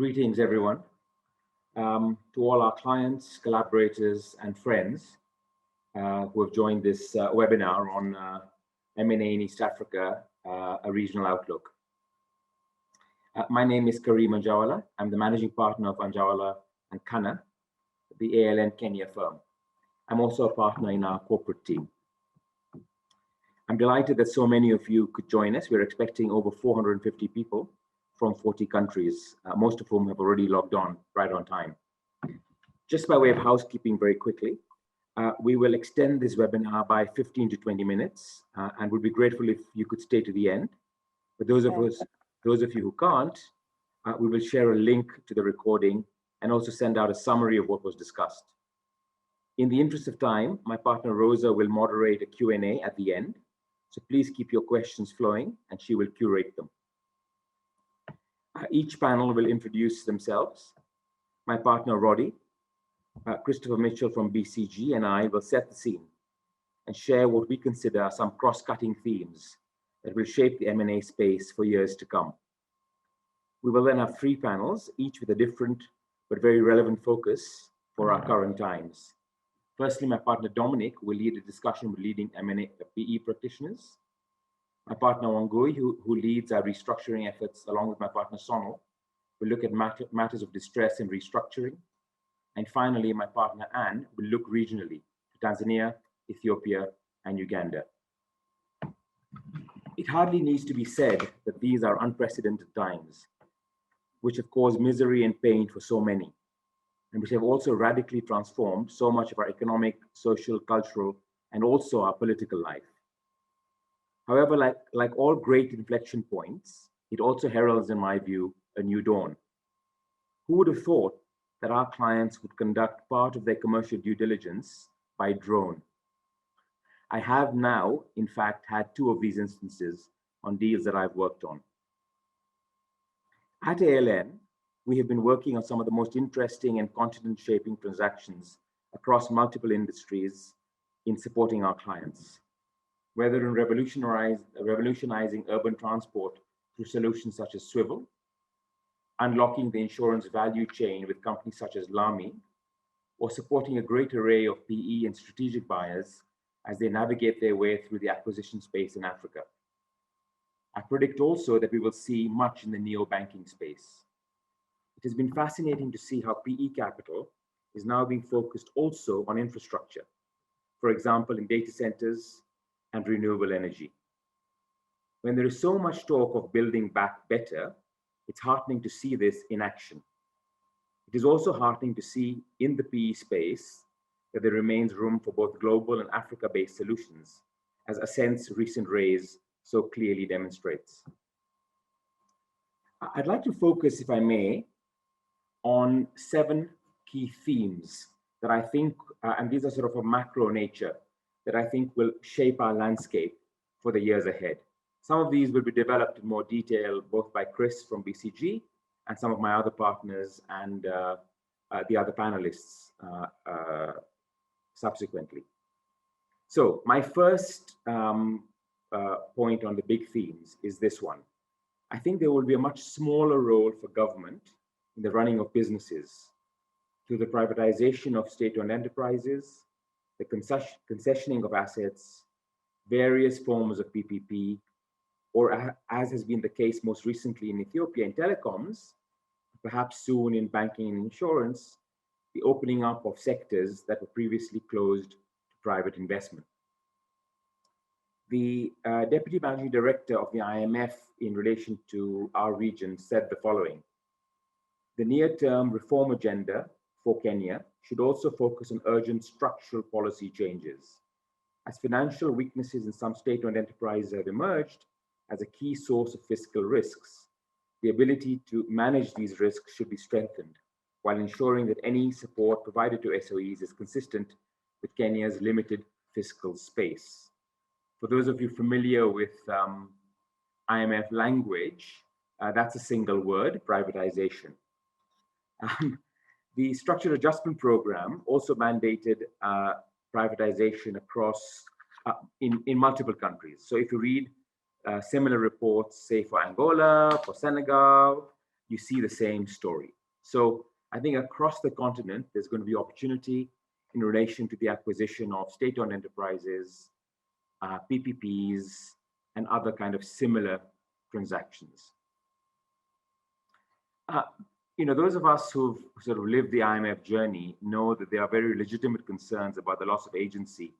Greetings, everyone. To all our clients, collaborators, and friends who have joined this webinar on M&A in East Africa, a regional outlook. My name is Karim Anjawala. I'm the managing partner of Anjawala and Khanna, the ALN Kenya firm. I'm also a partner in our corporate team. I'm delighted that so many of you could join us. We're expecting over 450 people from 40 countries, most of whom have already logged on right on time. Just by way of housekeeping very quickly, we will extend this webinar by 15 to 20 minutes and would be grateful if you could stay to the end. For those of you who can't, we will share a link to the recording and also send out a summary of what was discussed. In the interest of time, my partner Rosa will moderate a Q&A at the end. So please keep your questions flowing and she will curate them. Each panel will introduce themselves. My partner Roddy, Christopher Mitchell from BCG, and I will set the scene and share what we consider some cross-cutting themes that will shape the M&A space for years to come. We will then have 3 panels, each with a different but very relevant focus for our current times. Firstly, my partner Dominic will lead a discussion with leading M&A PE practitioners. My partner Wangui, who leads our restructuring efforts, along with my partner Sonal, will look at matters of distress and restructuring. And finally, my partner Anne will look regionally to Tanzania, Ethiopia, and Uganda. It hardly needs to be said that these are unprecedented times, which have caused misery and pain for so many, and which have also radically transformed so much of our economic, social, cultural, and also our political life. However, like all great inflection points, it also heralds, in my view, a new dawn. Who would have thought that our clients would conduct part of their commercial due diligence by drone? I have now, in fact, had 2 of these instances on deals that I've worked on. At ALN, we have been working on some of the most interesting and continent-shaping transactions across multiple industries in supporting our clients. Whether in revolutionizing urban transport through solutions such as Swivel, unlocking the insurance value chain with companies such as Lamy, or supporting a great array of PE and strategic buyers as they navigate their way through the acquisition space in Africa. I predict also that we will see much in the neo-banking space. It has been fascinating to see how PE capital is now being focused also on infrastructure, for example, in data centers and renewable energy. When there is so much talk of building back better, it's heartening to see this in action. It is also heartening to see in the PE space that there remains room for both global and Africa-based solutions, as Ascent's recent raise so clearly demonstrates. I'd like to focus, if I may, on 7 key themes that I think, and these are sort of a macro nature, that I think will shape our landscape for the years ahead. Some of these will be developed in more detail, both by Chris from BCG and some of my other partners and the other panelists subsequently. So my first point on the big themes is this one. I think there will be a much smaller role for government in the running of businesses through the privatization of state-owned enterprises, the concessioning of assets, various forms of PPP, or as has been the case most recently in Ethiopia in telecoms, perhaps soon in banking and insurance, the opening up of sectors that were previously closed to private investment. The Deputy Managing Director of the IMF in relation to our region said the following: the near-term reform agenda for Kenya should also focus on urgent structural policy changes. As financial weaknesses in some state-owned enterprises have emerged as a key source of fiscal risks, the ability to manage these risks should be strengthened while ensuring that any support provided to SOEs is consistent with Kenya's limited fiscal space. For those of you familiar with IMF language, that's a single word, privatization. The Structured Adjustment Program also mandated privatization across in multiple countries. So if you read similar reports, say for Angola, for Senegal, you see the same story. So I think across the continent, there's going to be opportunity in relation to the acquisition of state-owned enterprises, PPPs, and other kind of similar transactions. Those of us who've sort of lived the IMF journey know that there are very legitimate concerns about the loss of agency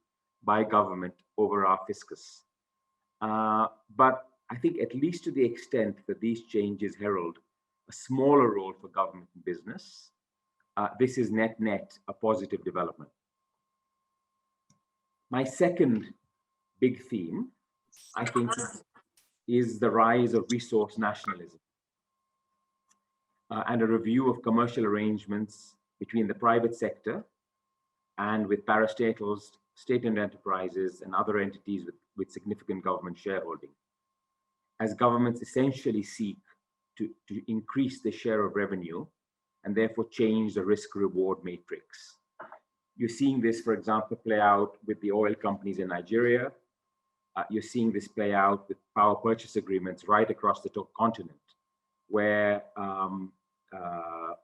by government over our fiscus. But I think at least to the extent that these changes herald a smaller role for government and business, this is net a positive development. My second big theme, I think, is the rise of resource nationalism and a review of commercial arrangements between the private sector and with parastatals, state-owned enterprises, and other entities with significant government shareholding, as governments essentially seek to increase the share of revenue and therefore change the risk-reward matrix. You're seeing this, for example, play out with the oil companies in Nigeria. You're seeing this play out with power purchase agreements right across the continent, where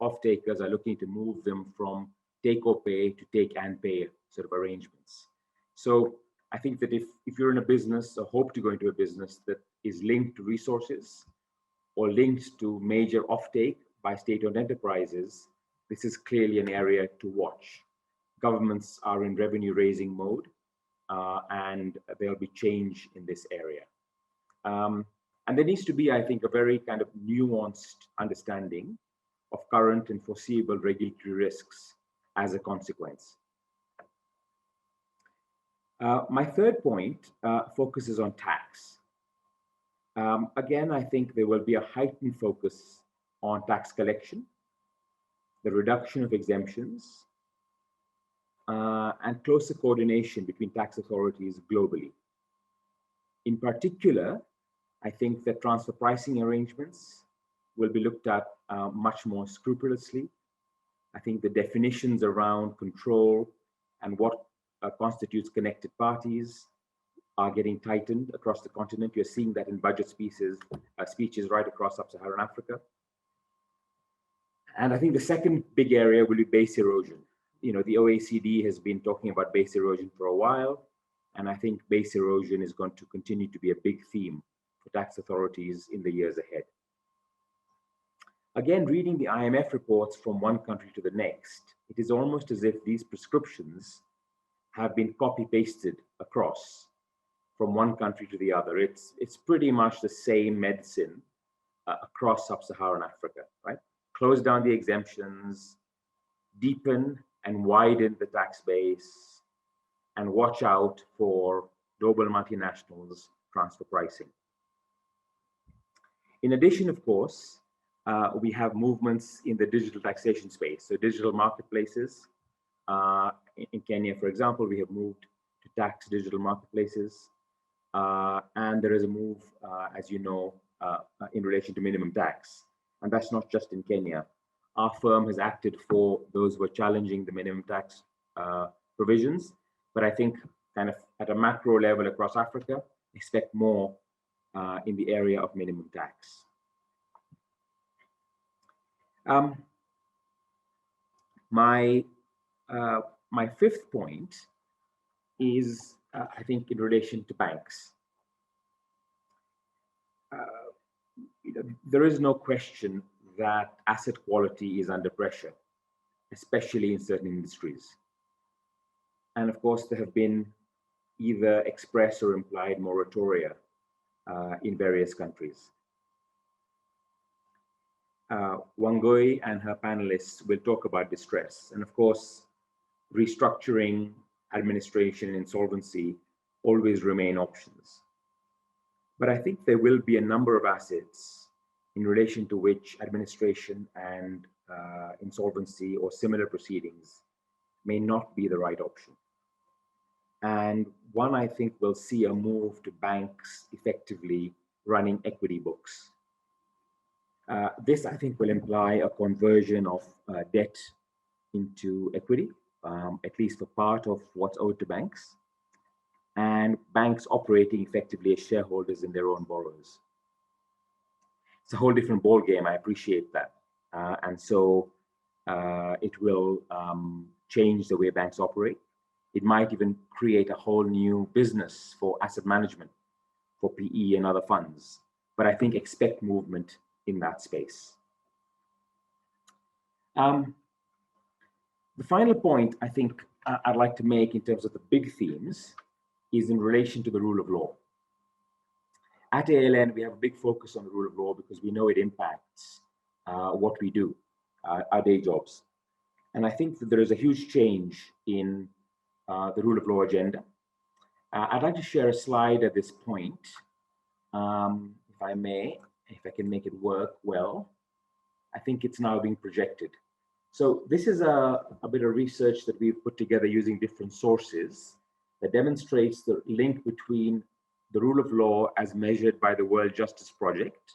off-takers are looking to move them from take or pay to take and pay sort of arrangements. So I think that if you're in a business or hope to go into a business that is linked to resources or linked to major offtake by state-owned enterprises, this is clearly an area to watch. Governments are in revenue-raising mode, and there'll be change in this area. And there needs to be, I think, a very kind of nuanced understanding of current and foreseeable regulatory risks as a consequence. My third point focuses on tax. Again, I think there will be a heightened focus on tax collection, the reduction of exemptions, and closer coordination between tax authorities globally. In particular, I think that transfer pricing arrangements will be looked at much more scrupulously. I think the definitions around control and what constitutes connected parties are getting tightened across the continent. You're seeing that in budget speeches right across sub-Saharan Africa. And I think the second big area will be base erosion. The OECD has been talking about base erosion for a while, and I think base erosion is going to continue to be a big theme for tax authorities in the years ahead. Again, reading the IMF reports from one country to the next, it is almost as if these prescriptions have been copy-pasted across from one country to the other. It's pretty much the same medicine across sub-Saharan Africa, right? Close down the exemptions, deepen and widen the tax base, and watch out for global multinationals transfer pricing. In addition, of course, we have movements in the digital taxation space. So digital marketplaces. In Kenya, for example, we have moved to tax digital marketplaces. And there is a move, as you know, in relation to minimum tax. And that's not just in Kenya. Our firm has acted for those who are challenging the minimum tax provisions. But I think kind of at a macro level across Africa, expect more in the area of minimum tax. My fifth point is, I think, in relation to banks. There is no question that asset quality is under pressure, especially in certain industries. And of course, there have been either express or implied moratoria in various countries. Wangui and her panelists will talk about distress. And of course, restructuring, administration, and insolvency always remain options. But I think there will be a number of assets in relation to which administration and insolvency or similar proceedings may not be the right option. And one, I think, will see a move to banks effectively running equity books. This, I think, will imply a conversion of debt into equity, at least for part of what's owed to banks, and banks operating effectively as shareholders in their own borrowers. it's a whole different ball game. I appreciate that. And so it will change the way banks operate. It might even create a whole new business for asset management, for PE and other funds. But I think expect movement in that space. The final point I think I'd like to make in terms of the big themes is in relation to the rule of law. At ALN, we have a big focus on the rule of law because we know it impacts what we do, our day jobs. And I think that there is a huge change in the rule of law agenda. I'd like to share a slide at this point, if I may, if I can make it work well. I think it's now being projected. So this is a bit of research that we've put together using different sources that demonstrates the link between the rule of law as measured by the World Justice Project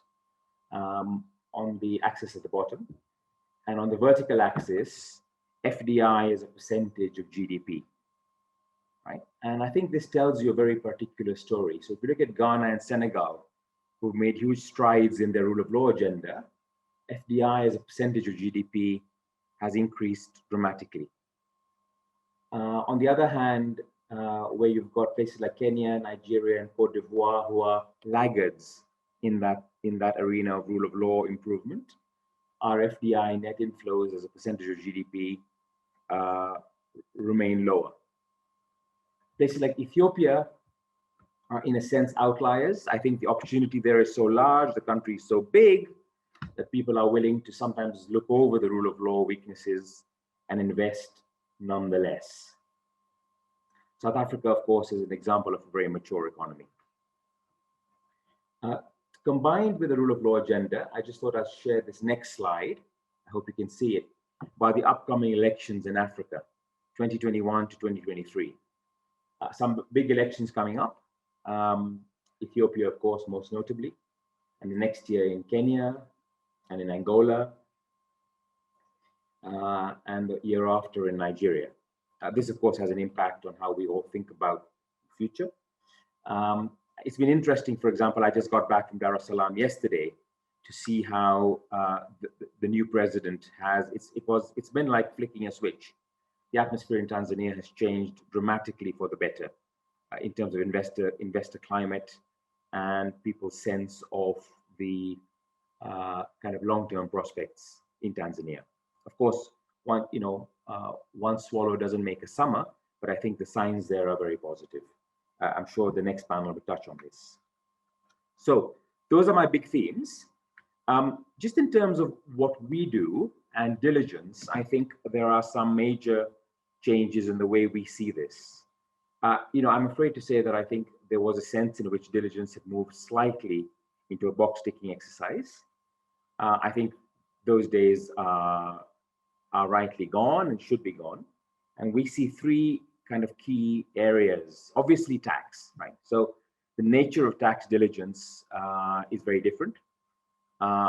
on the axis at the bottom, and on the vertical axis, FDI as a percentage of GDP, right? And I think this tells you a very particular story. So if you look at Ghana and Senegal, who've made huge strides in their rule of law agenda, FDI as a percentage of GDP has increased dramatically. On the other hand, where you've got places like Kenya, Nigeria, and Cote d'Ivoire who are laggards in that arena of rule of law improvement, our FDI net inflows as a percentage of GDP remain lower. Places like Ethiopia are in a sense outliers. I think the opportunity there is so large, the country is so big, that people are willing to sometimes look over the rule of law weaknesses and invest nonetheless. South Africa, of course, is an example of a very mature economy. Combined with the rule of law agenda, I just thought I'd share this next slide. I hope you can see it, by the upcoming elections in Africa, 2021 to 2023. Some big elections coming up. Ethiopia, of course, most notably, and the next year in Kenya and in Angola, and the year after in Nigeria. This, of course, has an impact on how we all think about the future. It's been interesting, for example, I just got back from Dar es Salaam yesterday to see how the new president has, it's been like flicking a switch. The atmosphere in Tanzania has changed dramatically for the better in terms of investor climate and people's sense of the kind of long-term prospects in Tanzania. Of course, one swallow doesn't make a summer, but I think the signs there are very positive. I'm sure the next panel will touch on this. So those are my big themes. Just in terms of what we do and Diligence, I think there are some major changes in the way we see this. I'm afraid to say that I think there was a sense in which Diligence had moved slightly into a box-ticking exercise. I think those days are rightly gone and should be gone. And we see three kind of key areas. Obviously, tax, right? So the nature of tax diligence is very different,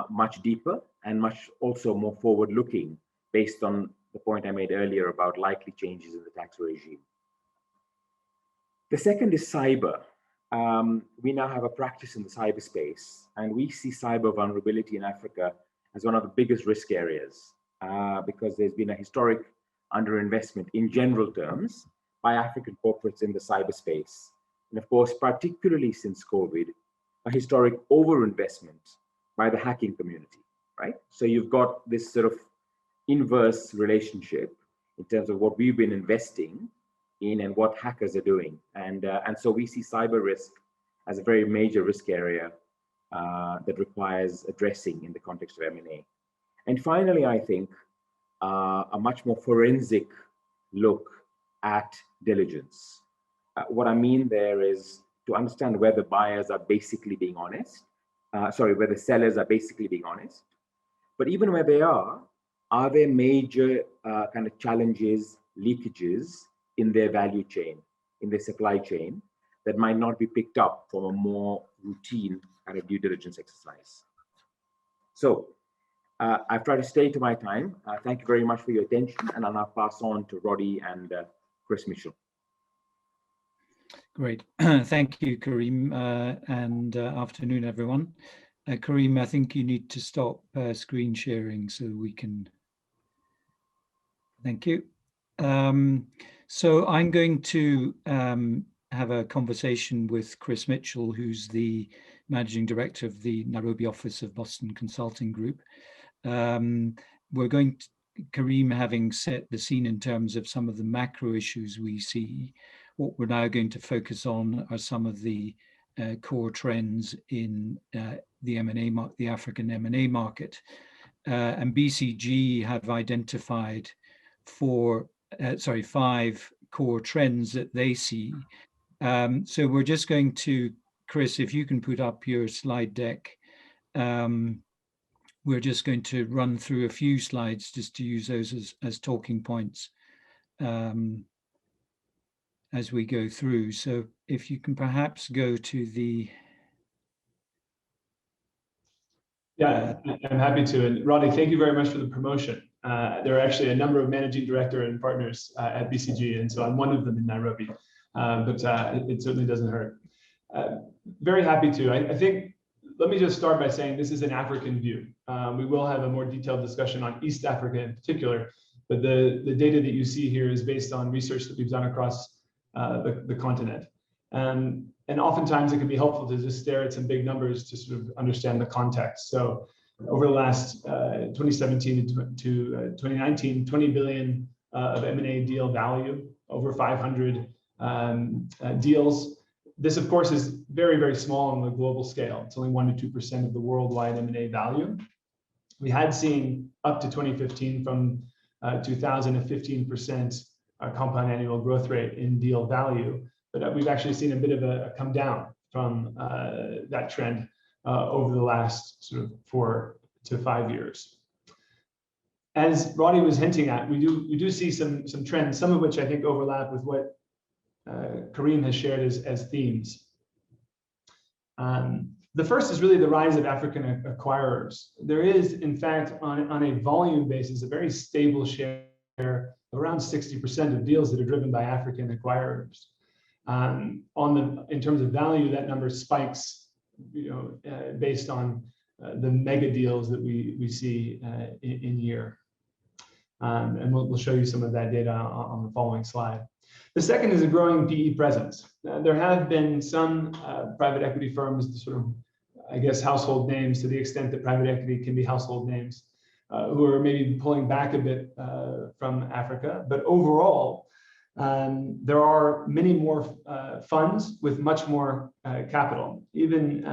much deeper, and much also more forward-looking, based on the point I made earlier about likely changes in the tax regime. The second is cyber. We now have a practice in the cyberspace, and we see cyber vulnerability in Africa as one of the biggest risk areas because there's been a historic underinvestment in general terms by African corporates in the cyberspace. And of course, particularly since COVID, a historic overinvestment by the hacking community, right? So you've got this sort of inverse relationship in terms of what we've been investing in and what hackers are doing. And so we see cyber risk as a very major risk area that requires addressing in the context of M&A. And finally, I think a much more forensic look at diligence. What I mean there is to understand whether buyers are basically being honest, whether sellers are basically being honest, but even where they are there major kind of challenges, leakages in their value chain, in their supply chain, that might not be picked up from a more routine kind of due diligence exercise. So I've tried to stay to my time. Thank you very much for your attention, and I'll now pass on to Roddy and Chris Mitchell. Great. Thank you, Karim, and afternoon, everyone. Karim, I think you need to stop screen sharing so we can. Thank you. So I'm going to have a conversation with Chris Mitchell, who's the Managing Director of the Nairobi office of Boston Consulting Group. We're going to, Karim having set the scene in terms of some of the macro issues we see, what we're now going to focus on are some of the core trends in the M&A, the African M&A market. And BCG have identified 5 core trends that they see. So we're just going to, Chris, if you can put up your slide deck. We're just going to run through a few slides just to use those as talking points as we go through. So if you can perhaps go to the... Yeah, I'm happy to. And Rodney, thank you very much for the promotion. There are actually a number of managing director and partners at BCG, and so I'm one of them in Nairobi, but it certainly doesn't hurt. Very happy to. I think, let me just start by saying this is an African view. We will have a more detailed discussion on East Africa in particular, but the data that you see here is based on research that we've done across the continent. And oftentimes it can be helpful to just stare at some big numbers to sort of understand the context. So over the last 2017 to 2019, 20 billion of M&A deal value, over 500 deals. This, of course, is very, very small on the global scale. It's only 1 to 2% of the worldwide M&A value. We had seen up to 2015 from 2000 a 15% compound annual growth rate in deal value, but we've actually seen a bit of a come down from that trend over the last sort of 4 to 5 years. As Rodney was hinting at, we do see some trends, some of which I think overlap with what Karim has shared as themes. The first is really the rise of African acquirers. There is, in fact, on a volume basis, a very stable share, around 60% of deals that are driven by African acquirers. In terms of value, that number spikes, based on the mega deals that we see in year. And we'll show you some of that data on the following slide. The second is a growing PE presence. There have been some private equity firms, sort of, I guess, household names, to the extent that private equity can be household names, who are maybe pulling back a bit from Africa. But overall, there are many more funds with much more capital. Even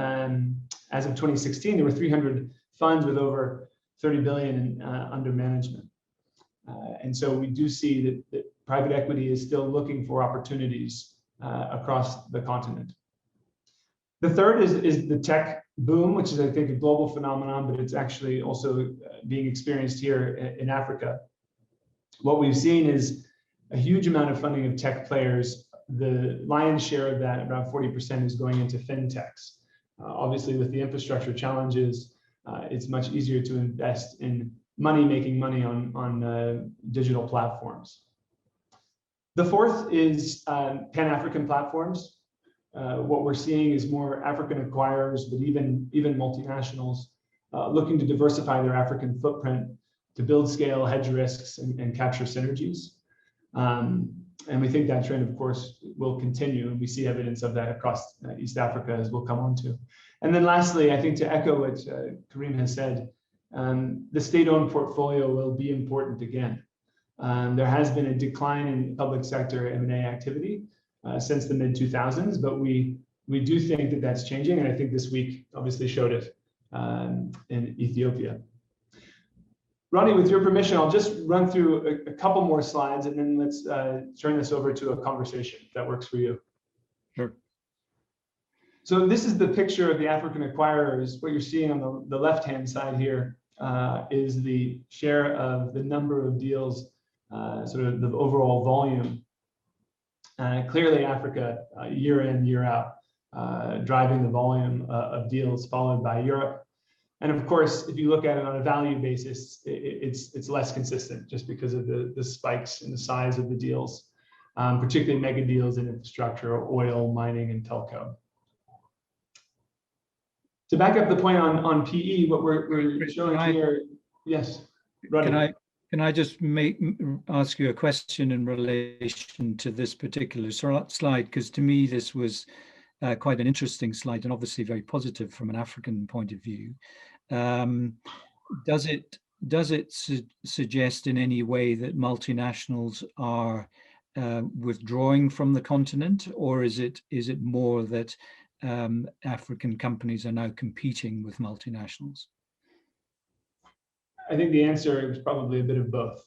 as of 2016, there were 300 funds with over 30 billion under management. And so we do see that private equity is still looking for opportunities across the continent. The third is the tech boom, which is, I think, a global phenomenon, but it's actually also being experienced here in Africa. What we've seen is a huge amount of funding of tech players. The lion's share of that, around 40%, is going into fintechs. Obviously, with the infrastructure challenges, it's much easier to invest in making money on digital platforms. The fourth is Pan-African platforms. What we're seeing is more African acquirers, but even multinationals looking to diversify their African footprint to build scale, hedge risks, and capture synergies. And we think that trend, of course, will continue, and we see evidence of that across East Africa, as we'll come on to. And then lastly, I think, to echo what Karim has said, the state-owned portfolio will be important again. There has been a decline in public sector M&A activity since the mid-2000s, but we do think that that's changing, and I think this week obviously showed it in Ethiopia. Ronnie, with your permission, I'll just run through a couple more slides, and then let's turn this over to a conversation, if that works for you. Sure. So this is the picture of the African acquirers. What you're seeing on the left-hand side here is the share of the number of deals, sort of the overall volume. Clearly, Africa, year in, year out, driving the volume of deals, followed by Europe. And of course, if you look at it on a value basis, it's less consistent, just because of the spikes in the size of the deals, particularly mega deals in infrastructure, oil, mining, and telco. To back up the point on PE, what we're showing here, yes, Rodney. Can I just ask you a question in relation to this particular slide? Because to me, this was quite an interesting slide and obviously very positive from an African point of view. Does it suggest in any way that multinationals are withdrawing from the continent, or is it more that African companies are now competing with multinationals? I think the answer is probably a bit of both.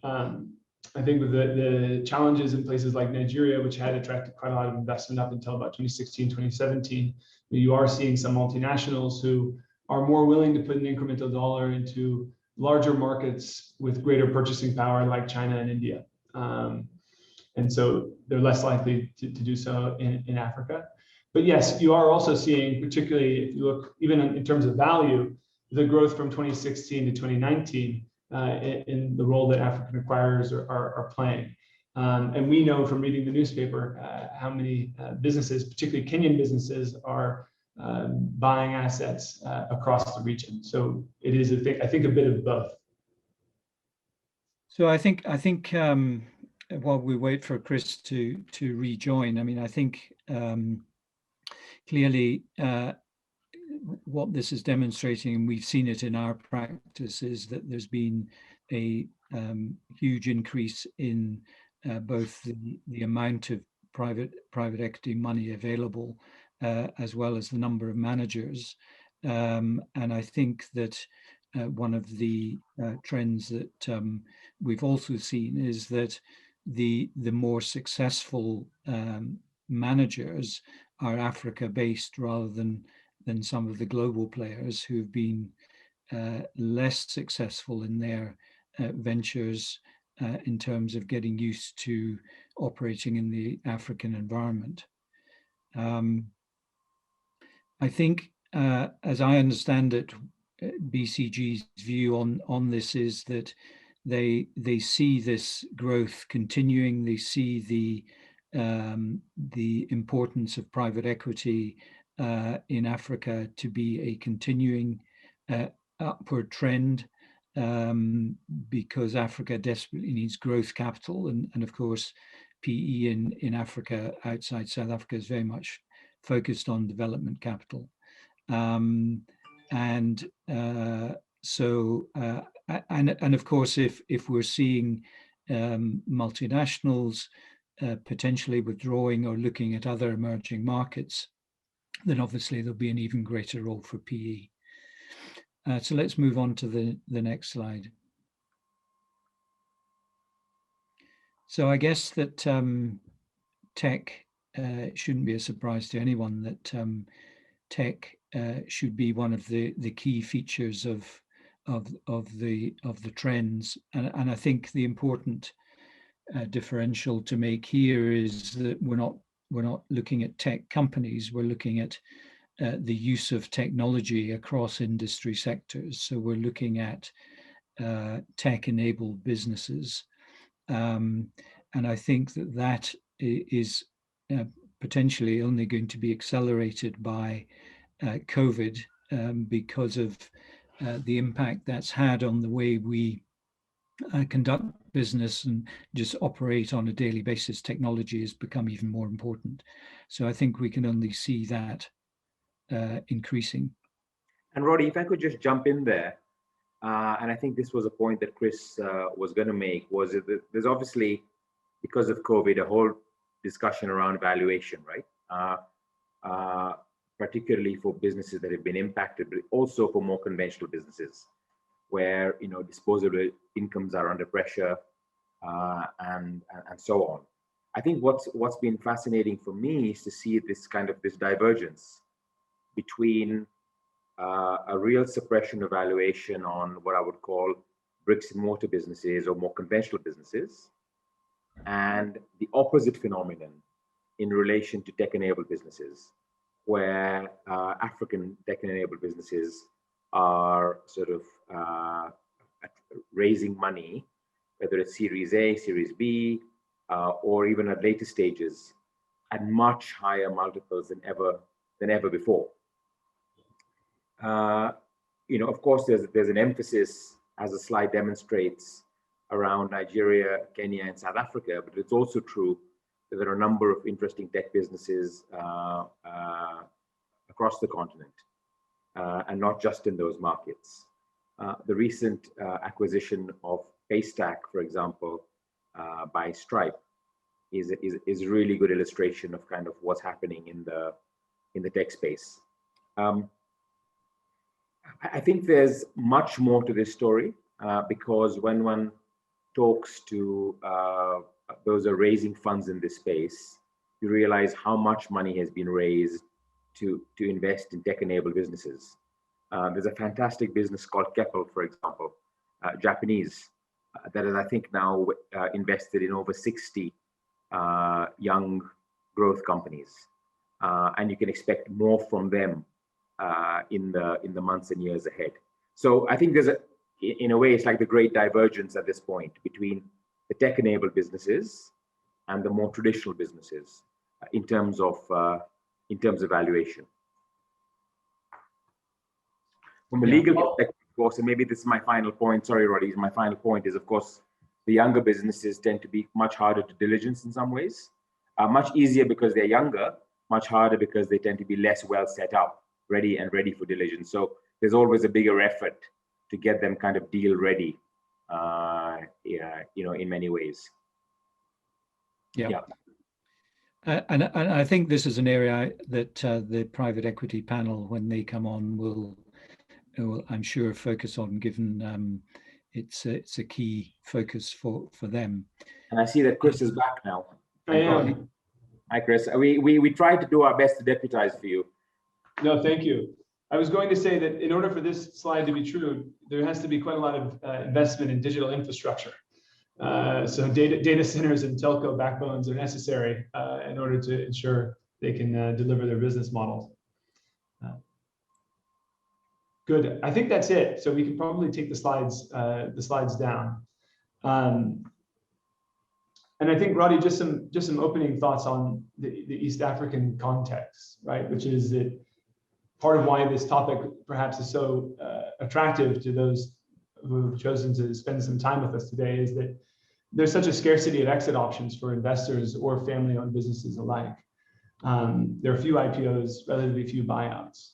I think with the challenges in places like Nigeria, which had attracted quite a lot of investment up until about 2016, 2017, you are seeing some multinationals who are more willing to put an incremental dollar into larger markets with greater purchasing power like China and India. And so they're less likely to do so in Africa. But yes, you are also seeing, particularly if you look even in terms of value, the growth from 2016 to 2019 in the role that African acquirers are playing. And we know from reading the newspaper how many businesses, particularly Kenyan businesses, are buying assets across the region. So it is, I think, a bit of both. So I think while we wait for Chris to rejoin, I mean, I think clearly what this is demonstrating, and we've seen it in our practice, is that there's been a huge increase in both the amount of private equity money available, as well as the number of managers. And I think that one of the trends that we've also seen is that the more successful managers are Africa-based rather than some of the global players who've been less successful in their ventures in terms of getting used to operating in the African environment. I think, as I understand it, BCG's view on this is that they see this growth continuing. They see the importance of private equity in Africa to be a continuing upward trend, because Africa desperately needs growth capital, and of course PE in Africa outside South Africa is very much focused on development capital. And of course, if we're seeing multinationals potentially withdrawing or looking at other emerging markets, then obviously there'll be an even greater role for PE. So let's move on to the next slide. So I guess that tech shouldn't be a surprise to anyone that tech should be one of the key features of the trends, and I think the important differential to make here is that we're not looking at tech companies. We're looking at the use of technology across industry sectors. So we're looking at tech-enabled businesses, and I think that is potentially only going to be accelerated by COVID, because of the impact that's had on the way we conduct business and just operate on a daily basis. Technology has become even more important. So I think we can only see that increasing. And Roddy, if I could just jump in there, and I think this was a point that Chris was going to make, was that there's obviously, because of COVID, a whole discussion around valuation, right? Particularly for businesses that have been impacted, but also for more conventional businesses, where disposable incomes are under pressure, and so on. I think what's been fascinating for me is to see this divergence between a real suppression of valuation on what I would call bricks and mortar businesses or more conventional businesses, and the opposite phenomenon in relation to tech-enabled businesses, where African tech-enabled businesses are sort of raising money, whether it's Series A, Series B, or even at later stages, at much higher multiples than ever before. Of course, there's an emphasis, as the slide demonstrates, around Nigeria, Kenya, and South Africa, but it's also true that there are a number of interesting tech businesses across the continent, and not just in those markets. The recent acquisition of Paystack, for example, by Stripe, is a really good illustration of kind of what's happening in the tech space. I think there's much more to this story, because when one talks to those are raising funds in this space, you realize how much money has been raised to invest in tech-enabled businesses. There's a fantastic business called Keppel, for example, Japanese, that is, I think, now invested in over 60 young growth companies, and you can expect more from them in the months and years ahead. So I think there's in a way, it's like the great divergence at this point between the tech-enabled businesses and the more traditional businesses in terms of valuation. From a legal perspective, of course, and maybe this is my final point. Sorry, Roddy. My final point is, of course, the younger businesses tend to be much harder to diligence in some ways. Much easier because they're younger, much harder because they tend to be less well set up, ready for diligence. So there's always a bigger effort to get them kind of deal ready, in many ways. Yeah. And I think this is an area that the private equity panel, when they come on, will I'm sure focus on, given it's a key focus for them. And I see that Chris is back now. I am. Hi, Chris. We tried to do our best to deputize for you. No, thank you. I was going to say that in order for this slide to be true, there has to be quite a lot of investment in digital infrastructure. So data centers and telco backbones are necessary in order to ensure they can deliver their business models. Good. I think that's it. So we can probably take the slides down. And I think, Roddy, just some opening thoughts on the East African context, right? Which is that part of why this topic perhaps is so attractive to those who have chosen to spend some time with us today, is that there's such a scarcity of exit options for investors or family-owned businesses alike. There are few IPOs, relatively few buyouts.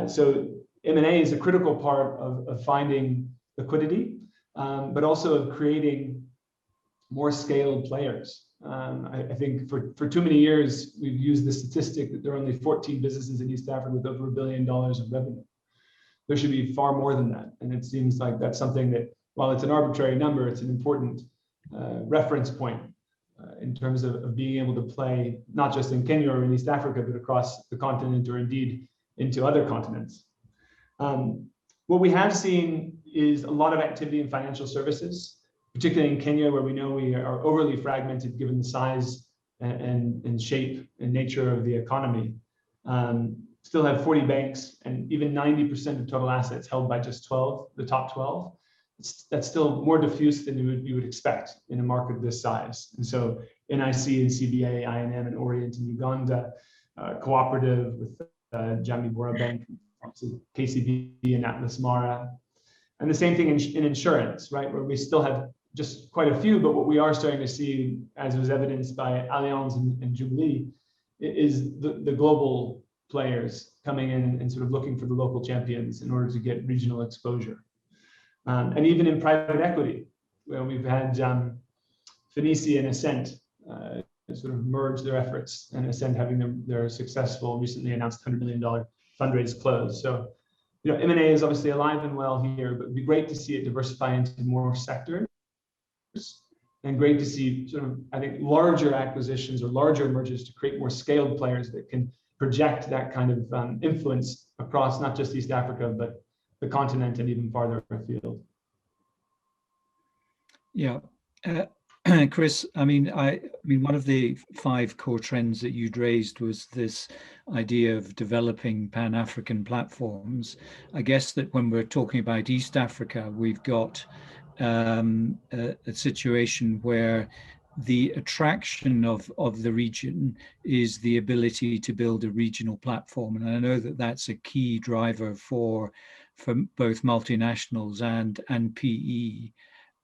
So M&A is a critical part of finding liquidity, but also of creating more scaled players. I think for too many years, we've used the statistic that there are only 14 businesses in East Africa with over $1 billion of revenue. There should be far more than that. And it seems like that's something that, while it's an arbitrary number, it's an important reference point in terms of being able to play, not just in Kenya or in East Africa, but across the continent, or indeed into other continents. What we have seen is a lot of activity in financial services, particularly in Kenya, where we know we are overly fragmented given the size and shape and nature of the economy. Still have 40 banks and even 90% of total assets held by just 12, the top 12. That's still more diffuse than you would expect in a market this size. And so NIC and CBA, INM and Orient in Uganda, Cooperative with Jamii Bora Bank, KCB and Atlas Mara. And the same thing in insurance, right? Where we still have just quite a few, but what we are starting to see, as was evidenced by Allianz and Jubilee, is the global players coming in and sort of looking for the local champions in order to get regional exposure. And even in private equity, where we've had Phoenicia and Ascent sort of merge their efforts, and Ascent having their successful, recently announced $100 million fundraise close. So, M&A is obviously alive and well here, but it'd be great to see it diversify into more sectors, and great to see sort of, I think, larger acquisitions or larger mergers to create more scaled players that can project that kind of influence across not just East Africa, but the continent and even farther afield. Yeah. Chris, I mean, one of the 5 core trends that you'd raised was this idea of developing Pan-African platforms. I guess that when we're talking about East Africa, we've got a situation where the attraction of the region is the ability to build a regional platform. And I know that that's a key driver for both multinationals and PE.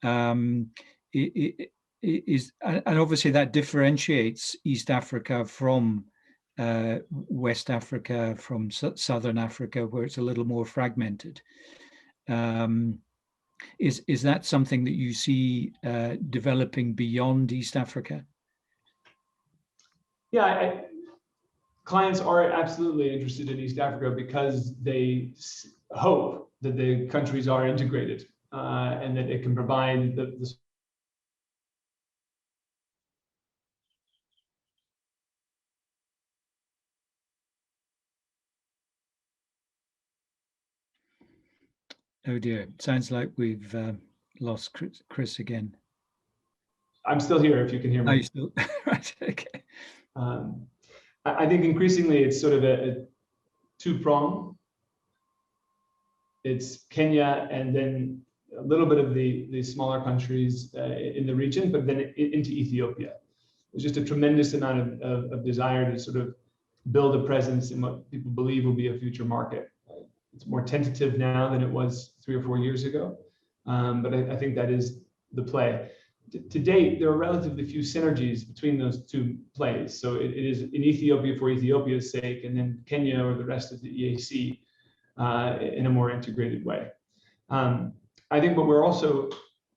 And obviously that differentiates East Africa from West Africa, from Southern Africa, where it's a little more fragmented. Is that something that you see developing beyond East Africa? Yeah, clients are absolutely interested in East Africa because they hope that the countries are integrated and that it can provide the Oh dear, it sounds like we've lost Chris again. I'm still here if you can hear me. Oh, you still? Right, okay. I think increasingly it's sort of a two-prong. It's Kenya and then a little bit of the smaller countries in the region, but then into Ethiopia. There's just a tremendous amount of desire to sort of build a presence in what people believe will be a future market. It's more tentative now than it was 3 or 4 years ago, but I think that is the play. To date, there are relatively few synergies between those two plays. So it is in Ethiopia for Ethiopia's sake, and then Kenya or the rest of the EAC in a more integrated way. I think what we're also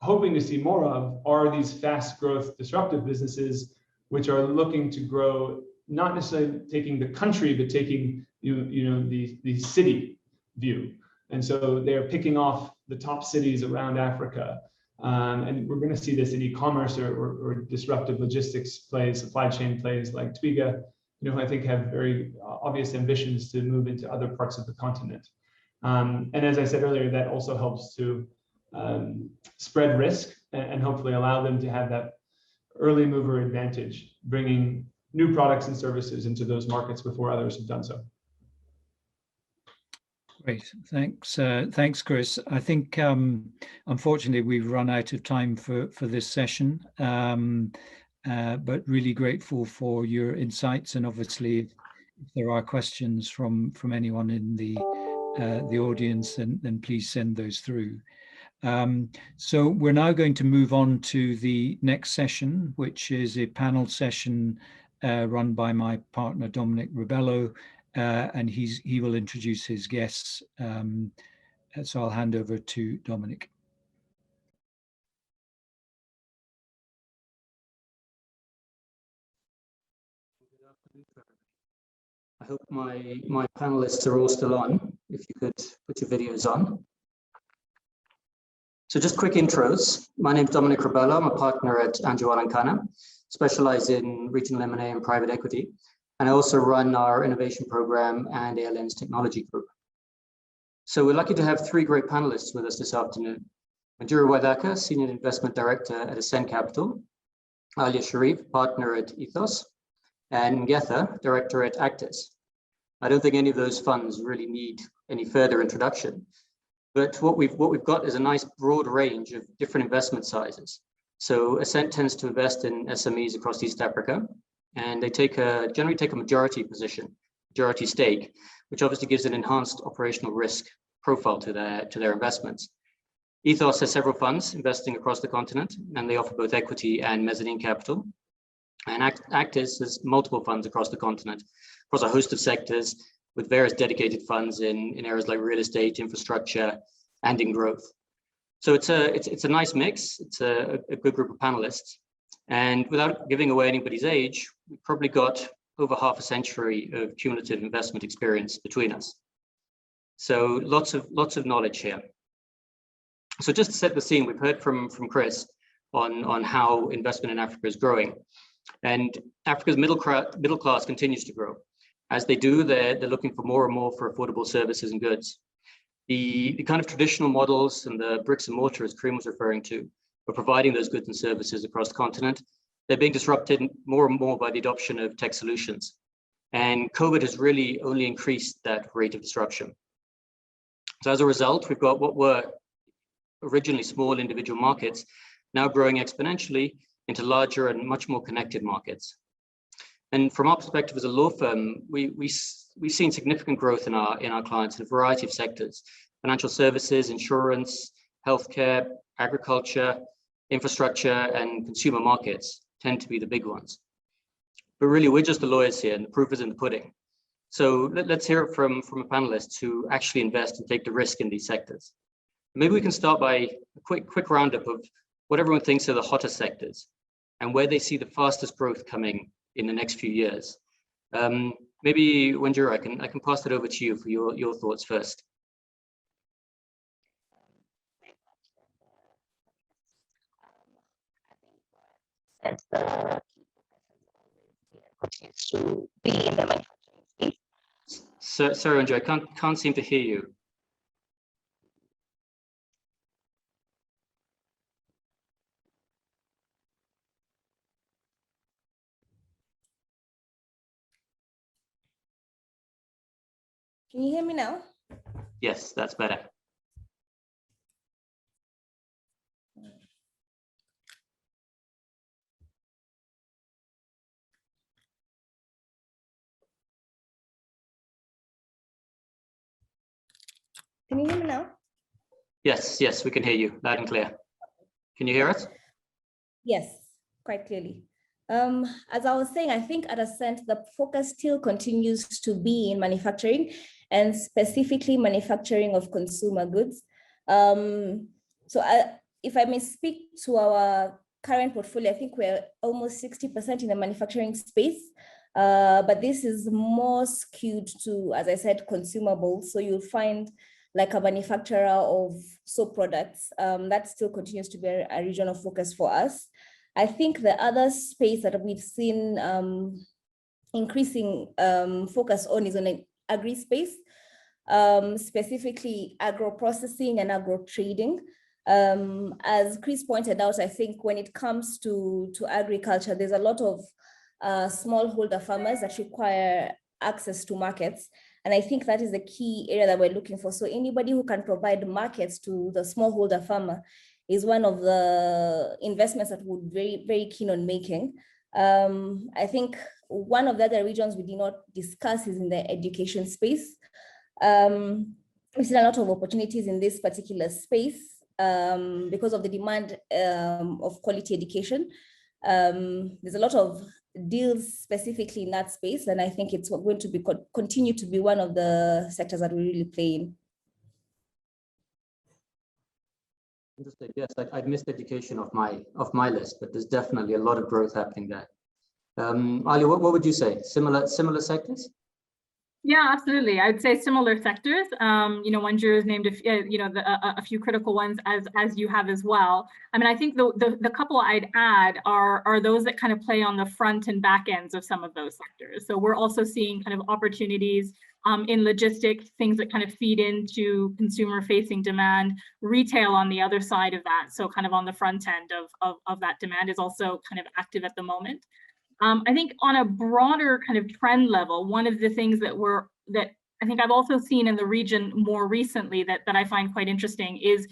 hoping to see more of are these fast growth disruptive businesses, which are looking to grow, not necessarily taking the country, but taking the city view. And so they're picking off the top cities around Africa. And we're going to see this in e-commerce or disruptive logistics plays, supply chain plays like Twiga, I think have very obvious ambitions to move into other parts of the continent. And as I said earlier, that also helps to spread risk and hopefully allow them to have that early mover advantage, bringing new products and services into those markets before others have done so. Great, thanks. Thanks, Chris. I think, unfortunately, we've run out of time for this session, but really grateful for your insights. And obviously, if there are questions from anyone in the audience, then please send those through. So we're now going to move on to the next session, which is a panel session run by my partner, Dominic Ribello. And he will introduce his guests. So I'll hand over to Dominic. Good afternoon. I hope my panelists are all still on. If you could put your videos on. So just quick intros. My name is Dominic Ribello. I'm a partner at Anjouan & Kana, specialize in regional M&A and private equity. And I also run our innovation program and ALN's technology group. So we're lucky to have 3 great panelists with us this afternoon. Manjura Waidaka, Senior Investment Director at Ascend Capital, Alia Sharif, Partner at Ethos, and Ngetha, Director at Actis. I don't think any of those funds really need any further introduction, but what we've got is a nice broad range of different investment sizes. So Ascend tends to invest in SMEs across East Africa, and they generally take a majority stake, which obviously gives an enhanced operational risk profile to their investments. Ethos has several funds investing across the continent, and they offer both equity and mezzanine capital. And Actis has multiple funds across the continent, across a host of sectors, with various dedicated funds in areas like real estate, infrastructure, and in growth. So it's a nice mix. It's a good group of panelists. And without giving away anybody's age, we've probably got over half a century of cumulative investment experience between us. So lots of knowledge here. So just to set the scene, we've heard from Chris on how investment in Africa is growing. And Africa's middle class continues to grow. As they do, they're looking for more and more for affordable services and goods. The kind of traditional models and the bricks and mortar, as Karim was referring to, for providing those goods and services across the continent, they're being disrupted more and more by the adoption of tech solutions. And COVID has really only increased that rate of disruption. So as a result, we've got what were originally small individual markets now growing exponentially into larger and much more connected markets. And from our perspective as a law firm, we've seen significant growth in our clients in a variety of sectors: financial services, insurance, healthcare, agriculture, infrastructure, and consumer markets tend to be the big ones. But really, we're just the lawyers here, and the proof is in the pudding. So let's hear it from a panelist who actually invest and take the risk in these sectors. Maybe we can start by a quick roundup of what everyone thinks are the hottest sectors and where they see the fastest growth coming in the next few years. Maybe Wanjura, I can pass it over to you for your thoughts first. To be in the manufacturing space. Sorry, Andrea, I can't seem to hear you. Can you hear me now? Yes, that's better. Can you hear me now? Yes, we can hear you loud and clear. Can you hear us? Yes, quite clearly. As I was saying, I think at Ascent, the focus still continues to be in manufacturing, and specifically manufacturing of consumer goods. If I may speak to our current portfolio, I think we're almost 60% in the manufacturing space, but this is more skewed to, as I said, consumables. So you'll find like a manufacturer of soap products, that still continues to be a region of focus for us. I think the other space that we've seen increasing focus on is on the agri space, specifically agro-processing and agro-trading. As Chris pointed out, I think when it comes to agriculture, there's a lot of smallholder farmers that require access to markets. And I think that is the key area that we're looking for. So anybody who can provide markets to the smallholder farmer is one of the investments that we're very, very keen on making. I think one of the other regions we did not discuss is in the education space. We've seen a lot of opportunities in this particular space because of the demand of quality education. There's a lot of deals specifically in that space, and I think it's going to be continue to be one of the sectors that we really play in. Interesting. Yes, I'd missed education off my list, but there's definitely a lot of growth happening there. Ali, what would you say? Similar sectors? Yeah, absolutely. I would say similar sectors. Wanjura has named a few critical ones as you have as well. I mean, I think the couple I'd add are those that kind of play on the front and back ends of some of those sectors. So we're also seeing kind of opportunities in logistics, things that kind of feed into consumer-facing demand, retail on the other side of that. So kind of on the front end of that demand is also kind of active at the moment. I think on a broader kind of trend level, one of the things that I think I've also seen in the region more recently that I find quite interesting is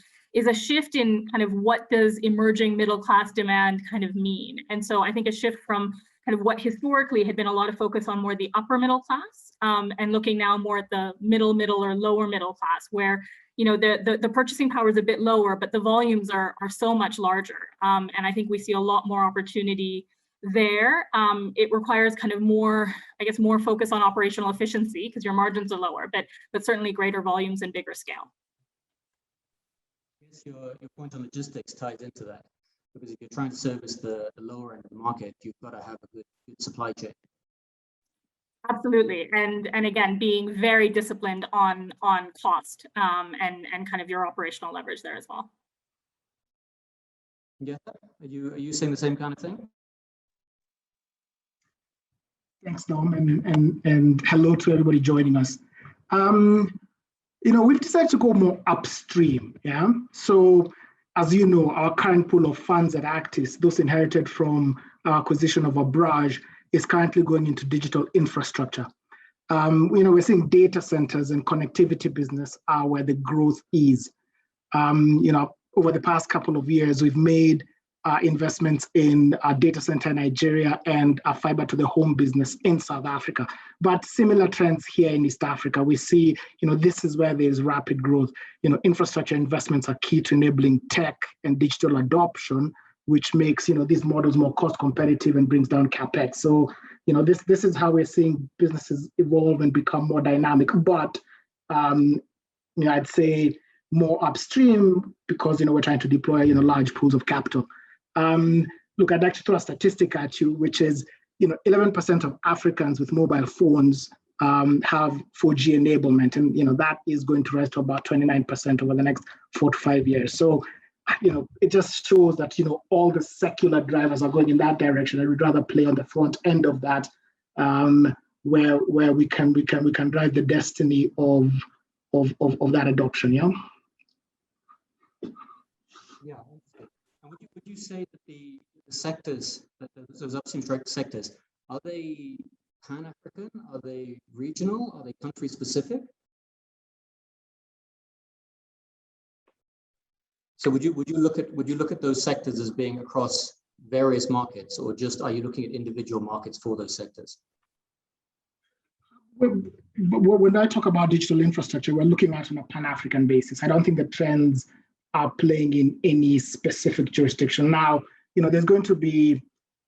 a shift in kind of what does emerging middle class demand kind of mean. And so I think a shift from kind of what historically had been a lot of focus on more the upper middle class and looking now more at the middle or lower middle class, where the purchasing power is a bit lower, but the volumes are so much larger. And I think we see a lot more opportunity there. It requires kind of more focus on operational efficiency because your margins are lower, but certainly greater volumes and bigger scale. I guess your point on logistics ties into that, because if you're trying to service the lower end of the market, you've got to have a good supply chain. Absolutely, and again, being very disciplined on cost and kind of your operational leverage there as well. Yeah, are you saying the same kind of thing? Thanks, Dom, and hello to everybody joining us. We've decided to go more upstream, yeah? So, as you know, our current pool of funds at Actis, those inherited from our acquisition of Abraj, is currently going into digital infrastructure. We're seeing data centers and connectivity business are where the growth is. Over the past couple of years, we've made investments in data center in Nigeria and fiber to the home business in South Africa. But similar trends here in East Africa. We see, this is where there's rapid growth. Infrastructure investments are key to enabling tech and digital adoption, which makes, these models more cost competitive and brings down CapEx. So, this is how we're seeing businesses evolve and become more dynamic. But, I'd say more upstream because, we're trying to deploy, large pools of capital. Look, I'd like to throw a statistic at you, which is, 11% of Africans with mobile phones have 4G enablement, and that is going to rise to about 29% over the next 4 to 5 years. So, it just shows that all the secular drivers are going in that direction, and we'd rather play on the front end of that, where we can drive the destiny of that adoption. Yeah. Yeah. And would you say that the sectors, those upstream sectors, are they Pan-African? Are they regional? Are they country specific? So would you look at those sectors as being across various markets, or just are you looking at individual markets for those sectors? When I talk about digital infrastructure, we're looking at it on a Pan-African basis. I don't think the trends are playing in any specific jurisdiction. Now, there's going to be,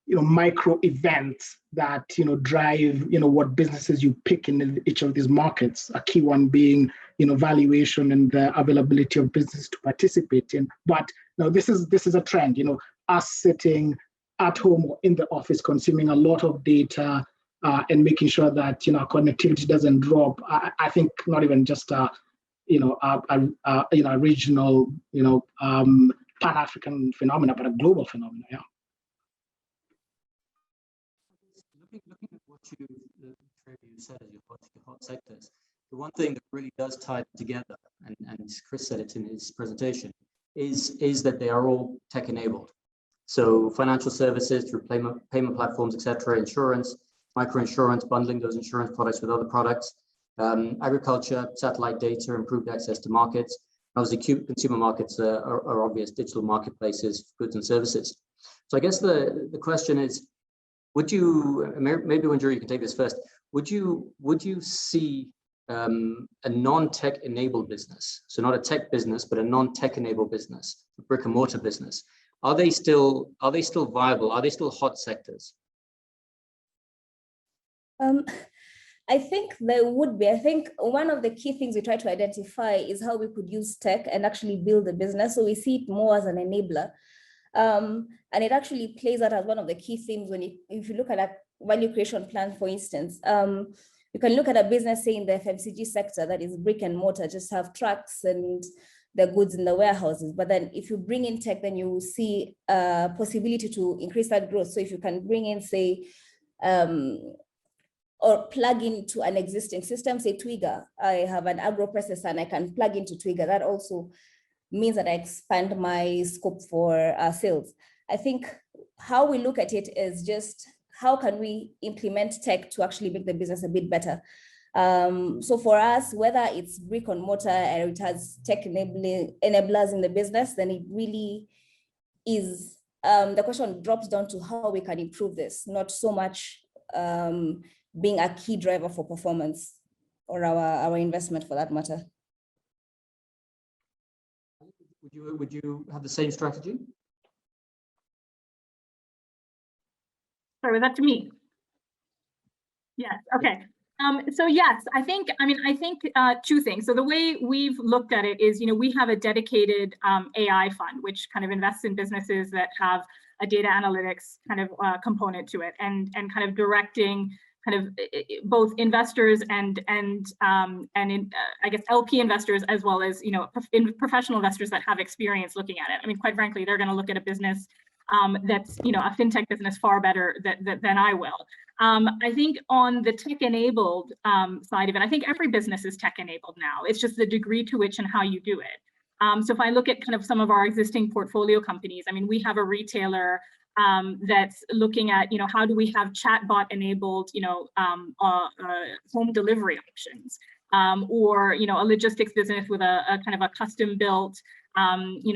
micro events that, drive, what businesses you pick in each of these markets. A key one being, valuation and the availability of business to participate in. But now this is a trend, us sitting at home or in the office, consuming a lot of data and making sure that, our connectivity doesn't drop. I think not even just a regional, Pan-African phenomena, but a global phenomena. Yeah. Looking at what you said as your hot sectors, the one thing that really does tie it together, and Chris said it in his presentation, is that they are all tech enabled. So financial services through payment platforms, etc., insurance, microinsurance, bundling those insurance products with other products, agriculture, satellite data, improved access to markets. Obviously, consumer markets are obvious digital marketplaces, goods and services. So I guess the question is, would you, maybe Wanjiri, you can take this first, would you see a non-tech enabled business, so not a tech business, but a non-tech enabled business, a brick and mortar business, are they still viable? Are they still hot sectors? I think there would be. I think one of the key things we try to identify is how we could use tech and actually build a business. So we see it more as an enabler. And it actually plays out as one of the key themes if you look at a value creation plan, for instance. You can look at a business, say in the FMCG sector that is brick and mortar, just have trucks and the goods in the warehouses. But then if you bring in tech, then you will see a possibility to increase that growth. So if you can bring in, say, or plug into an existing system, say Twiga, I have an agro processor and I can plug into Twiga. That also means that I expand my scope for sales. I think how we look at it is just how can we implement tech to actually make the business a bit better. So for us, whether it's brick and mortar or it has tech enablers in the business, then it really is, the question drops down to how we can improve this, not so much being a key driver for performance or our investment for that matter. Would you have the same strategy? Sorry, was that to me? Yes, okay. So yes, I think two things. So the way we've looked at it is, we have a dedicated AI fund, which kind of invests in businesses that have a data analytics kind of component to it, and kind of directing kind of both investors and I guess LP investors, as well as professional investors that have experience looking at it. I mean, quite frankly, they're going to look at a business that's a fintech business far better than I will. I think on the tech-enabled side of it, I think every business is tech-enabled now. It's just the degree to which and how you do it. So if I look at kind of some of our existing portfolio companies, I mean, we have a retailer that's looking at, how do we have chatbot enabled, home delivery options, or, a logistics business with a kind of a custom built,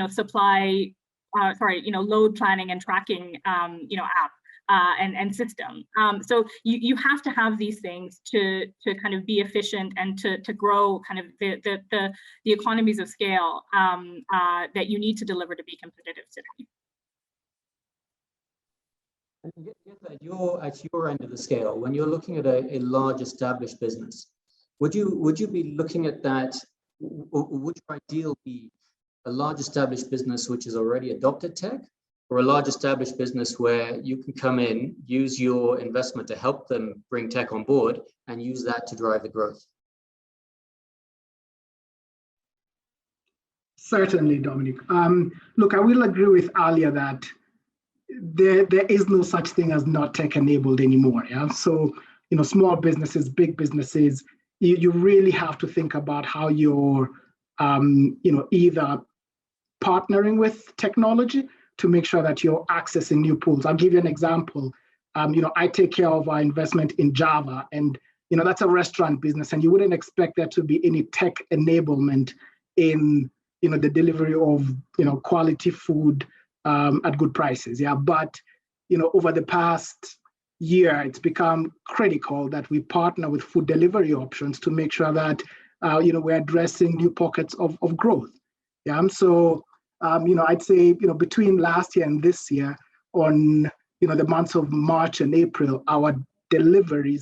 supply load planning and tracking, app and system. So you have to have these things to kind of be efficient and to grow kind of the economies of scale that you need to deliver to be competitive today. At your end of the scale, when you're looking at a large established business, would you be looking at that? Would your ideal be a large established business which has already adopted tech, or a large established business where you can come in, use your investment to help them bring tech on board, and use that to drive the growth? Certainly, Dominic. Look, I will agree with Alia that there is no such thing as not tech enabled anymore. Yeah. So, small businesses, big businesses, you really have to think about how you're, either partnering with technology to make sure that you're accessing new pools. I'll give you an example. I take care of our investment in Java, and that's a restaurant business, and you wouldn't expect there to be any tech enablement in the delivery of quality food at good prices. Yeah, but over the past year, it's become critical that we partner with food delivery options to make sure that we're addressing new pockets of growth. Yeah, so I'd say between last year and this year, on the months of March and April, our delivery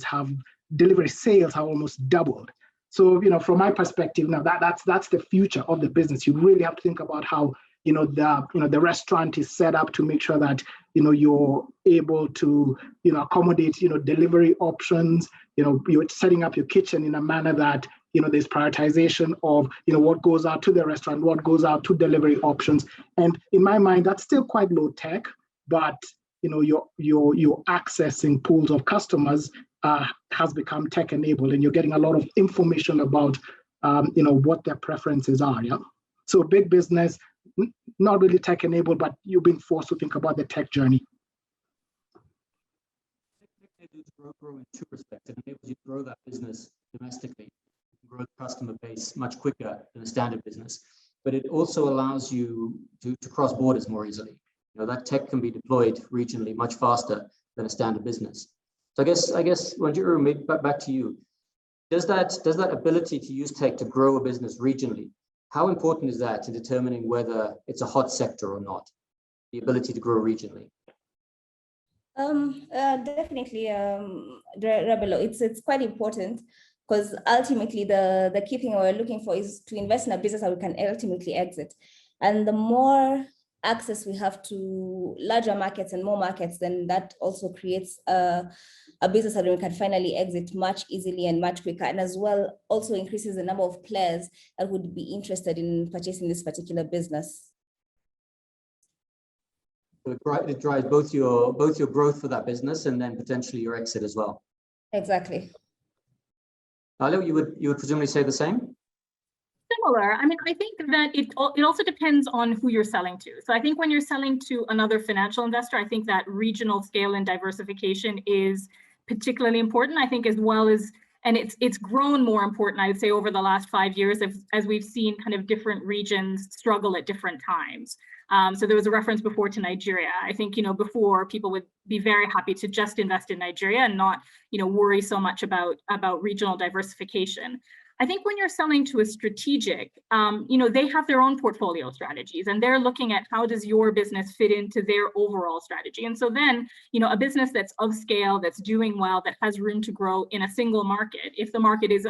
sales have almost doubled. So from my perspective, now that's the future of the business. You really have to think about how the restaurant is set up to make sure that you're able to accommodate delivery options. You're setting up your kitchen in a manner that there's prioritization of what goes out to the restaurant, what goes out to delivery options. And in my mind, that's still quite low tech, but you're accessing pools of customers has become tech enabled, and you're getting a lot of information about what their preferences are. Yeah. So big business, not really tech enabled, but you're being forced to think about the tech journey. Tech enables grow in two respects. It enables you to grow that business domestically, grow the customer base much quicker than a standard business. But it also allows you to cross borders more easily. That tech can be deployed regionally much faster than a standard business. So I guess, Wanjiru, maybe back to you. Does that ability to use tech to grow a business regionally, how important is that in determining whether it's a hot sector or not? The ability to grow regionally. Definitely, Rebelo. It's quite important, because ultimately the key thing we're looking for is to invest in a business that we can ultimately exit. And the more access we have to larger markets and more markets, then that also creates a business that we can finally exit much easily and much quicker, and as well also increases the number of players that would be interested in purchasing this particular business. So it drives both your growth for that business and then potentially your exit as well. Exactly. Alia, you would presumably say the same? Similar. I mean, I think that it also depends on who you're selling to. So I think when you're selling to another financial investor, I think that regional scale and diversification is particularly important. I think as well as, and it's grown more important, I would say, over the last 5 years as we've seen kind of different regions struggle at different times. So there was a reference before to Nigeria. I think, before people would be very happy to just invest in Nigeria and not, worry so much about regional diversification. I think when you're selling to a strategic, they have their own portfolio strategies, and they're looking at how does your business fit into their overall strategy. And so then, a business that's of scale, that's doing well, that has room to grow in a single market, if the market is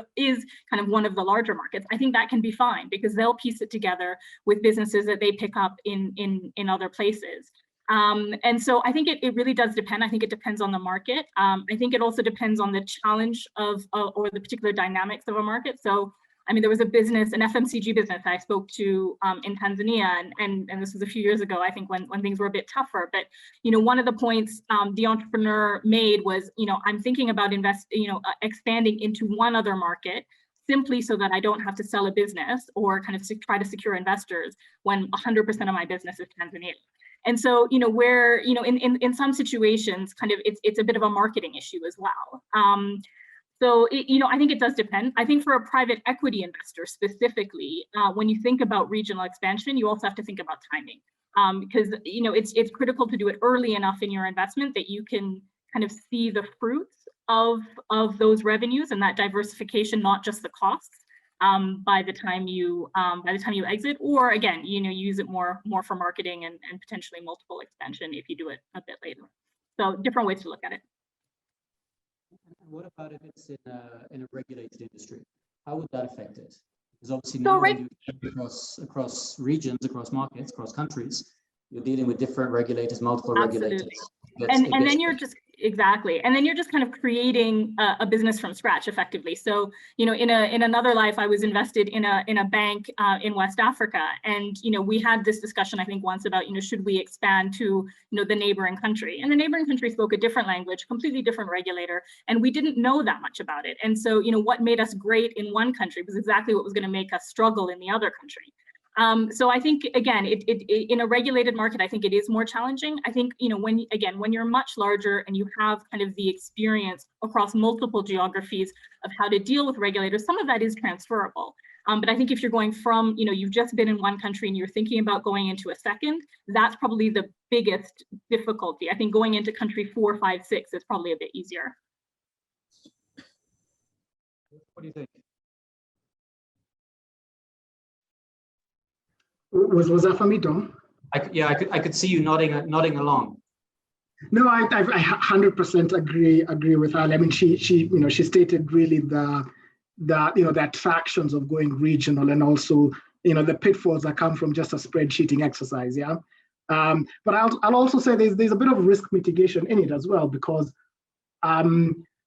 kind of one of the larger markets, I think that can be fine, because they'll piece it together with businesses that they pick up in other places. And so I think it really does depend. I think it depends on the market. I think it also depends on the challenge of or the particular dynamics of a market. So, I mean, there was a business, an FMCG business I spoke to in Tanzania, and this was a few years ago, I think, when things were a bit tougher. But, one of the points the entrepreneur made was, I'm thinking about expanding into one other market, simply so that I don't have to sell a business or kind of try to secure investors when 100% of my business is Tanzania. And so, where, in some situations, kind of it's a bit of a marketing issue as well. So, I think it does depend. I think for a private equity investor specifically, when you think about regional expansion, you also have to think about timing. because it's critical to do it early enough in your investment that you can kind of see the fruits of those revenues and that diversification, not just the costs, by the time you exit, or again, use it more for marketing and potentially multiple expansion if you do it a bit later. So different ways to look at it. And what about if it's in a regulated industry? How would that affect it? Because obviously So, now when you across regions, across markets, across countries, you're dealing with different regulators, multiple regulators. And then you're just kind of creating a business from scratch effectively. So, in another life, I was invested in a bank in West Africa. And, we had this discussion, I think once about, should we expand to, the neighboring country? And the neighboring country spoke a different language, completely different regulator. And we didn't know that much about it. And so, what made us great in one country was exactly what was going to make us struggle in the other country. So I think, again, in a regulated market, I think it is more challenging. I think, when you're much larger and you have kind of the experience across multiple geographies of how to deal with regulators, some of that is transferable. But I think if you're going from, you've just been in one country and you're thinking about going into a second, that's probably the biggest difficulty. I think going into country 4, 5, 6 is probably a bit easier. What do you think? Was that for me, Tom? I could see you nodding along. No, I 100% agree with her. I mean, she stated really the attractions of going regional, and also the pitfalls that come from just a spreadsheeting exercise. Yeah, but I'll also say there's a bit of risk mitigation in it as well, because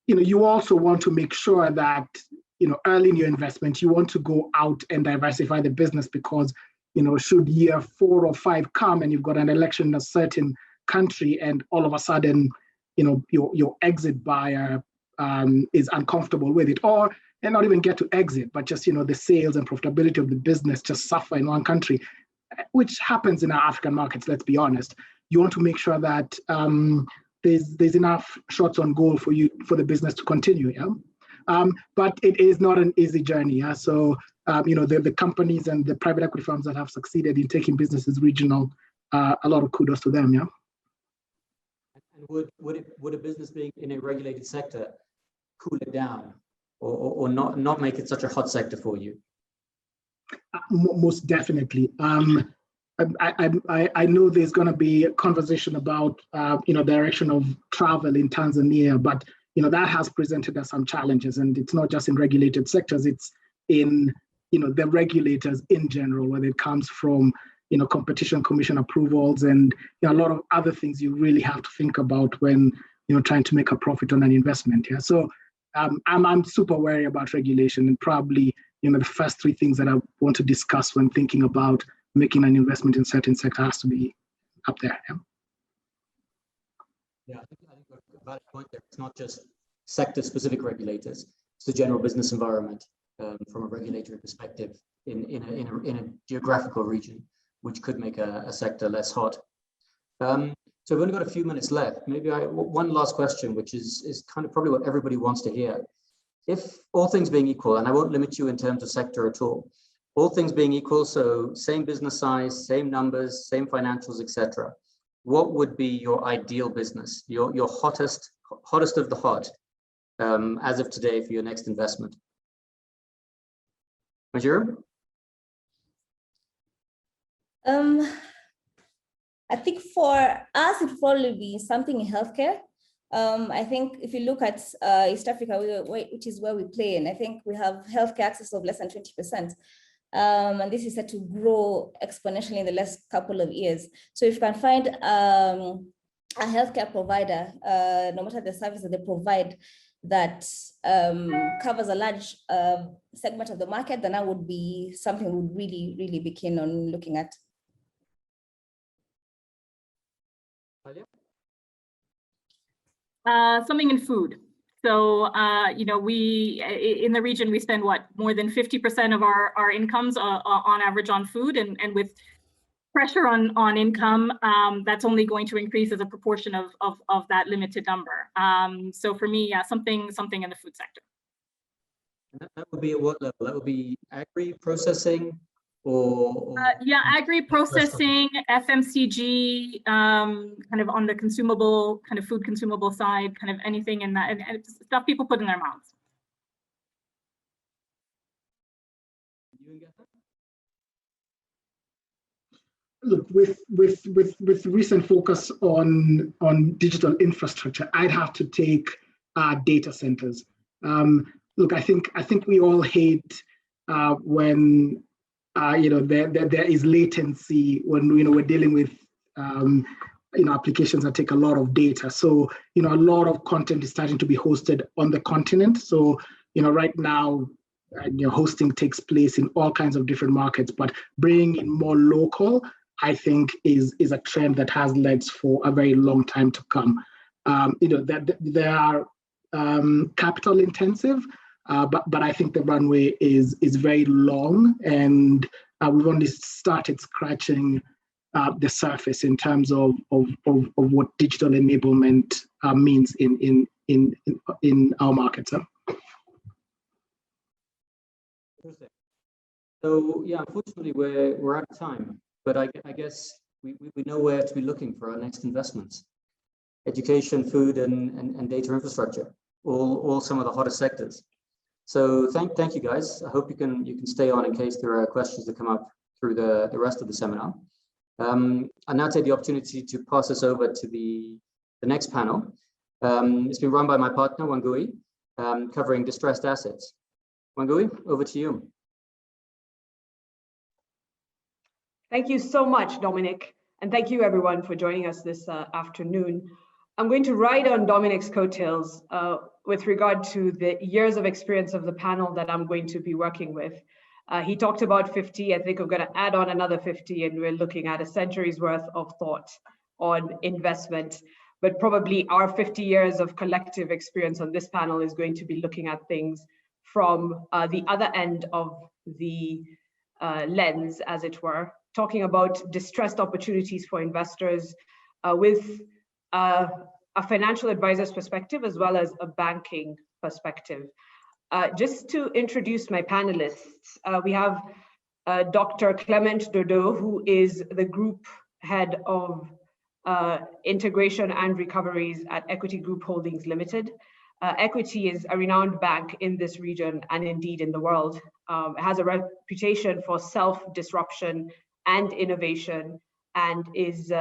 you also want to make sure that early in your investment you want to go out and diversify the business, because should year 4 or 5 come and you've got an election in a certain country and all of a sudden, your exit buyer is uncomfortable with it, or and not even get to exit, but just, the sales and profitability of the business just suffer in one country, which happens in our African markets, let's be honest. You want to make sure that there's enough shots on goal for the business to continue. Yeah. But it is not an easy journey. Yeah? So, the companies and the private equity firms that have succeeded in taking businesses regional, a lot of kudos to them. Yeah. And would a business being in a regulated sector cool it down, or not make it such a hot sector for you? Most definitely. I know there's going to be a conversation about direction of travel in Tanzania, but that has presented us some challenges, and it's not just in regulated sectors, it's in the regulators in general, whether it comes from competition commission approvals and a lot of other things you really have to think about when trying to make a profit on an investment. Yeah, so I'm super wary about regulation, and probably the first 3 things that I want to discuss when thinking about making an investment in certain sector has to be up there. Yeah, I think a valid point there. It's not just sector-specific regulators; it's the general business environment from a regulatory perspective in a geographical region, which could make a sector less hot. So we've only got a few minutes left. Maybe one last question, which is kind of probably what everybody wants to hear. If all things being equal, and I won't limit you in terms of sector at all things being equal, so same business size, same numbers, same financials, etc., what would be your ideal business, your hottest of the hot, as of today for your next investment? Majira? I think for us, it would probably be something in healthcare. I think if you look at East Africa, which is where we play in, I think we have healthcare access of less than 20%. And this is set to grow exponentially in the last couple of years. So if you can find a healthcare provider, no matter the service that they provide, that covers a large segment of the market, then that would be something we would really, really be keen on looking at. Something in food. So, we in the region, we spend more than 50% of our incomes on average on food, and with pressure on income, that's only going to increase as a proportion of that limited number. So for me, yeah, something in the food sector. And that would be at what level? That would be agri processing, Yeah, agri processing, FMCG, kind of on the consumable, kind of food consumable side, kind of anything in that, and stuff people put in their mouths. Look, with recent focus on digital infrastructure, I'd have to take data centers. Look, I think we all hate when there is latency when we're dealing with applications that take a lot of data. So a lot of content is starting to be hosted on the continent. So right now, hosting takes place in all kinds of different markets, but bringing in more local, I think, is a trend that has legs for a very long time to come. That they are capital intensive, but I think the runway is very long, and we've only started scratching the surface in terms of what digital enablement means in our markets. So yeah, unfortunately, we're out of time, but I guess we know where to be looking for our next investments. Education, food, and data infrastructure, all some of the hottest sectors. So thank you guys. I hope you can stay on in case there are questions that come up through the rest of the seminar. I'll now take the opportunity to pass us over to the next panel. It's been run by my partner, Wangui, covering distressed assets. Wangui, over to you. Thank you so much, Dominic. And thank you everyone for joining us this afternoon. I'm going to ride on Dominic's coattails with regard to the years of experience of the panel that I'm going to be working with. He talked about 50, I think I'm going to add on another 50, and we're looking at a century's worth of thought on investment. But probably our 50 years of collective experience on this panel is going to be looking at things from the other end of the lens, as it were, talking about distressed opportunities for investors with a financial advisor's perspective as well as a banking perspective. Just to introduce my panelists, we have Dr. Clement Dodo, who is the group head of integration and recoveries at Equity Group Holdings Limited. Equity is a renowned bank in this region and indeed in the world. It has a reputation for self-disruption and innovation, and is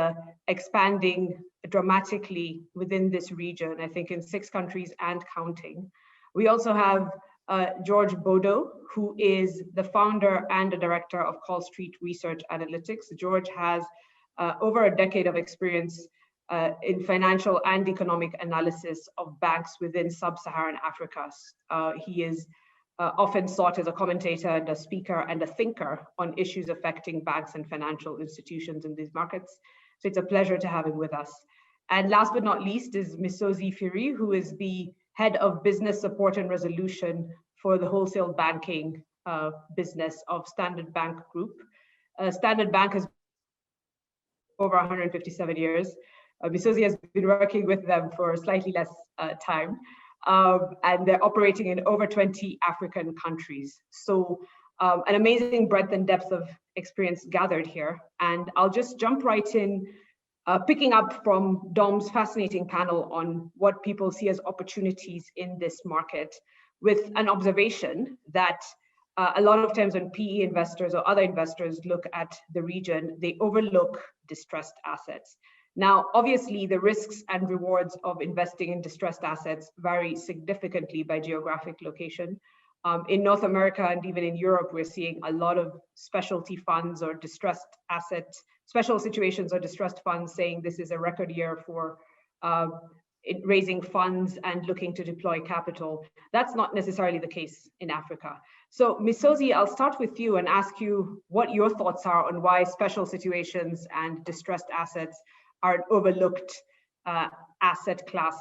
expanding dramatically within this region, I think in 6 countries and counting. We also have George Bodo, who is the founder and the director of Call Street Research Analytics. George has over a decade of experience in financial and economic analysis of banks within sub-Saharan Africa. He is often sought as a commentator and a speaker and a thinker on issues affecting banks and financial institutions in these markets. So it's a pleasure to have him with us. And last but not least is Misozi Firi, who is the head of business support and resolution for the wholesale banking business of Standard Bank Group. Standard Bank has over 157 years. Misozi has been working with them for slightly less time. And they're operating in over 20 African countries. So an amazing breadth and depth of experience gathered here. And I'll just jump right in, picking up from Dom's fascinating panel on what people see as opportunities in this market, with an observation that a lot of times when PE investors or other investors look at the region, they overlook distressed assets. Now, obviously, the risks and rewards of investing in distressed assets vary significantly by geographic location. In North America and even in Europe, we're seeing a lot of specialty funds or distressed assets, special situations or distressed funds saying this is a record year for raising funds and looking to deploy capital. That's not necessarily the case in Africa. So Misozi, I'll start with you and ask you what your thoughts are on why special situations and distressed assets are an overlooked asset class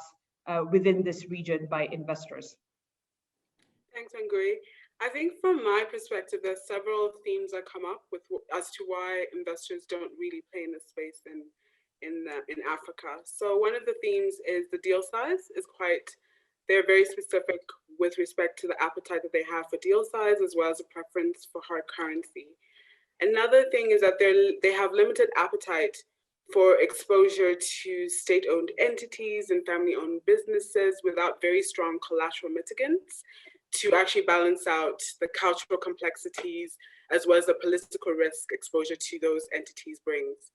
within this region by investors. Thanks, Wangui. I think from my perspective, there's several themes that come up with as to why investors don't really play in this space in Africa. So one of the themes is the deal size is they're very specific with respect to the appetite that they have for deal size, as well as a preference for hard currency. Another thing is that they have limited appetite for exposure to state-owned entities and family-owned businesses without very strong collateral mitigants to actually balance out the cultural complexities as well as the political risk exposure to those entities brings.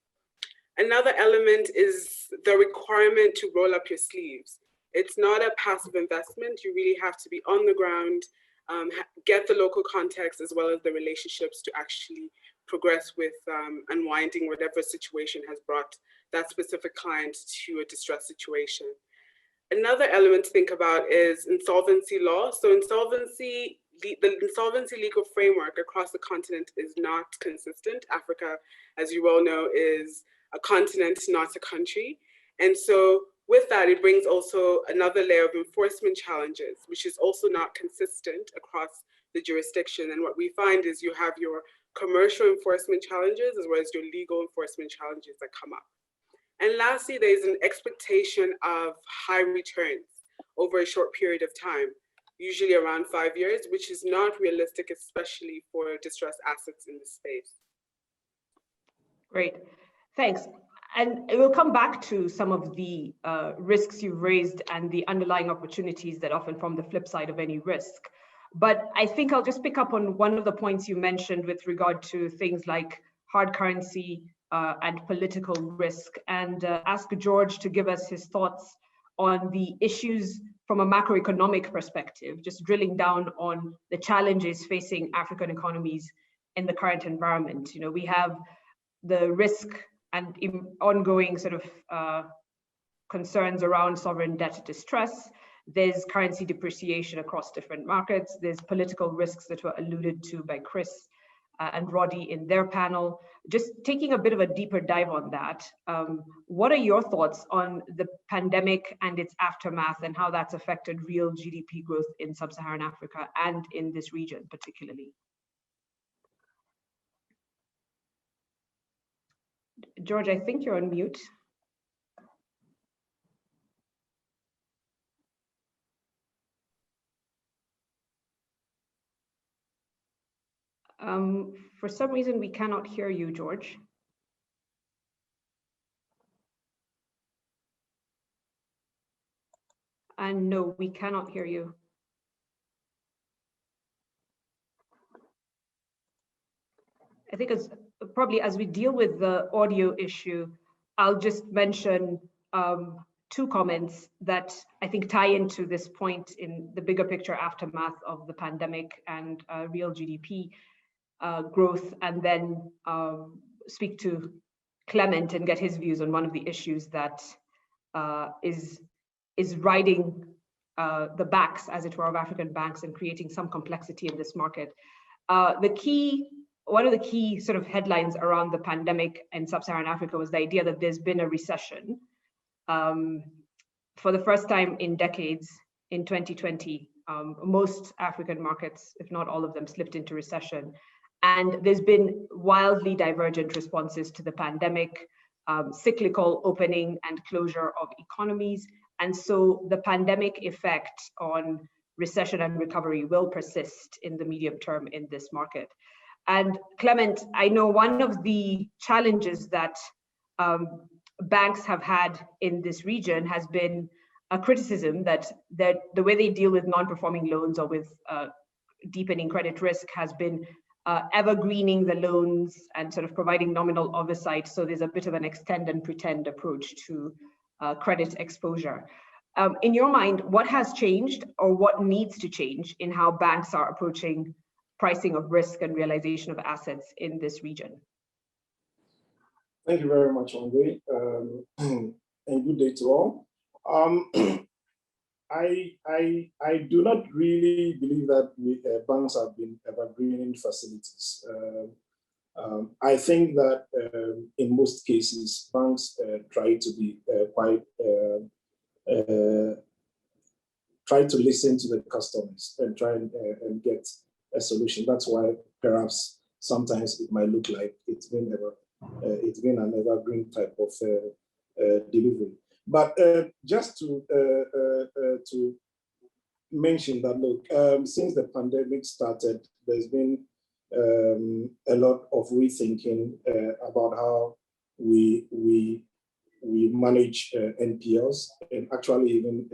Another element is the requirement to roll up your sleeves. It's not a passive investment. You really have to be on the ground, get the local context as well as the relationships to actually progress with unwinding whatever situation has brought that specific client to a distressed situation. Another element to think about is insolvency law. So the insolvency legal framework across the continent is not consistent. Africa, as you well know, is a continent, not a country. And so with that, it brings also another layer of enforcement challenges, which is also not consistent across the jurisdiction. And what we find is you have your commercial enforcement challenges as well as your legal enforcement challenges that come up. And lastly, there's an expectation of high returns over a short period of time, usually around 5 years, which is not realistic, especially for distressed assets in this space. Great, thanks. And we'll come back to some of the risks you've raised and the underlying opportunities that often form the flip side of any risk. But I think I'll just pick up on one of the points you mentioned with regard to things like hard currency and political risk, and ask George to give us his thoughts on the issues from a macroeconomic perspective, just drilling down on the challenges facing African economies in the current environment. You know, we have the risk and ongoing sort of concerns around sovereign debt distress. There's currency depreciation across different markets. There's political risks that were alluded to by Chris and Roddy in their panel. Just taking a bit of a deeper dive on that, what are your thoughts on the pandemic and its aftermath and how that's affected real GDP growth in sub-Saharan Africa and in this region particularly? George, I think you're on mute. For some reason, we cannot hear you, George. And no, we cannot hear you. I think probably as we deal with the audio issue, I'll just mention two comments that I think tie into this point in the bigger picture aftermath of the pandemic and real GDP growth, and then speak to Clement and get his views on one of the issues that is riding the backs, as it were, of African banks and creating some complexity in this market. One of the key sort of headlines around the pandemic in sub-Saharan Africa was the idea that there's been a recession. For the first time in decades, in 2020, most African markets, if not all of them, slipped into recession. And there's been wildly divergent responses to the pandemic, cyclical opening and closure of economies. And so the pandemic effect on recession and recovery will persist in the medium term in this market. And Clement, I know one of the challenges that banks have had in this region has been a criticism that the way they deal with non-performing loans or with deepening credit risk has been evergreening the loans and sort of providing nominal oversight. So there's a bit of an extend and pretend approach to credit exposure. In your mind, what has changed or what needs to change in how banks are approaching pricing of risk and realization of assets in this region? Thank you very much, Andre, and good day to all. I do not really believe that banks have been evergreening facilities. I think that in most cases, banks try to be try to listen to the customers and try and get a solution. That's why perhaps sometimes it might look like it's been an evergreen type of delivery. But just to mention that, look, since the pandemic started, there's been a lot of rethinking about how we manage NPLs and actually even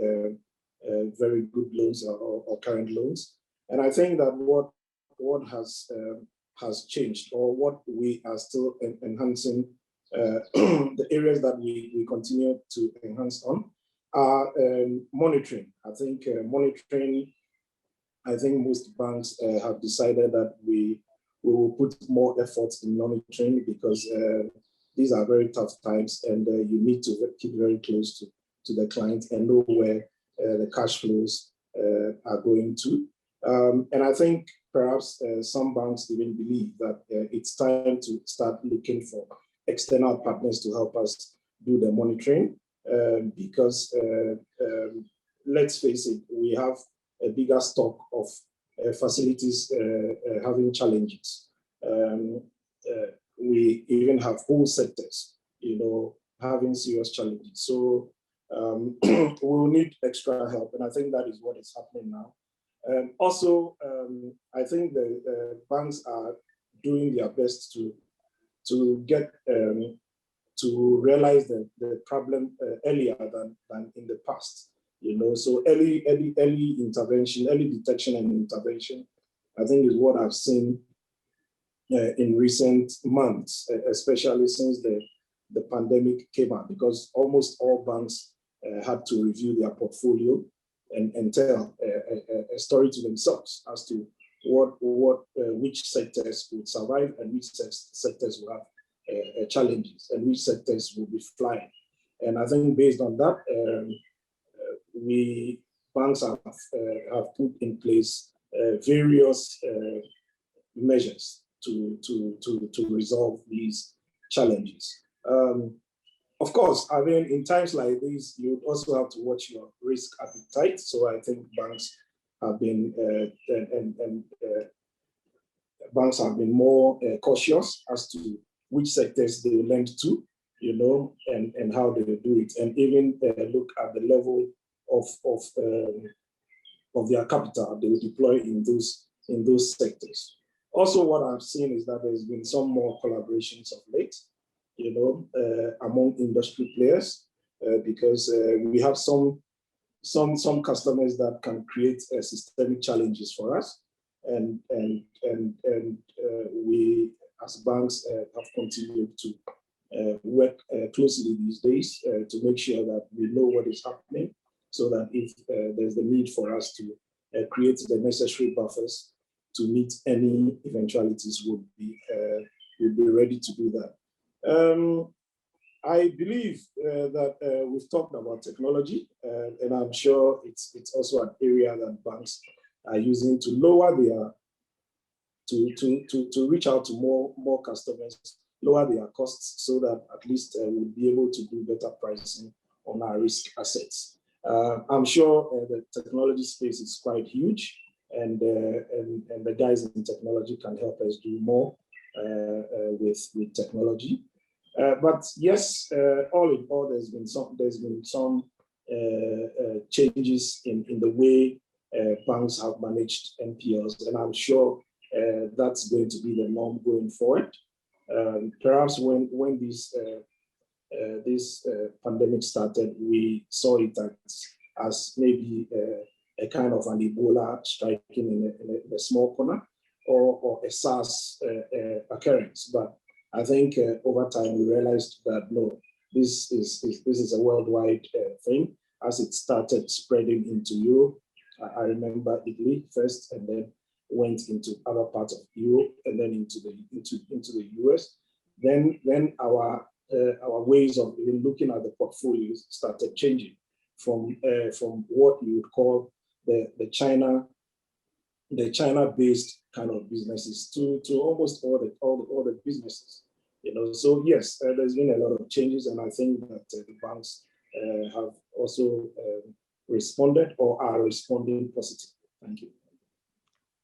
very good loans or current loans. And I think that what has changed, or what we are still enhancing, the areas that we continue to enhance on are monitoring. I think monitoring. I think most banks have decided that we will put more effort in monitoring, because these are very tough times, and you need to keep very close to the client and know where the cash flows are going to. And I think perhaps some banks even believe that it's time to start looking for external partners to help us do the monitoring, because let's face it, we have a bigger stock of facilities having challenges. We even have whole sectors, having serious challenges. So we'll need extra help, and I think that is what is happening now. Also, I think the banks are doing their best to get to realize the problem earlier than in the past. So early intervention, early detection and intervention, I think is what I've seen in recent months, especially since the pandemic came out, because almost all banks had to review their portfolio and tell a story to themselves as to which sectors would survive and which sectors will have challenges and which sectors will be flying. And I think based on that, banks have put in place various measures to resolve these challenges. Of course, I mean, in times like these, you also have to watch your risk appetite. So I think banks have been banks have been more cautious as to which sectors they lend to, and how they do it, and even look at the level of their capital they will deploy in those sectors. Also, what I've seen is that there's been some more collaborations of late, among industry players, because we have some customers that can create systemic challenges for us, and we as banks have continued to work closely these days to make sure that we know what is happening, so that if there's the need for us to create the necessary buffers to meet any eventualities, would be ready to do that. I believe that we've talked about technology, and I'm sure it's also an area that banks are using to lower their to reach out to more customers, lower their costs, so that at least we'll be able to do better pricing on our risk assets. I'm sure the technology space is quite huge, and the guys in technology can help us do more with technology. But yes, all in all, there's been some changes in the way banks have managed NPLs, and I'm sure that's going to be the norm going forward. Perhaps when this pandemic started, we saw it as maybe a kind of an Ebola striking in a small corner, or a SARS occurrence. But I think over time we realized that no, this is a worldwide thing. As it started spreading into Europe, I remember Italy first, and then went into other parts of Europe, and then into the US. Then our ways of even looking at the portfolios started changing from what you would call the China-based kind of businesses to almost all the businesses. So yes, there's been a lot of changes, and I think that the banks have also responded or are responding positively. Thank you.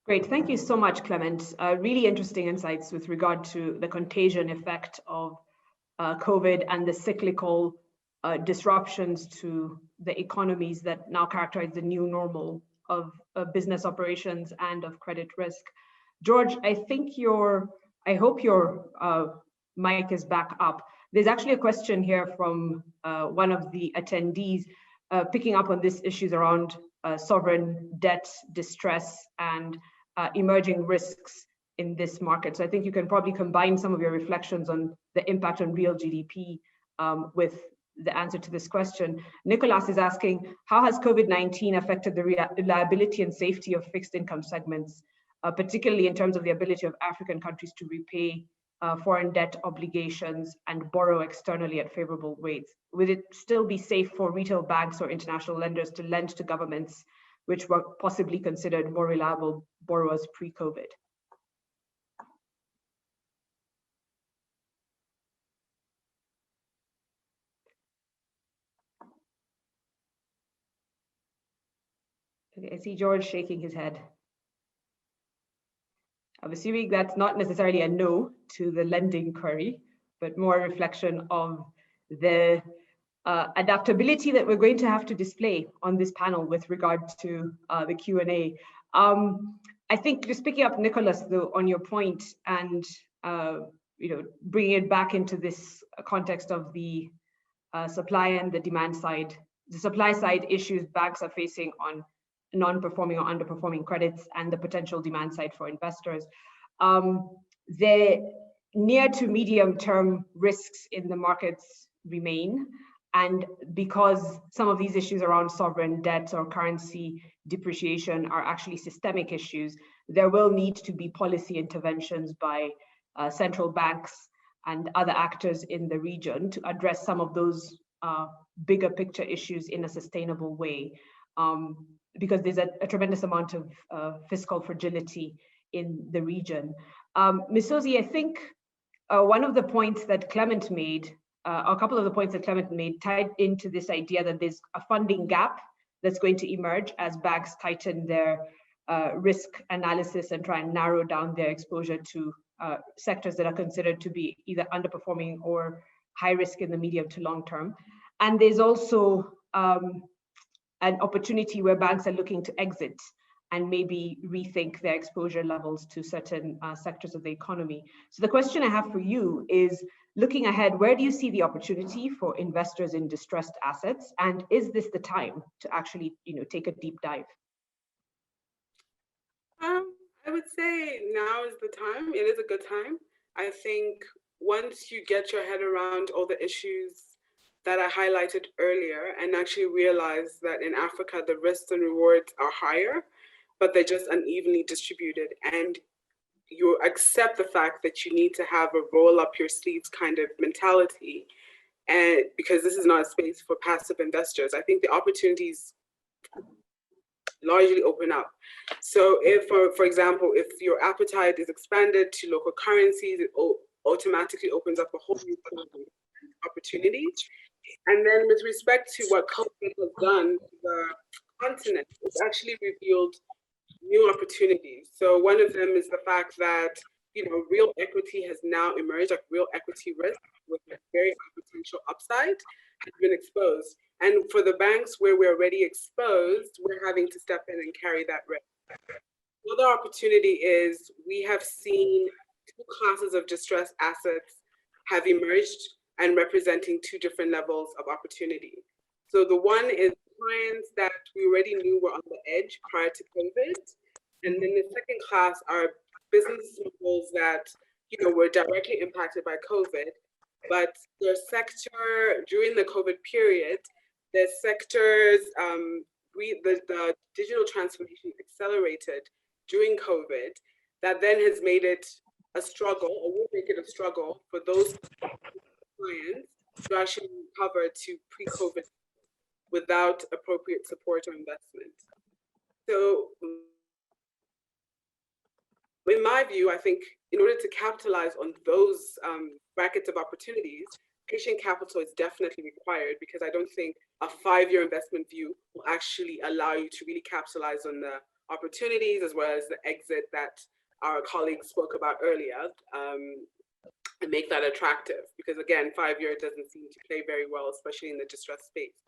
Great, thank you so much, Clement. Really interesting insights with regard to the contagion effect of COVID and the cyclical disruptions to the economies that now characterize the new normal of business operations and of credit risk. George, I hope your mic is back up. There's actually a question here from one of the attendees picking up on these issues around sovereign debt distress and emerging risks in this market. So I think you can probably combine some of your reflections on the impact on real GDP with the answer to this question. Nicholas is asking, how has COVID-19 affected the reliability and safety of fixed income segments, particularly in terms of the ability of African countries to repay foreign debt obligations and borrow externally at favorable rates? Would it still be safe for retail banks or international lenders to lend to governments which were possibly considered more reliable borrowers pre-COVID? Okay, I see George shaking his head. I'm assuming that's not necessarily a no to the lending query, but more a reflection of the adaptability that we're going to have to display on this panel with regard to the Q&A. I think just picking up, Nicholas, though, on your point and bringing it back into this context of the supply and the demand side, the supply side issues banks are facing on non-performing or underperforming credits and the potential demand side for investors. The near to medium term risks in the markets remain. And because some of these issues around sovereign debt or currency depreciation are actually systemic issues, there will need to be policy interventions by central banks and other actors in the region to address some of those bigger picture issues in a sustainable way. Because there's a tremendous amount of fiscal fragility in the region. Ms. Ozi, I think one of the points that Clement made, a couple of the points that Clement made tied into this idea that there's a funding gap that's going to emerge as banks tighten their risk analysis and try and narrow down their exposure to sectors that are considered to be either underperforming or high risk in the medium to long term. And there's also an opportunity where banks are looking to exit and maybe rethink their exposure levels to certain sectors of the economy. So the question I have for you is, looking ahead, where do you see the opportunity for investors in distressed assets? And is this the time to actually take a deep dive? I would say now is the time. It is a good time. I think once you get your head around all the issues that I highlighted earlier and actually realize that in Africa, the risks and rewards are higher, but they're just unevenly distributed. And you accept the fact that you need to have a roll up your sleeves kind of mentality. And because this is not a space for passive investors, I think the opportunities largely open up. So if, for example, if your appetite is expanded to local currencies, it automatically opens up a whole new opportunities. And then with respect to what COVID has done to the continent, it's actually revealed new opportunities. So one of them is the fact that, real equity has now emerged, like real equity risk with a very high potential upside has been exposed. And for the banks where we're already exposed, we're having to step in and carry that risk. The other opportunity is we have seen two classes of distressed assets have emerged and representing two different levels of opportunity. So the one is clients that we already knew were on the edge prior to COVID. And then the second class are business models that were directly impacted by COVID, but their sector during the COVID period, the sectors, the digital transformation accelerated during COVID, that then has made it a struggle, or will make it a struggle for those clients to actually recover to pre-COVID without appropriate support or investment. So in my view, I think in order to capitalize on those brackets of opportunities, patient capital is definitely required, because I don't think a 5-year investment view will actually allow you to really capitalize on the opportunities as well as the exit that our colleagues spoke about earlier, and make that attractive, because again, 5-year doesn't seem to play very well, especially in the distressed space.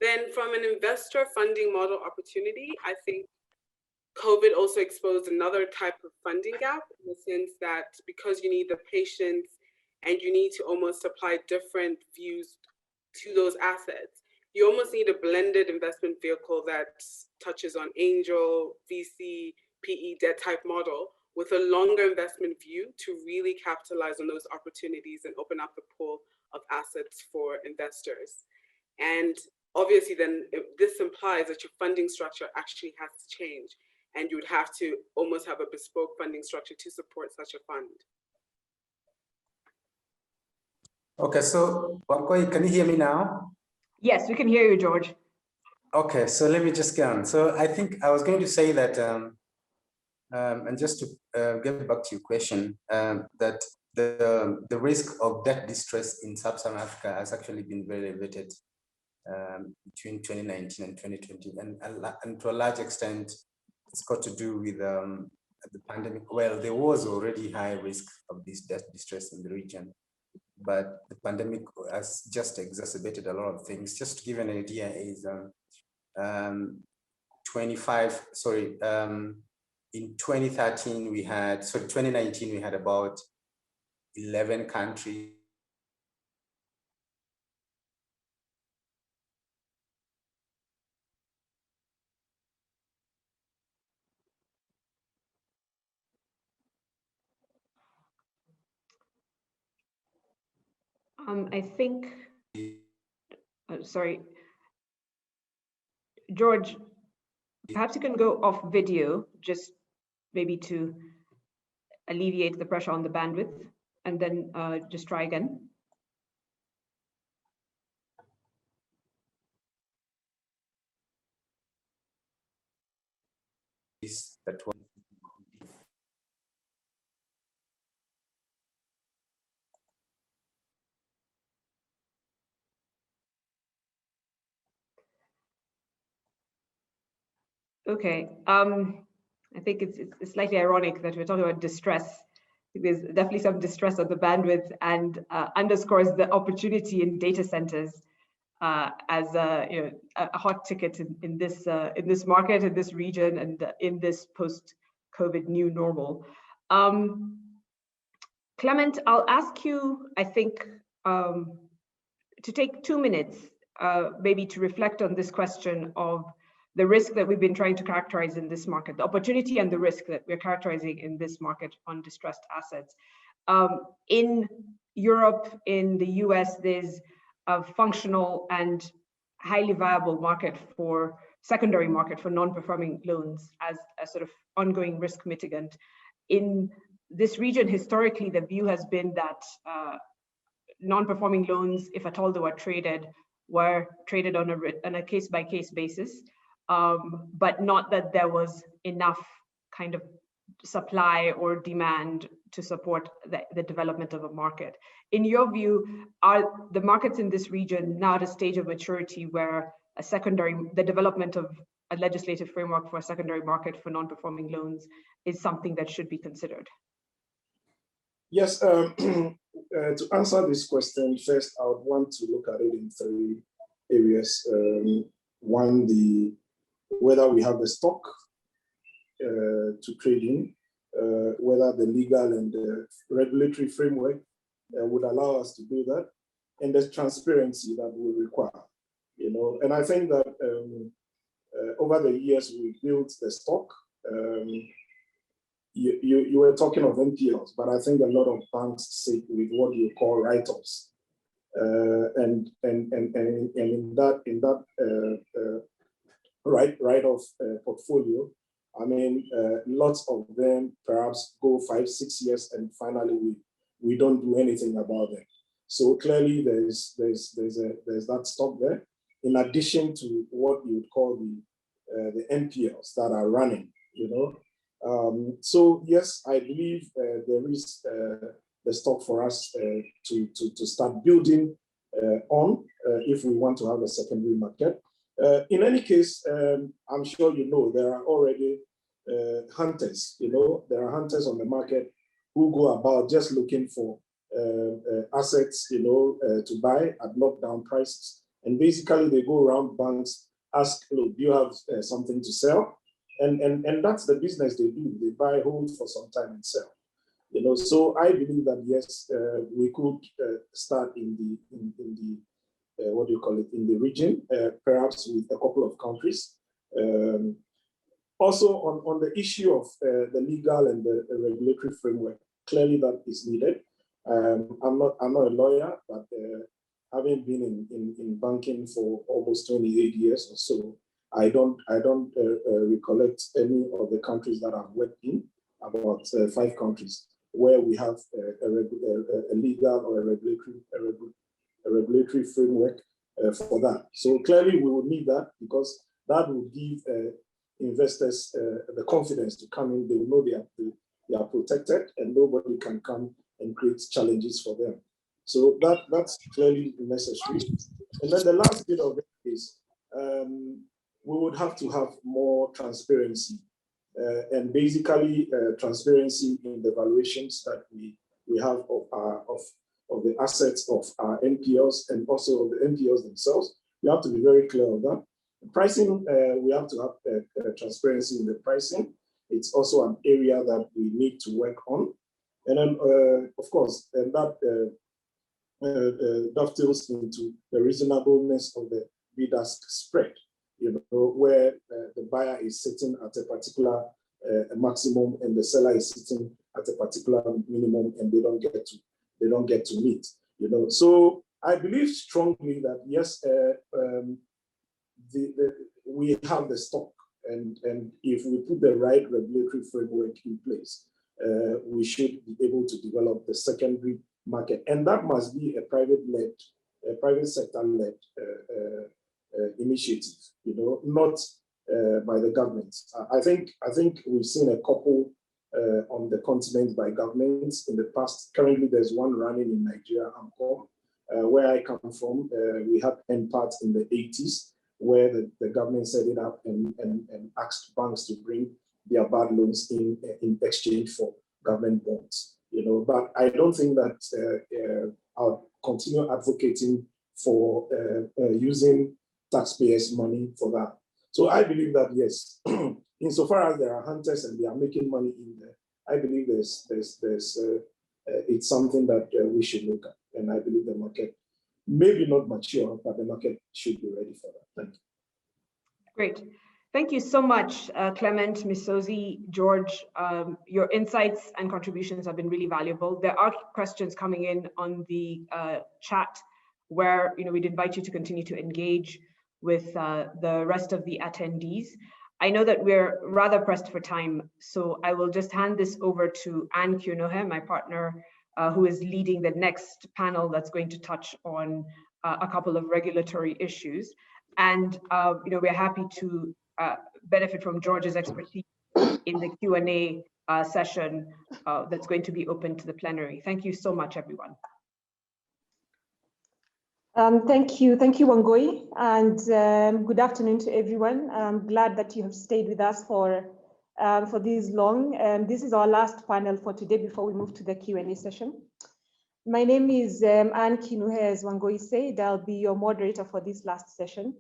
Then from an investor funding model opportunity, I think COVID also exposed another type of funding gap, in the sense that because you need the patience and you need to almost apply different views to those assets, you almost need a blended investment vehicle that touches on angel, VC, PE, debt type model with a longer investment view to really capitalize on those opportunities and open up the pool of assets for investors. And obviously then this implies that your funding structure actually has to change, and you would have to almost have a bespoke funding structure to support such a fund. Okay, so Wangkoi, can you hear me now? Yes, we can hear you, George. Okay, so let me just go on. So I think I was going to say that, and just to get back to your question, that the risk of debt distress in sub-Saharan Africa has actually been very elevated between 2019 and 2020, and to a large extent, it's got to do with the pandemic. Well, there was already high risk of this debt distress in the region, but the pandemic has just exacerbated a lot of things. Just to give an idea, is in 2013 we had, 2019 we had about 11 countries I think, sorry, George, perhaps you can go off video, just maybe to alleviate the pressure on the bandwidth, and then just try again. that one. Okay, I think it's slightly ironic that we're talking about distress. There's definitely some distress on the bandwidth, and underscores the opportunity in data centers as a hot ticket in this market, in this region, and in this post-COVID new normal. Clement, I'll ask you, I think, to take 2 minutes, maybe to reflect on this question of the risk that we've been trying to characterize in this market, the opportunity and the risk that we're characterizing in this market on distressed assets. In Europe, in the US, there's a functional and highly viable market for secondary market for non-performing loans as a sort of ongoing risk mitigant. In this region, historically, the view has been that non-performing loans, if at all they were traded on a case-by-case basis, but not that there was enough kind of supply or demand to support the development of a market. In your view, are the markets in this region now at a stage of maturity where the development of a legislative framework for a secondary market for non-performing loans is something that should be considered? Yes, to answer this question, first, I would want to look at it in 3 areas. One, whether we have the stock to trade in, whether the legal and the regulatory framework would allow us to do that, and the transparency that we require. And I think that over the years we built the stock. You were talking of NPLs, but I think a lot of banks sit with what you call write-offs, and in that write-off portfolio, I mean, lots of them perhaps go 5-6 years, and finally we don't do anything about them. So clearly there's that stock there, in addition to what you would call the NPLs that are running. So yes, I believe there is the stock for us to start building on if we want to have a secondary market. In any case, I'm sure there are already hunters. There are hunters on the market who go about just looking for assets, to buy at knockdown prices. And basically they go around banks, ask, look, do you have something to sell? And that's the business they do. They buy, hold for some time and sell. You know, so I believe that yes, we could start in the what do you call it, in the region, perhaps with a couple of countries. Also on the issue of the legal and the regulatory framework, clearly that is needed. I'm not a lawyer, but having been in banking for almost 28 years or so, I don't recollect any of the countries that I've worked in, about 5 countries, where we have a legal or a regulatory framework for that. So clearly we would need that, because that would give investors the confidence to come in. They will know they are protected and nobody can come and create challenges for them. So that's clearly necessary. And then the last bit of it is we would have to have more transparency, and basically transparency in the valuations that we have of the assets of our NPLs and also of the NPLs themselves. We have to be very clear on that. The pricing, we have to have transparency in the pricing. It's also an area that we need to work on. And then, of course, and that dovetails into the reasonableness of the bid-ask spread, you know, where the buyer is sitting at a particular maximum and the seller is sitting at a particular minimum, and they don't get to meet, you know. So I believe strongly that yes, we have the stock, and if we put the right regulatory framework in place, we should be able to develop the secondary market, and that must be a private sector-led initiative, you know, not by the government. I think we've seen a couple on the continent by governments in the past. Currently, there's one running in Nigeria, where I come from. We had NPAT in the 80s, where the government set it up and asked banks to bring their bad loans in exchange for government bonds. You know, but I don't think that I'll continue advocating for using taxpayers' money for that. So I believe that yes, insofar as there are hunters and they are making money in there, I believe it's something that we should look at, and I believe the market maybe not mature, but the market should be ready for that. Thank you. Great. Thank you so much, Clement, Misozi, George. Your insights and contributions have been really valuable. There are questions coming in on the chat where we'd invite you to continue to engage with the rest of the attendees. I know that we're rather pressed for time, so I will just hand this over to Anne Kunohe, my partner, who is leading the next panel that's going to touch on a couple of regulatory issues. And we're happy to benefit from George's expertise in the Q&A session that's going to be open to the plenary. Thank you so much, everyone. Thank you, Wangoi, and good afternoon to everyone. I'm glad that you have stayed with us for this long. This is our last panel for today before we move to the Q&A session. My name is Anne Kinuhe, as Wangoi said. I'll be your moderator for this last session.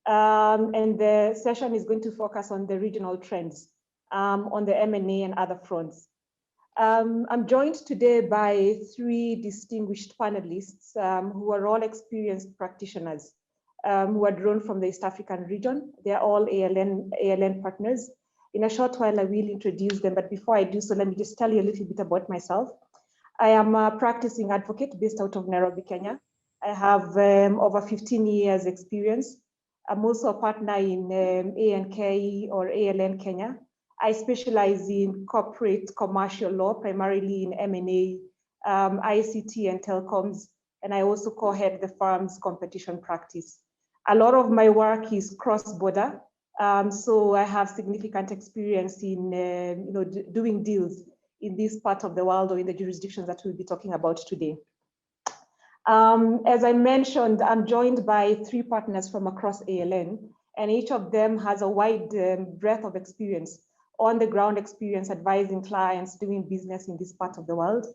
And the session is going to focus on the regional trends on the M&A and other fronts. I'm joined today by 3 distinguished panelists who are all experienced practitioners who are drawn from the East African region. They're all ALN partners. In a short while, I will introduce them, but before I do so, let me just tell you a little bit about myself. I am a practicing advocate based out of Nairobi, Kenya. I have over 15 years experience. I'm also a partner in ANK or ALN Kenya. I specialize in corporate commercial law, primarily in M&A, ICT and telecoms, and I also co-head the firm's competition practice. A lot of my work is cross-border, so I have significant experience in doing deals in this part of the world or in the jurisdictions that we'll be talking about today. As I mentioned, I'm joined by 3 partners from across ALN, and each of them has a wide breadth of experience, on-the-ground experience advising clients doing business in this part of the world.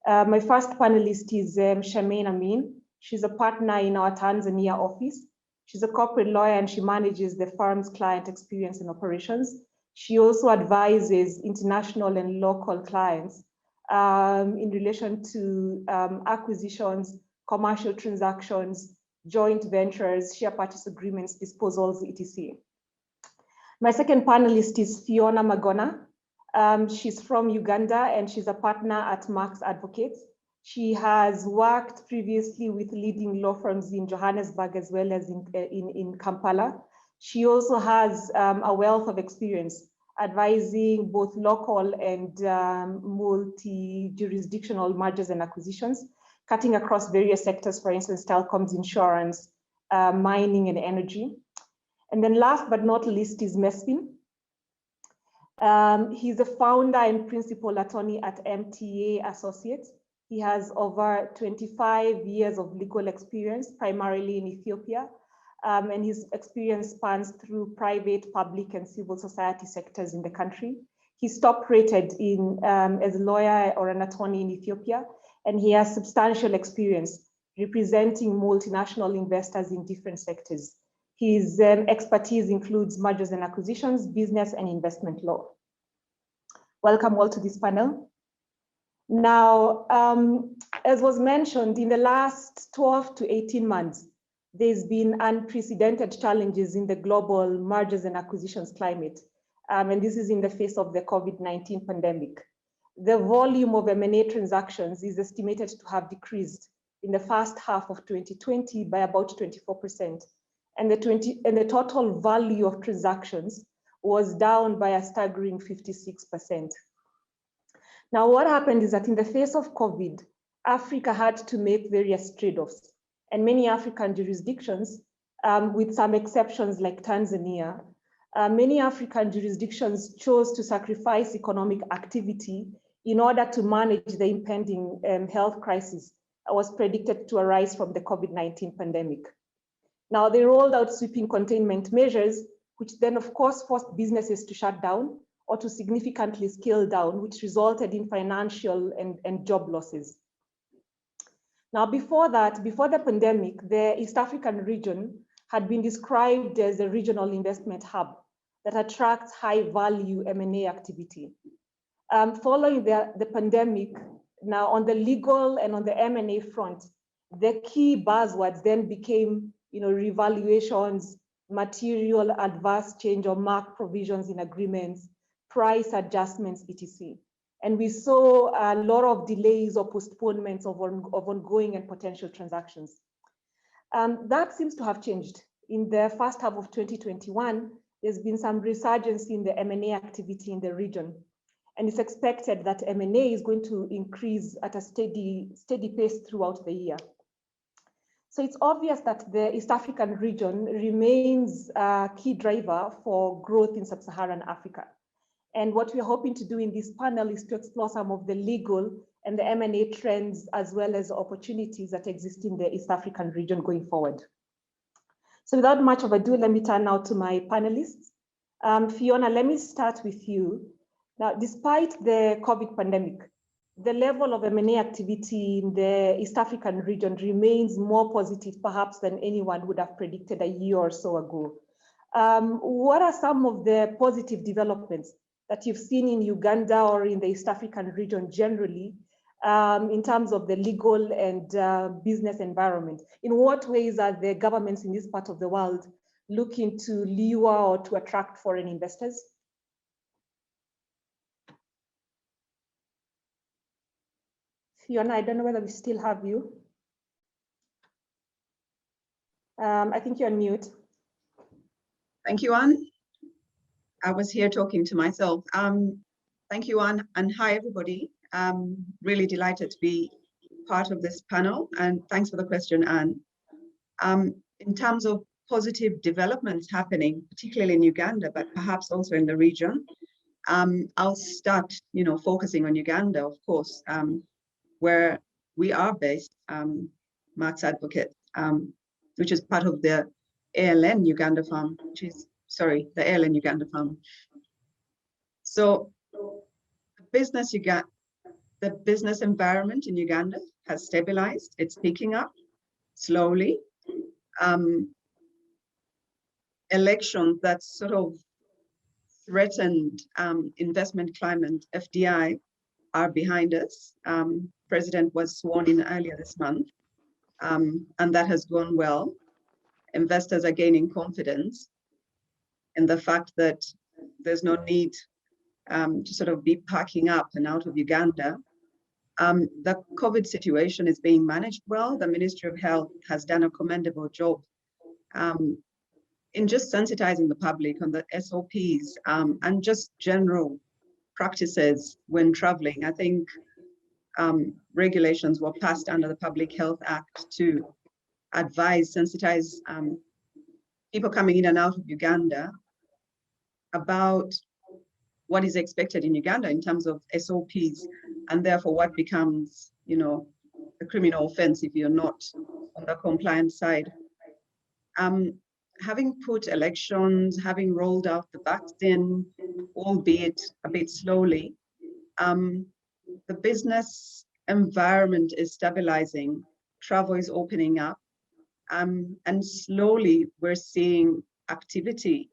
My first panelist is Shamaine Amin. She's a partner in our Tanzania office. She's a corporate lawyer and she manages the firm's client experience and operations. She also advises international and local clients in relation to acquisitions, commercial transactions, joint ventures, share purchase agreements, disposals, etc. My second panelist is Fiona Magona. She's from Uganda and she's a partner at Marks Advocates. She has worked previously with leading law firms in Johannesburg as well as in Kampala. She also has a wealth of experience advising both local and multi-jurisdictional mergers and acquisitions, cutting across various sectors, for instance, telecoms, insurance, mining and energy. And then last but not least is Mesfin. He's a founder and principal attorney at MTA Associates. He has over 25 years of legal experience, primarily in Ethiopia. And his experience spans through private, public, and civil society sectors in the country. He's top rated as a lawyer or an attorney in Ethiopia, and he has substantial experience representing multinational investors in different sectors. His expertise includes mergers and acquisitions, business, and investment law. Welcome all to this panel. Now, as was mentioned, in the last 12 to 18 months, there's been unprecedented challenges in the global mergers and acquisitions climate. And this is in the face of the COVID-19 pandemic. The volume of M&A transactions is estimated to have decreased in the first half of 2020 by about 24%. And the total value of transactions was down by a staggering 56%. Now, what happened is that in the face of COVID, Africa had to make various trade-offs. And many African jurisdictions, with some exceptions like Tanzania, many African jurisdictions chose to sacrifice economic activity in order to manage the impending health crisis that was predicted to arise from the COVID-19 pandemic. Now, they rolled out sweeping containment measures, which then, of course, forced businesses to shut down or to significantly scale down, which resulted in financial and job losses. Now, before that, before the pandemic, the East African region had been described as a regional investment hub that attracts high-value M&A activity. Following the pandemic, now on the legal and on the M&A front, the key buzzwords then became revaluations, material adverse change or mark provisions in agreements, price adjustments, etc. And we saw a lot of delays or postponements of ongoing and potential transactions. That seems to have changed. In the first half of 2021, there's been some resurgence in the M&A activity in the region. And it's expected that M&A is going to increase at a steady pace throughout the year. So it's obvious that the East African region remains a key driver for growth in sub-Saharan Africa. And what we're hoping to do in this panel is to explore some of the legal and the M&A trends, as well as opportunities that exist in the East African region going forward. So without much of ado, let me turn now to my panelists. Fiona, let me start with you. Now, despite the COVID pandemic, the level of M&A activity in the East African region remains more positive, perhaps, than anyone would have predicted a year or so ago. What are some of the positive developments that you've seen in Uganda or in the East African region generally, in terms of the legal and business environment? In what ways are the governments in this part of the world looking to lure or to attract foreign investors? Fiona, I don't know whether we still have you. I think you're on mute. Thank you, Anne. I was here talking to myself. Thank you, Anne, and hi, everybody. Really delighted to be part of this panel, and thanks for the question, Anne. In terms of positive developments happening, particularly in Uganda, but perhaps also in the region, I'll start, focusing on Uganda, of course, where we are based, Marks Advocate, which is part of the ALN Uganda Farm, the ALN Uganda Farm. So the business environment in Uganda has stabilized. It's picking up slowly. Elections that sort of threatened investment climate, FDI, are behind us. President was sworn in earlier this month, and that has gone well. Investors are gaining confidence in the fact that there's no need to sort of be packing up and out of Uganda. The COVID situation is being managed well. The Ministry of Health has done a commendable job in just sensitizing the public on the SOPs and just general practices when traveling. I think regulations were passed under the Public Health Act to advise, sensitize people coming in and out of Uganda about what is expected in Uganda in terms of SOPs, and therefore what becomes, you know, a criminal offense if you're not on the compliance side. Having put elections, having rolled out the vaccine, albeit a bit slowly, the business environment is stabilizing, travel is opening up, and slowly we're seeing activity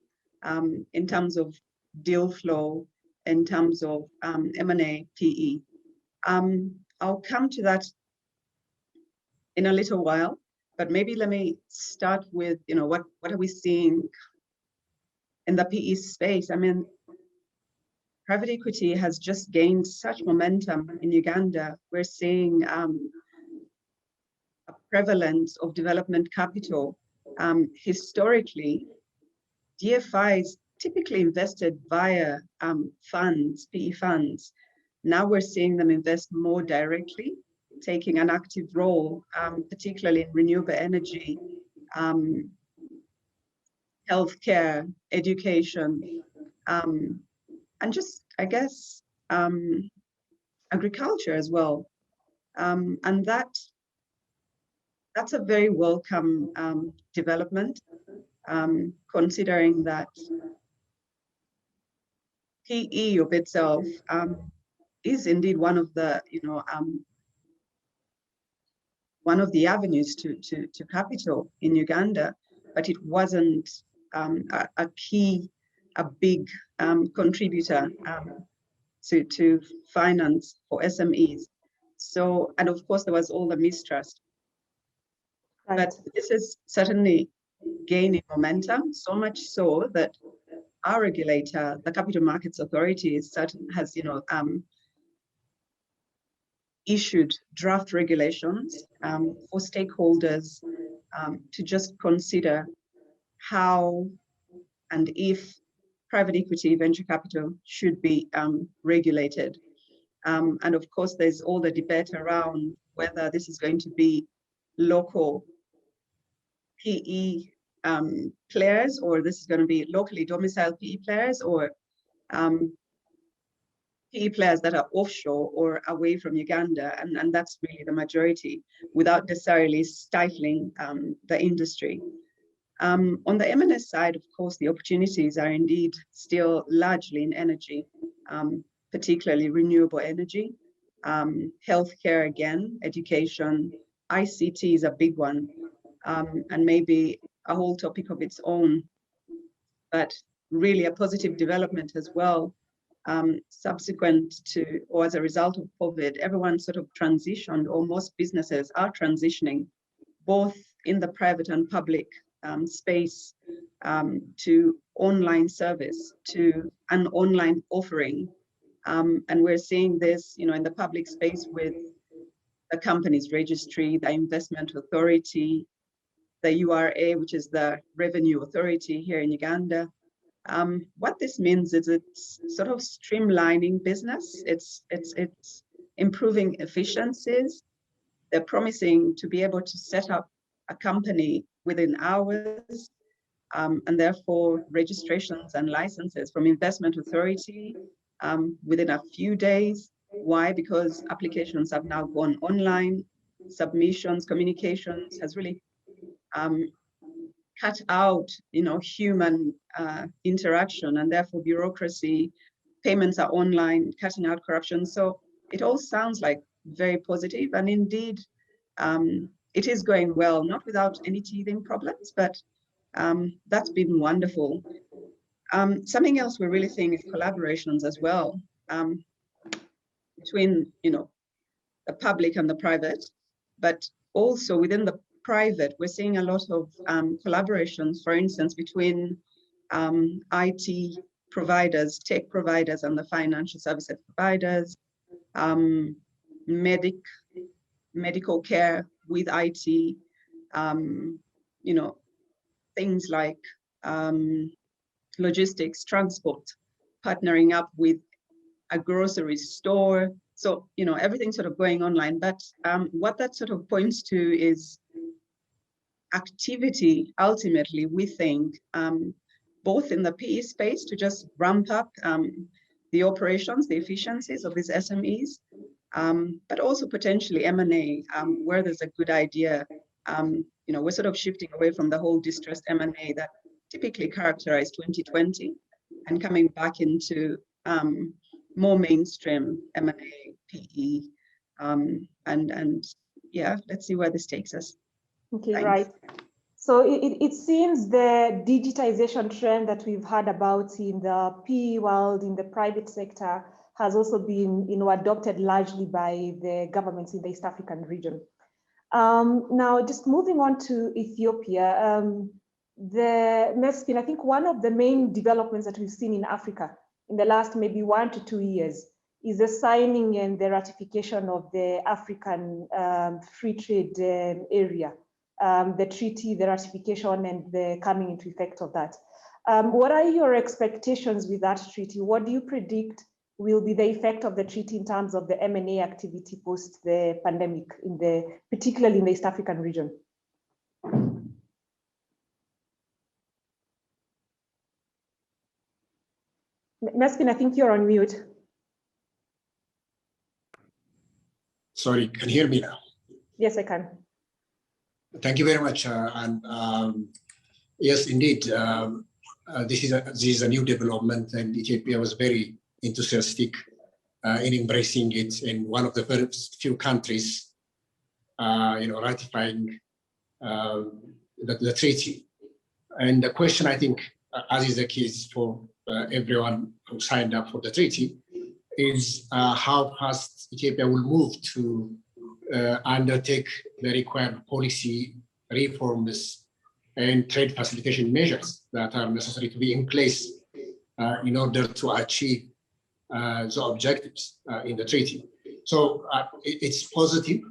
in terms of deal flow, in terms of M&A, PE. I'll come to that in a little while, but maybe let me start with, you know, what are we seeing in the PE space? I mean, private equity has just gained such momentum in Uganda. We're seeing a prevalence of development capital. Historically, DFIs typically invested via funds, PE funds. Now we're seeing them invest more directly, taking an active role, particularly in renewable energy, healthcare, education, and just, I guess, agriculture as well. And that's a very welcome development, considering that PE of itself is indeed one of the, you know, one of the avenues to capital in Uganda, but it wasn't a big contributor to finance for SMEs. So, and of course there was all the mistrust. Right. But this is certainly gaining momentum, so much so that our regulator, the Capital Markets Authority, has, you know, issued draft regulations for stakeholders to just consider how and if private equity venture capital should be regulated. And of course, there's all the debate around whether this is going to be local PE players, or this is going to be locally domiciled PE players, or PE players that are offshore or away from Uganda, and that's really the majority, without necessarily stifling the industry. On the M&S side, of course, the opportunities are indeed still largely in energy, particularly renewable energy, healthcare again, education, ICT is a big one, and maybe a whole topic of its own, but really a positive development as well. Subsequent to, or as a result of COVID, everyone sort of transitioned, or most businesses are transitioning, both in the private and public space, to online service, to an online offering. And we're seeing this, you know, in the public space with the company's registry, the investment authority, the URA, which is the revenue authority here in Uganda. What this means is it's sort of streamlining business. It's improving efficiencies. They're promising to be able to set up a company within hours, and therefore registrations and licenses from investment authority within a few days. Why? Because applications have now gone online, submissions, communications has really cut out, you know, human interaction, and therefore bureaucracy, payments are online, cutting out corruption. So it all sounds like very positive, and indeed it is going well, not without any teething problems, but that's been wonderful. Something else we're really seeing is collaborations as well, between, you know, the public and the private, but also within the private, we're seeing a lot of collaborations, for instance, between IT providers, tech providers, and the financial services providers, medical care with IT, you know, things like logistics, transport, partnering up with a grocery store. So, you know, everything's sort of going online. But what that sort of points to is activity, ultimately, we think, both in the PE space to just ramp up the operations, the efficiencies of these SMEs, but also potentially M&A, where there's a good idea. You know, we're sort of shifting away from the whole distressed M&A that typically characterized 2020 and coming back into more mainstream M&A, PE, and yeah, let's see where this takes us. Okay, Thanks. right. So it seems the digitization trend that we've heard about in the PE world, in the private sector, has also been, you know, adopted largely by the governments in the East African region. Now, just moving on to Ethiopia, Mespin, I think one of the main developments that we've seen in Africa in the last maybe 1 to 2 years is the signing and the ratification of the African Free Trade Area. The treaty, the ratification, and the coming into effect of that. What are your expectations with that treaty? What do you predict will be the effect of the treaty in terms of the M&A activity post the pandemic, particularly in the East African region? Mespin, I think you're on mute. Sorry, can you hear me now? Yes, I can. Thank you very much. Yes, indeed, this is a new development, and Ethiopia was very enthusiastic in embracing it, in one of the first few countries, you know, ratifying the treaty. And the question, I think, as is the case for everyone who signed up for the treaty, is how fast Ethiopia will move to undertake the required policy reforms and trade facilitation measures that are necessary to be in place in order to achieve the objectives in the treaty. So it's positive,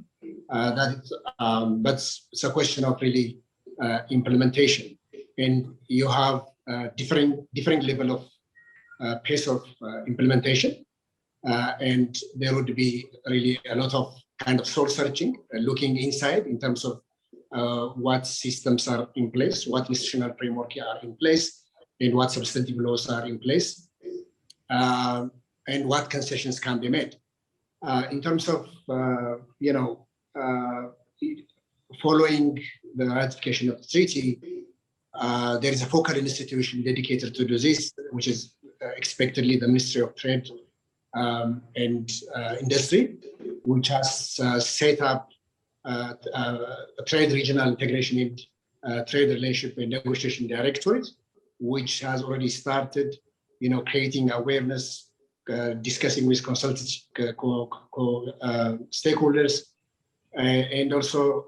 but it's a question of really implementation. And you have different level of pace of implementation, and there would be really a lot of kind of soul searching, looking inside in terms of what systems are in place, what institutional framework are in place, and what substantive laws are in place, and what concessions can be made. In terms of, you know, following the ratification of the treaty, there is a focal institution dedicated to do this, which is expectedly the Ministry of Trade and Industry, which has set up a trade regional integration in trade relationship and negotiation directorate, which has already started, you know, creating awareness, discussing with consultants, stakeholders, and also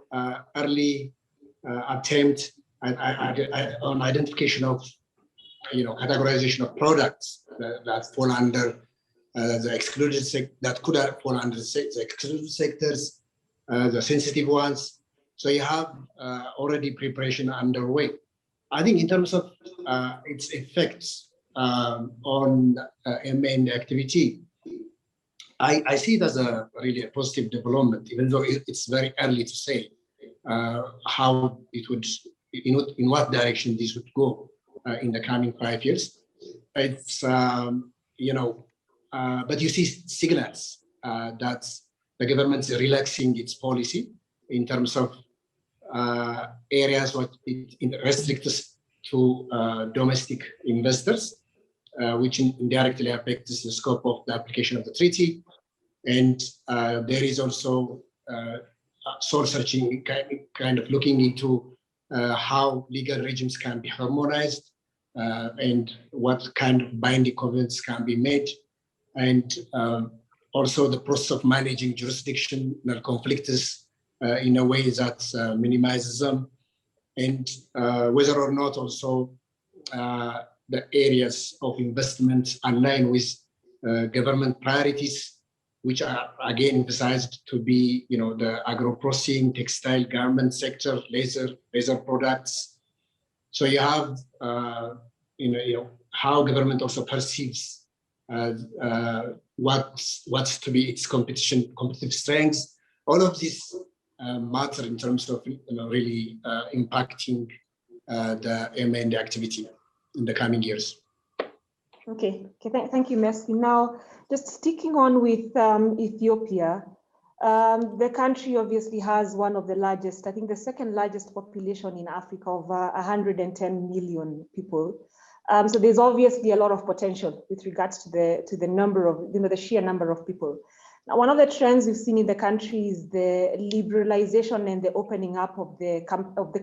early attempt on identification of, you know, categorization of products that fall under the excluded sector, that could fall under the excluded sectors, the sensitive ones. So you have already preparation underway. I think in terms of its effects on M&A activity, I see it as a really a positive development, even though it's very early to say how it would, in what direction this would go in the coming 5 years. It's, you know, but you see signals that the government is relaxing its policy in terms of areas what it restricts to domestic investors, which indirectly affects the scope of the application of the treaty. And there is also soul searching, kind of looking into how legal regimes can be harmonized and what kind of binding covenants can be made, and also the process of managing jurisdictional conflicts in a way that minimizes them, and whether or not also the areas of investment align with government priorities, which are again emphasized to be, the agro-processing, textile, garment sector, leather products. So you have, how government also perceives what's to be its competitive strengths. All of this matter in terms of really impacting the M&A activity in the coming years. Okay, thank you, Messi. Now, just sticking on with Ethiopia, the country obviously has one of the largest, I think the second largest population in Africa, of 110 million people. So there's obviously a lot of potential with regards to the number of, the sheer number of people. Now, one of the trends we've seen in the country is the liberalization and the opening up of the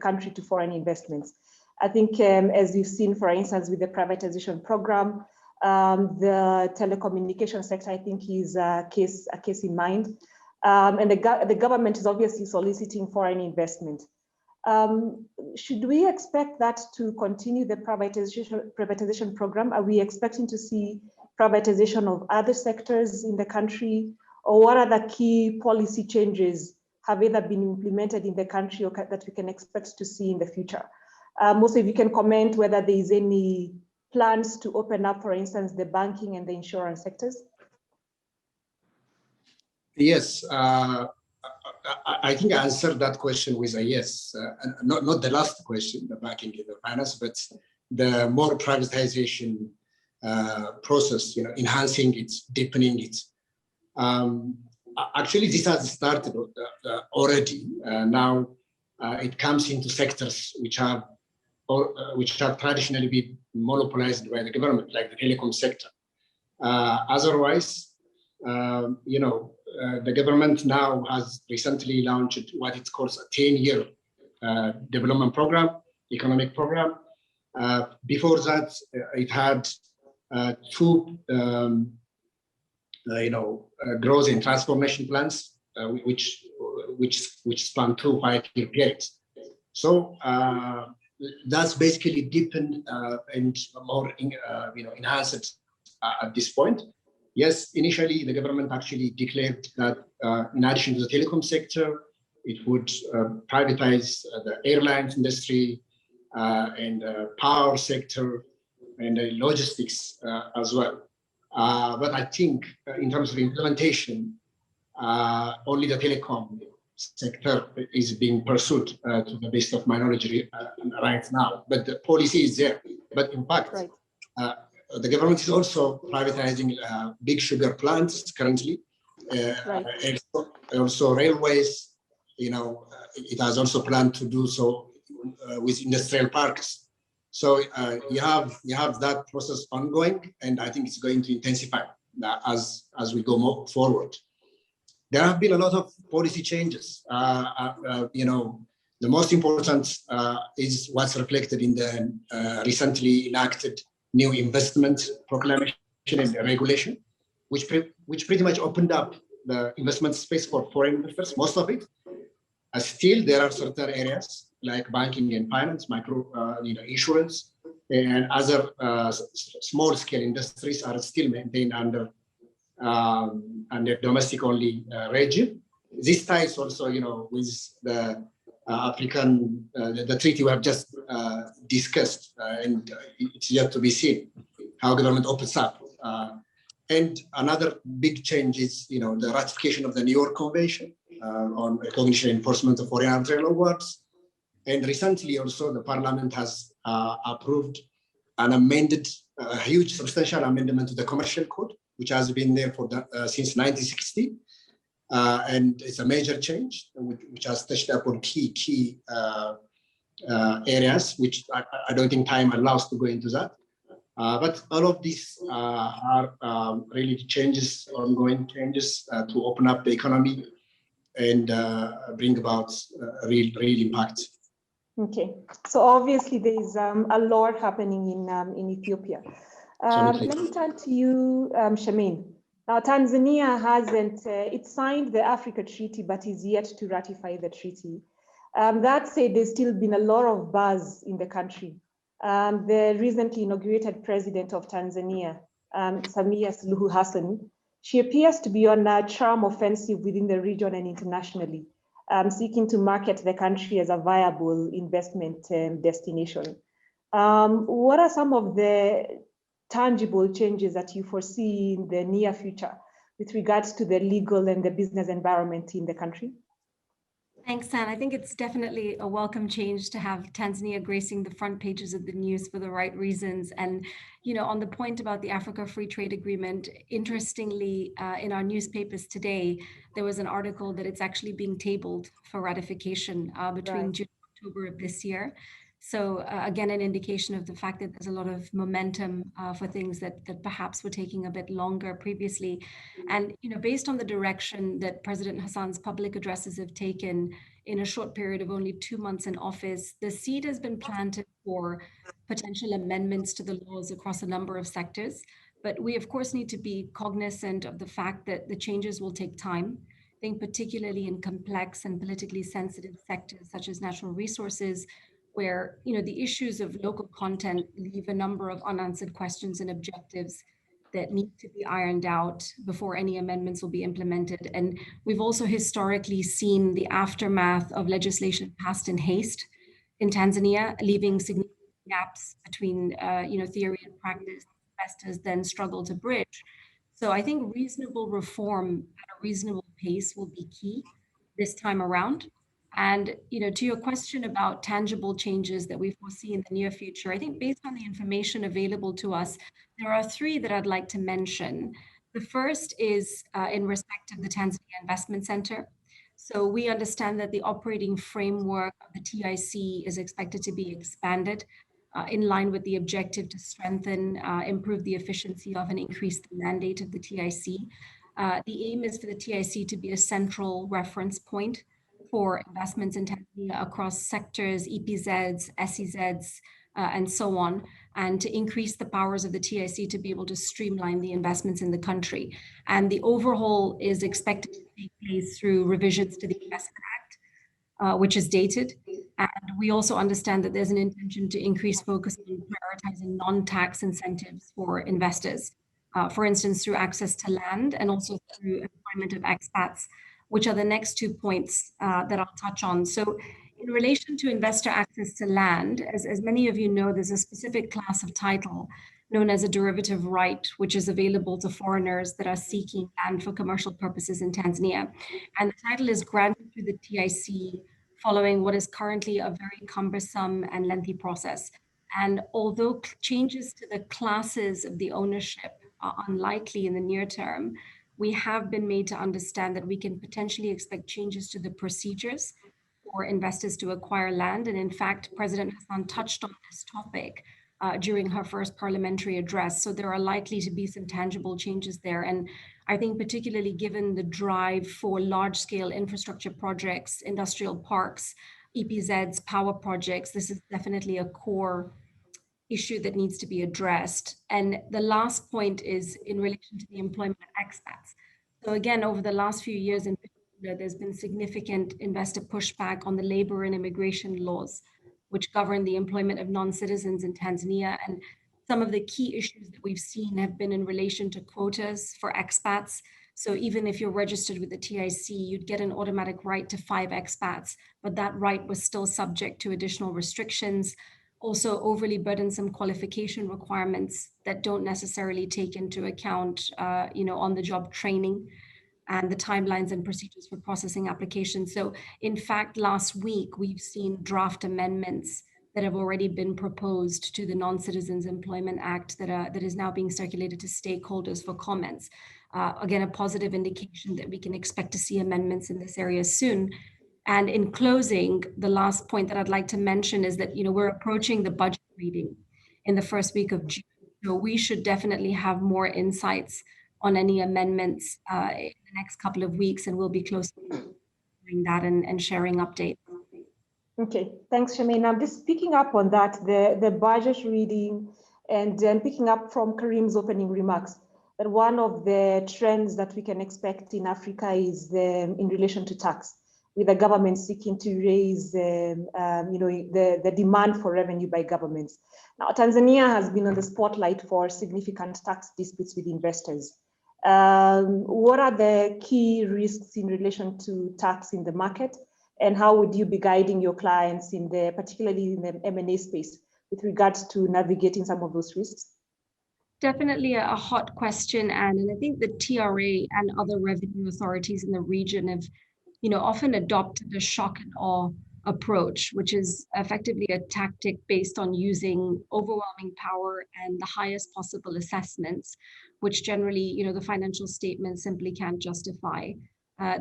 country to foreign investments. I think as we've seen, for instance, with the privatization program, the telecommunication sector, I think, is a case in mind. And the government is obviously soliciting foreign investment. Should we expect that to continue, the privatization program? Are we expecting to see privatization of other sectors in the country? Or what are the key policy changes have either been implemented in the country or that we can expect to see in the future? Also, if you can comment whether there is any plans to open up, for instance, the banking and the insurance sectors? Yes, I think I answered that question with a yes. Not the last question, the banking and the finance, but the more privatization process, enhancing it, deepening it. Actually, this has started already. Now it comes into sectors which have traditionally been monopolized by the government, like the telecom sector. Otherwise, the government now has recently launched what it calls a 10-year development program, economic program. Before that, it had two, growth and transformation plans, which span 2 5-year periods. So that's basically deepened and more, enhanced at this point. Yes, initially the government actually declared that in addition to the telecom sector, it would privatize the airlines industry and power sector and the logistics as well. But I think in terms of implementation, only the telecom sector is being pursued to the best of my knowledge right now. But the policy is there. But in fact, the government is also privatizing big sugar plants currently, and also railways. It has also planned to do so with industrial parks. So you have that process ongoing, and I think it's going to intensify as we go more forward. There have been a lot of policy changes. The most important is what's reflected in the recently enacted new investment proclamation and regulation, which pretty much opened up the investment space for foreign investors, most of it. Still, there are certain areas like banking and finance, insurance, and other small-scale industries are still maintained under domestic-only regime. This ties also, with the African, the treaty we have just discussed, and it's yet to be seen how government opens up. And another big change is, the ratification of the New York Convention on recognition and enforcement of foreign arbitral awards. And recently also the parliament has approved an amended, a huge substantial amendment to the commercial code, which has been there for since 1960. And it's a major change, which has touched upon key areas, which I don't think time allows to go into that. But all of these are really changes, ongoing changes to open up the economy and bring about real impact. Okay, so obviously there is a lot happening in Ethiopia. Let me turn to you, Shamin. Now, Tanzania hasn't, it signed the Africa Treaty, but is yet to ratify the treaty. That said, there's still been a lot of buzz in the country. The recently inaugurated president of Tanzania, Samia Suluhu Hassan, she appears to be on a charm offensive within the region and internationally, seeking to market the country as a viable investment destination. What are some of the tangible changes that you foresee in the near future with regards to the legal and the business environment in the country? Thanks, San. I think it's definitely a welcome change to have Tanzania gracing the front pages of the news for the right reasons. And, you know, on the point about the Africa Free Trade Agreement, interestingly, in our newspapers today, there was an article that it's actually being tabled for ratification between June and October of this year. So again, an indication of the fact that there's a lot of momentum for things that perhaps were taking a bit longer previously. And, you know, based on the direction that President Hassan's public addresses have taken in a short period of only 2 months in office, the seed has been planted for potential amendments to the laws across a number of sectors. But we, of course, need to be cognizant of the fact that the changes will take time. I think particularly in complex and politically sensitive sectors such as natural resources, where, you know, the issues of local content leave a number of unanswered questions and objectives that need to be ironed out before any amendments will be implemented. And we've also historically seen the aftermath of legislation passed in haste in Tanzania, leaving significant gaps between, you know, theory and practice investors then struggle to bridge. So I think reasonable reform at a reasonable pace will be key this time around. And, you know, to your question about tangible changes that we foresee in the near future, I think based on the information available to us, there are 3 that I'd like to mention. The first is in respect of the Tanzania Investment Center. So we understand that the operating framework of the TIC is expected to be expanded in line with the objective to strengthen, improve the efficiency of and increase the mandate of the TIC. The aim is for the TIC to be a central reference point for investments in Tanzania across sectors, EPZs, SEZs, and so on, and to increase the powers of the TIC to be able to streamline the investments in the country. And the overhaul is expected to take place through revisions to the Investment Act, which is dated. And we also understand that there's an intention to increase focus on prioritizing non-tax incentives for investors, for instance, through access to land and also through employment of expats, which are the next 2 points that I'll touch on. So in relation to investor access to land, as many of you know, there's a specific class of title known as a derivative right, which is available to foreigners that are seeking land for commercial purposes in Tanzania. And the title is granted through the TIC following what is currently a very cumbersome and lengthy process. And although changes to the classes of the ownership are unlikely in the near term, we have been made to understand that we can potentially expect changes to the procedures for investors to acquire land. And in fact, President Hassan touched on this topic during her first parliamentary address. So there are likely to be some tangible changes there. And I think particularly given the drive for large-scale infrastructure projects, industrial parks, EPZs, power projects, this is definitely a core issue that needs to be addressed. And the last point is in relation to the employment of expats. So again, over the last few years in particular, there's been significant investor pushback on the labor and immigration laws, which govern the employment of non-citizens in Tanzania. And some of the key issues that we've seen have been in relation to quotas for expats. So even if you're registered with the TIC, you'd get an automatic right to 5 expats, but that right was still subject to additional restrictions. Also overly burdensome qualification requirements that don't necessarily take into account, you know, on-the-job training and the timelines and procedures for processing applications. So in fact, last week, we've seen draft amendments that have already been proposed to the Non-Citizens Employment Act that is now being circulated to stakeholders for comments. Again, a positive indication that we can expect to see amendments in this area soon. And in closing, the last point that I'd like to mention is that, you know, we're approaching the budget reading in the first week of June. So we should definitely have more insights on any amendments in the next couple of weeks, and we'll be closely doing that and sharing updates. Okay, thanks, Charmaine. I'm just picking up on that, the budget reading, and then picking up from Karim's opening remarks, that one of the trends that we can expect in Africa is in relation to tax, with the government seeking to raise the demand for revenue by governments. Now, Tanzania has been on the spotlight for significant tax disputes with investors. What are the key risks in relation to tax in the market? And how would you be guiding your clients particularly in the M&A space with regards to navigating some of those risks? Definitely a hot question, Anne, and I think the TRA and other revenue authorities in the region have, often adopted a shock and awe approach, which is effectively a tactic based on using overwhelming power and the highest possible assessments, which generally, the financial statements simply can't justify.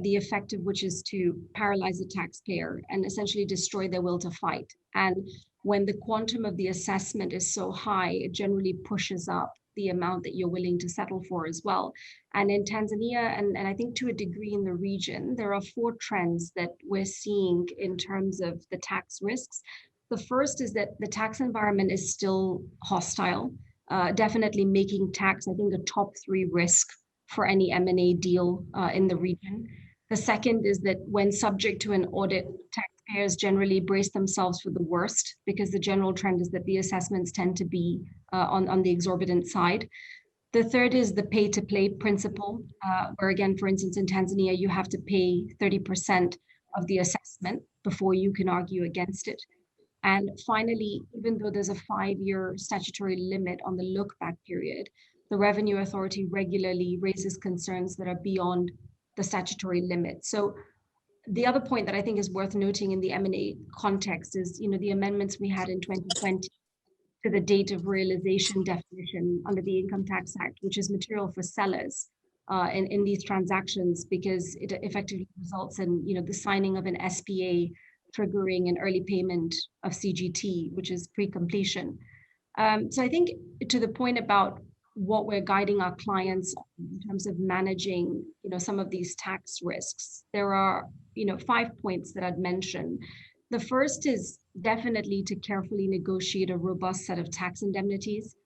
The effect of which is to paralyze the taxpayer and essentially destroy their will to fight. And when the quantum of the assessment is so high, it generally pushes up the amount that you're willing to settle for as well. And in Tanzania, and I think to a degree in the region, there are 4 trends that we're seeing in terms of the tax risks. The first is that the tax environment is still hostile, definitely making tax, I think, a top 3 risk for any M&A deal in the region. The second is that when subject to an audit, taxpayers generally brace themselves for the worst, because the general trend is that the assessments tend to be on the exorbitant side. The third is the pay-to-play principle, where again, for instance, in Tanzania, you have to pay 30% of the assessment before you can argue against it. And finally, even though there's a 5-year statutory limit on the look-back period, the Revenue Authority regularly raises concerns that are beyond the statutory limit. So the other point that I think is worth noting in the M&A context is, the amendments we had in 2020 to the date of realization definition under the Income Tax Act, which is material for sellers in these transactions, because it effectively results in, the signing of an SPA triggering an early payment of CGT, which is pre-completion. So I think to the point about what we're guiding our clients in terms of managing, some of these tax risks, there are, 5 points that I'd mention. The first is definitely to carefully negotiate a robust set of tax indemnities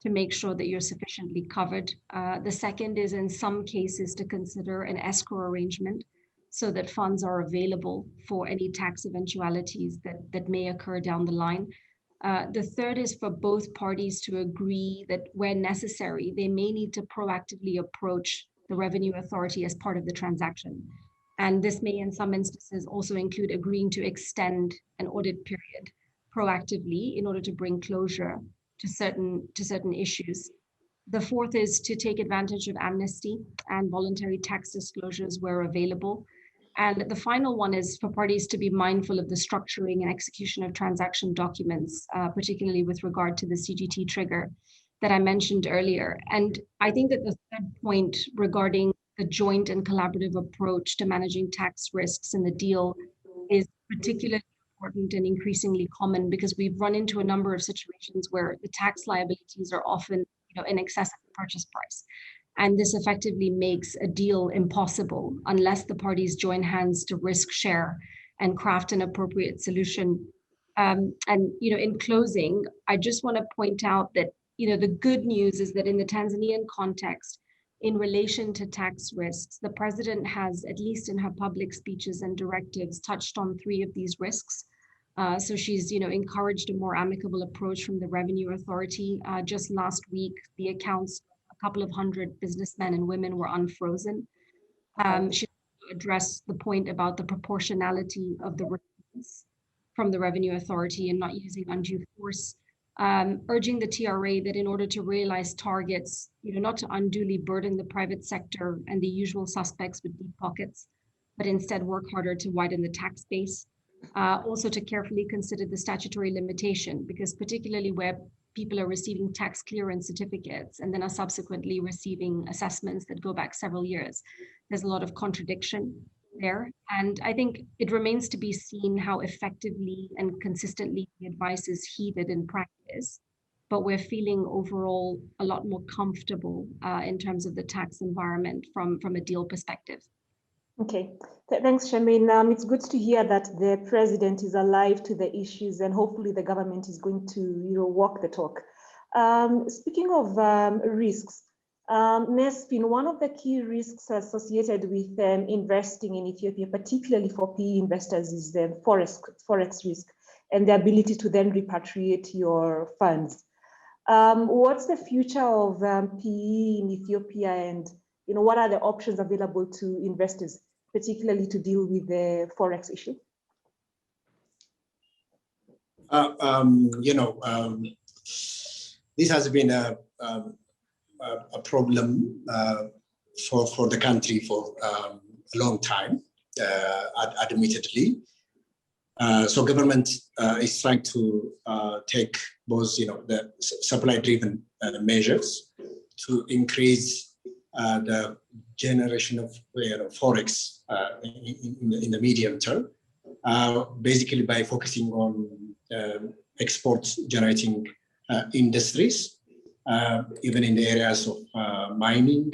to make sure that you're sufficiently covered. The second is in some cases to consider an escrow arrangement so that funds are available for any tax eventualities that may occur down the line. The third is for both parties to agree that where necessary, they may need to proactively approach the Revenue Authority as part of the transaction. And this may in some instances also include agreeing to extend an audit period proactively in order to bring closure to certain issues. The fourth is to take advantage of amnesty and voluntary tax disclosures where available. And the final one is for parties to be mindful of the structuring and execution of transaction documents, particularly with regard to the CGT trigger that I mentioned earlier. And I think that the third point regarding the joint and collaborative approach to managing tax risks in the deal is particularly important and increasingly common, because we've run into a number of situations where the tax liabilities are often, in excess of the purchase price. And this effectively makes a deal impossible unless the parties join hands to risk share and craft an appropriate solution. And in closing, I just want to point out that the good news is that in the Tanzanian context, in relation to tax risks, the president has, at least in her public speeches and directives, touched on 3 of these risks. So she's, encouraged a more amicable approach from the Revenue Authority. Just last week, the accounts, a couple of hundred businessmen and women were unfrozen. She addressed the point about the proportionality of the returns from the Revenue Authority and not using undue force, urging the TRA that in order to realize targets, not to unduly burden the private sector and the usual suspects with deep pockets, but instead work harder to widen the tax base. Also to carefully consider the statutory limitation, because particularly where people are receiving tax clearance certificates and then are subsequently receiving assessments that go back several years, there's a lot of contradiction there. And I think it remains to be seen how effectively and consistently the advice is heeded in practice, but we're feeling overall a lot more comfortable in terms of the tax environment from a deal perspective. Okay, thanks, Charmaine. It's good to hear that the president is alive to the issues, and hopefully the government is going to, walk the talk. Speaking of risks, Nespin, one of the key risks associated with investing in Ethiopia, particularly for PE investors, is the forex risk and the ability to then repatriate your funds. What's the future of PE in Ethiopia, and what are the options available to investors, particularly to deal with the forex issue? This has been a problem for the country for a long time, admittedly. So government is trying to take both, the supply-driven measures to increase the generation of forex in the medium term, basically by focusing on export-generating industries, even in the areas of mining,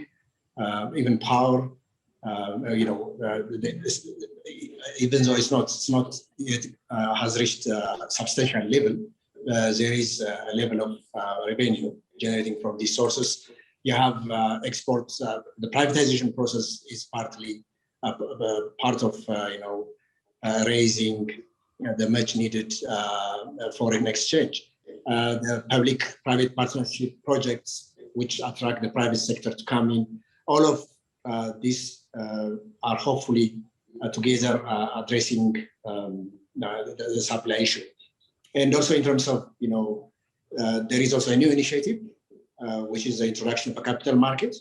even power. Even though it's not yet has reached a substantial level, there is a level of revenue generating from these sources. You have exports. The privatization process is partly part of raising the much needed foreign exchange. The public-private partnership projects which attract the private sector to come in. All of these are hopefully together addressing the supply issue. And also in terms of, there is also a new initiative, which is the introduction of a capital market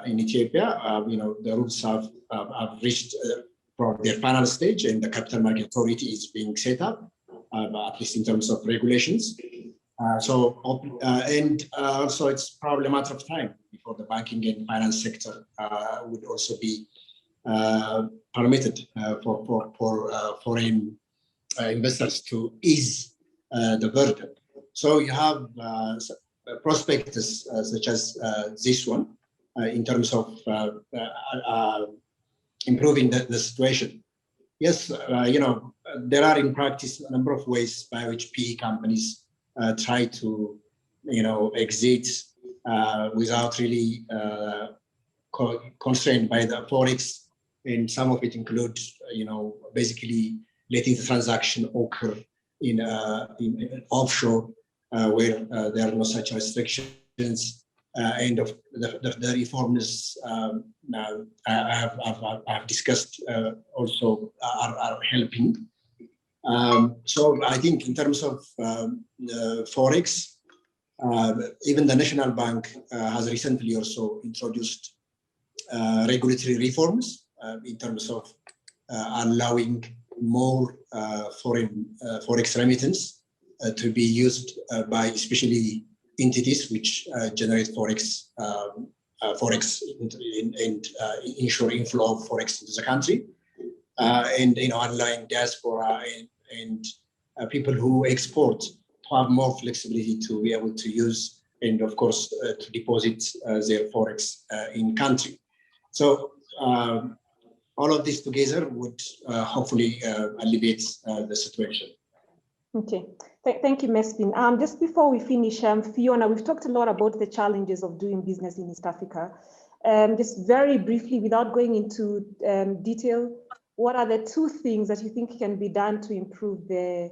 in Ethiopia. The rules have reached from their final stage, and the capital market authority is being set up, at least in terms of regulations. So it's probably a matter of time before the banking and finance sector would also be permitted for foreign investors to ease the burden. So you have prospectus such as this one in terms of improving the situation. Yes, there are in practice a number of ways by which PE companies try to, exit without really constrained by the forex, and some of it include, basically letting the transaction occur in offshore where there are no such restrictions. And of the reforms I've discussed also are helping. So I think in terms of forex, even the National Bank has recently also introduced regulatory reforms in terms of allowing more foreign forex remittance to be used by especially entities which generate forex and ensure inflow of forex into the country, and underlying diaspora and people who export to have more flexibility to be able to use and of course to deposit their forex in country. So all of this together would hopefully alleviate the situation. Okay, thank you, Mespin. Just before we finish, Fiona, we've talked a lot about the challenges of doing business in East Africa. Just very briefly, without going into detail, what are the two things that you think can be done to improve the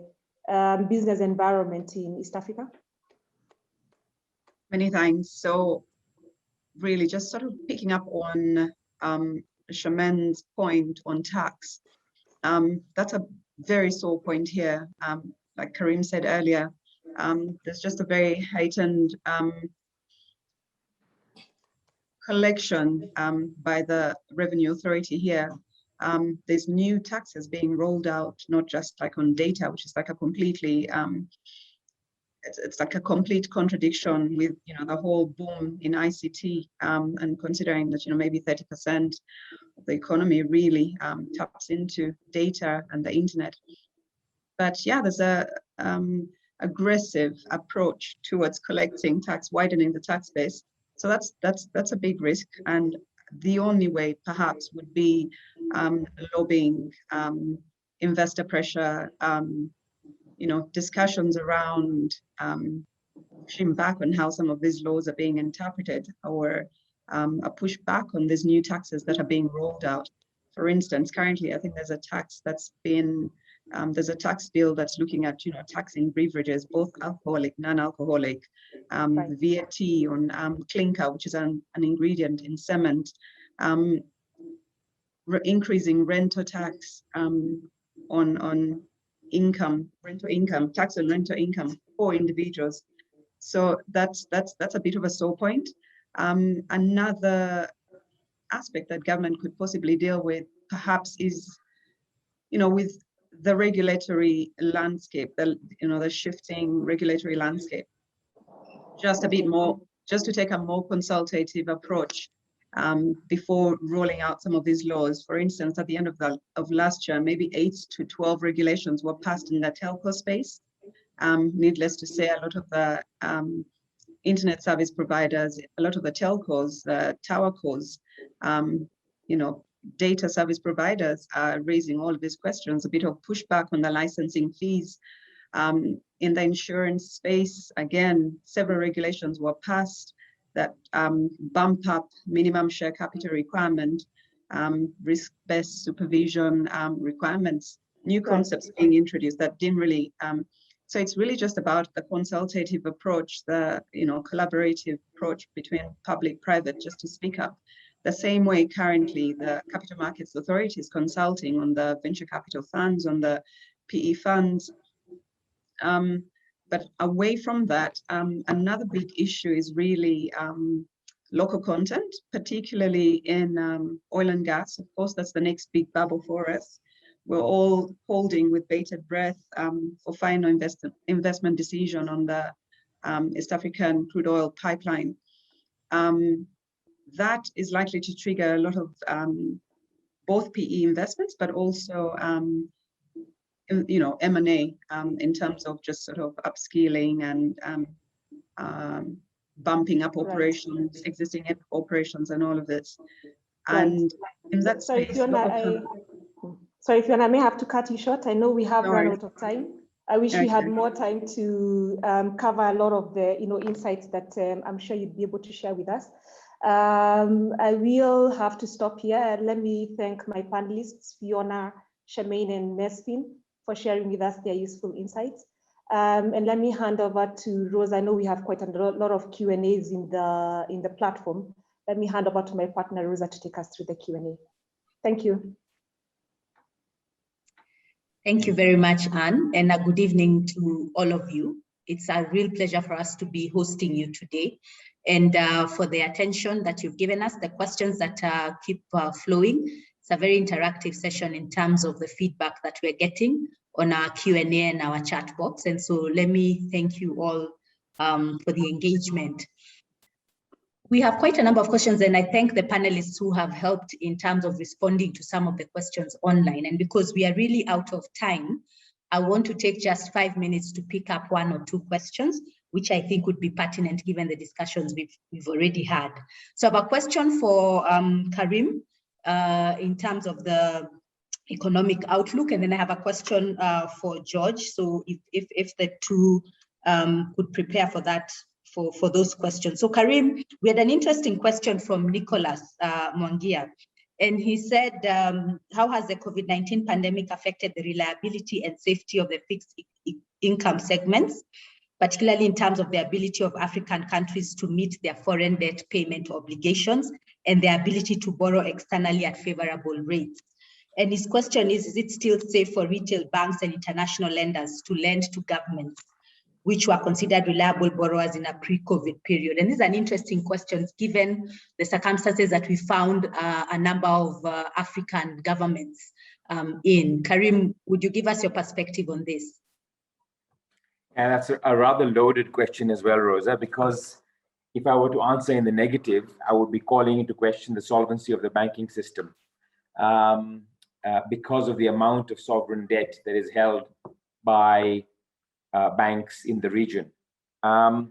business environment in East Africa? Many thanks. So really just sort of picking up on Charmaine's point on tax. That's a very sore point here. Like Karim said earlier, there's just a very heightened collection by the Revenue Authority here. There's new taxes being rolled out, not just like on data, which is like a completely, it's like a complete contradiction with, the whole boom in ICT, and considering that, maybe 30% of the economy really taps into data and the internet. But yeah, there's a aggressive approach towards collecting tax, widening the tax base. So that's a big risk. And the only way perhaps would be lobbying, investor pressure, discussions around pushing back on how some of these laws are being interpreted, or a pushback on these new taxes that are being rolled out. For instance, currently, I think there's a tax that's been, there's a tax bill that's looking at, taxing beverages, both alcoholic, non-alcoholic, VAT on clinker, which is an ingredient in cement, increasing rental tax on income, rental income, tax on rental income for individuals. So that's a bit of a sore point. Another aspect that government could possibly deal with, perhaps, is, with the regulatory landscape, the shifting regulatory landscape, just a bit more, just to take a more consultative approach before rolling out some of these laws. For instance, at the end of last year, maybe 8 to 12 regulations were passed in the telco space. Needless to say, a lot of the internet service providers, a lot of the telcos, the tower cos, data service providers are raising all of these questions, a bit of pushback on the licensing fees. In the insurance space, again, several regulations were passed that bump up minimum share capital requirement, risk-based supervision requirements, new concepts being introduced that didn't really, so it's really just about the consultative approach, the collaborative approach between public, private, just to speak up. The same way currently the Capital Markets Authority is consulting on the venture capital funds, on the PE funds. But away from that, another big issue is really local content, particularly in oil and gas. Of course, that's the next big bubble for us. We're all holding with bated breath for final investment decision on the East African crude oil pipeline. That is likely to trigger a lot of both PE investments, but also M&A in terms of just sort of upskilling and bumping up operations, existing operations, and all of this. And in that space, sorry, Fiona, I may have to cut you short. I know we have run out of time. I wish we had more time to cover a lot of the insights that I'm sure you'd be able to share with us. I will have to stop here. Let me thank my panelists, Fiona, Charmaine, and Mesfin, for sharing with us their useful insights. And let me hand over to Rose. I know we have quite a lot of Q&As in the platform. Let me hand over to my partner, Rosa, to take us through the Q&A. Thank you. Thank you very much, Anne, and a good evening to all of you. It's a real pleasure for us to be hosting you today, and for the attention that you've given us, the questions that keep flowing. It's a very interactive session in terms of the feedback that we're getting on our Q&A and our chat box. And so let me thank you all for the engagement. We have quite a number of questions, and I thank the panelists who have helped in terms of responding to some of the questions online. And because we are really out of time, I want to take just 5 minutes to pick up 1 or 2 questions, which I think would be pertinent given the discussions we've already had. So I have a question for Karim in terms of the economic outlook, and then I have a question for George. So if the two could prepare for that, for those questions. So Karim, we had an interesting question from Nicholas Mwangia, and he said, how has the COVID-19 pandemic affected the reliability and safety of the fixed income segments, particularly in terms of the ability of African countries to meet their foreign debt payment obligations and their ability to borrow externally at favorable rates? And his question is it still safe for retail banks and international lenders to lend to governments which were considered reliable borrowers in a pre-COVID period? And this is an interesting question given the circumstances that we found a number of African governments in. Karim, would you give us your perspective on this? And that's a rather loaded question as well, Rosa, because if I were to answer in the negative, I would be calling into question the solvency of the banking system because of the amount of sovereign debt that is held by banks in the region. I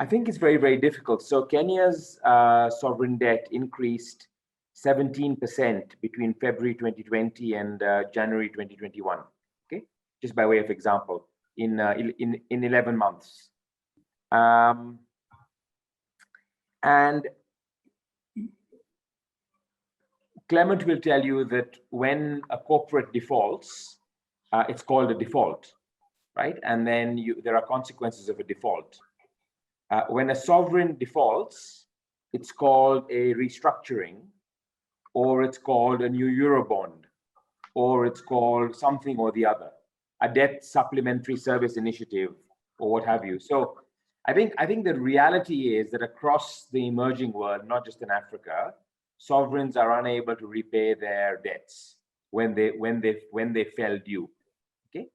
think it's very, very difficult. So Kenya's sovereign debt increased 17% between February 2020 and January 2021. Okay, just by way of example, in 11 months. And Clement will tell you that when a corporate defaults, it's called a default, right? And then there are consequences of a default. When a sovereign defaults, it's called a restructuring, or it's called a new Eurobond, or it's called something or the other, a debt supplementary service initiative, or what have you. So I think the reality is that across the emerging world, not just in Africa, sovereigns are unable to repay their debts when they fell due. Okay,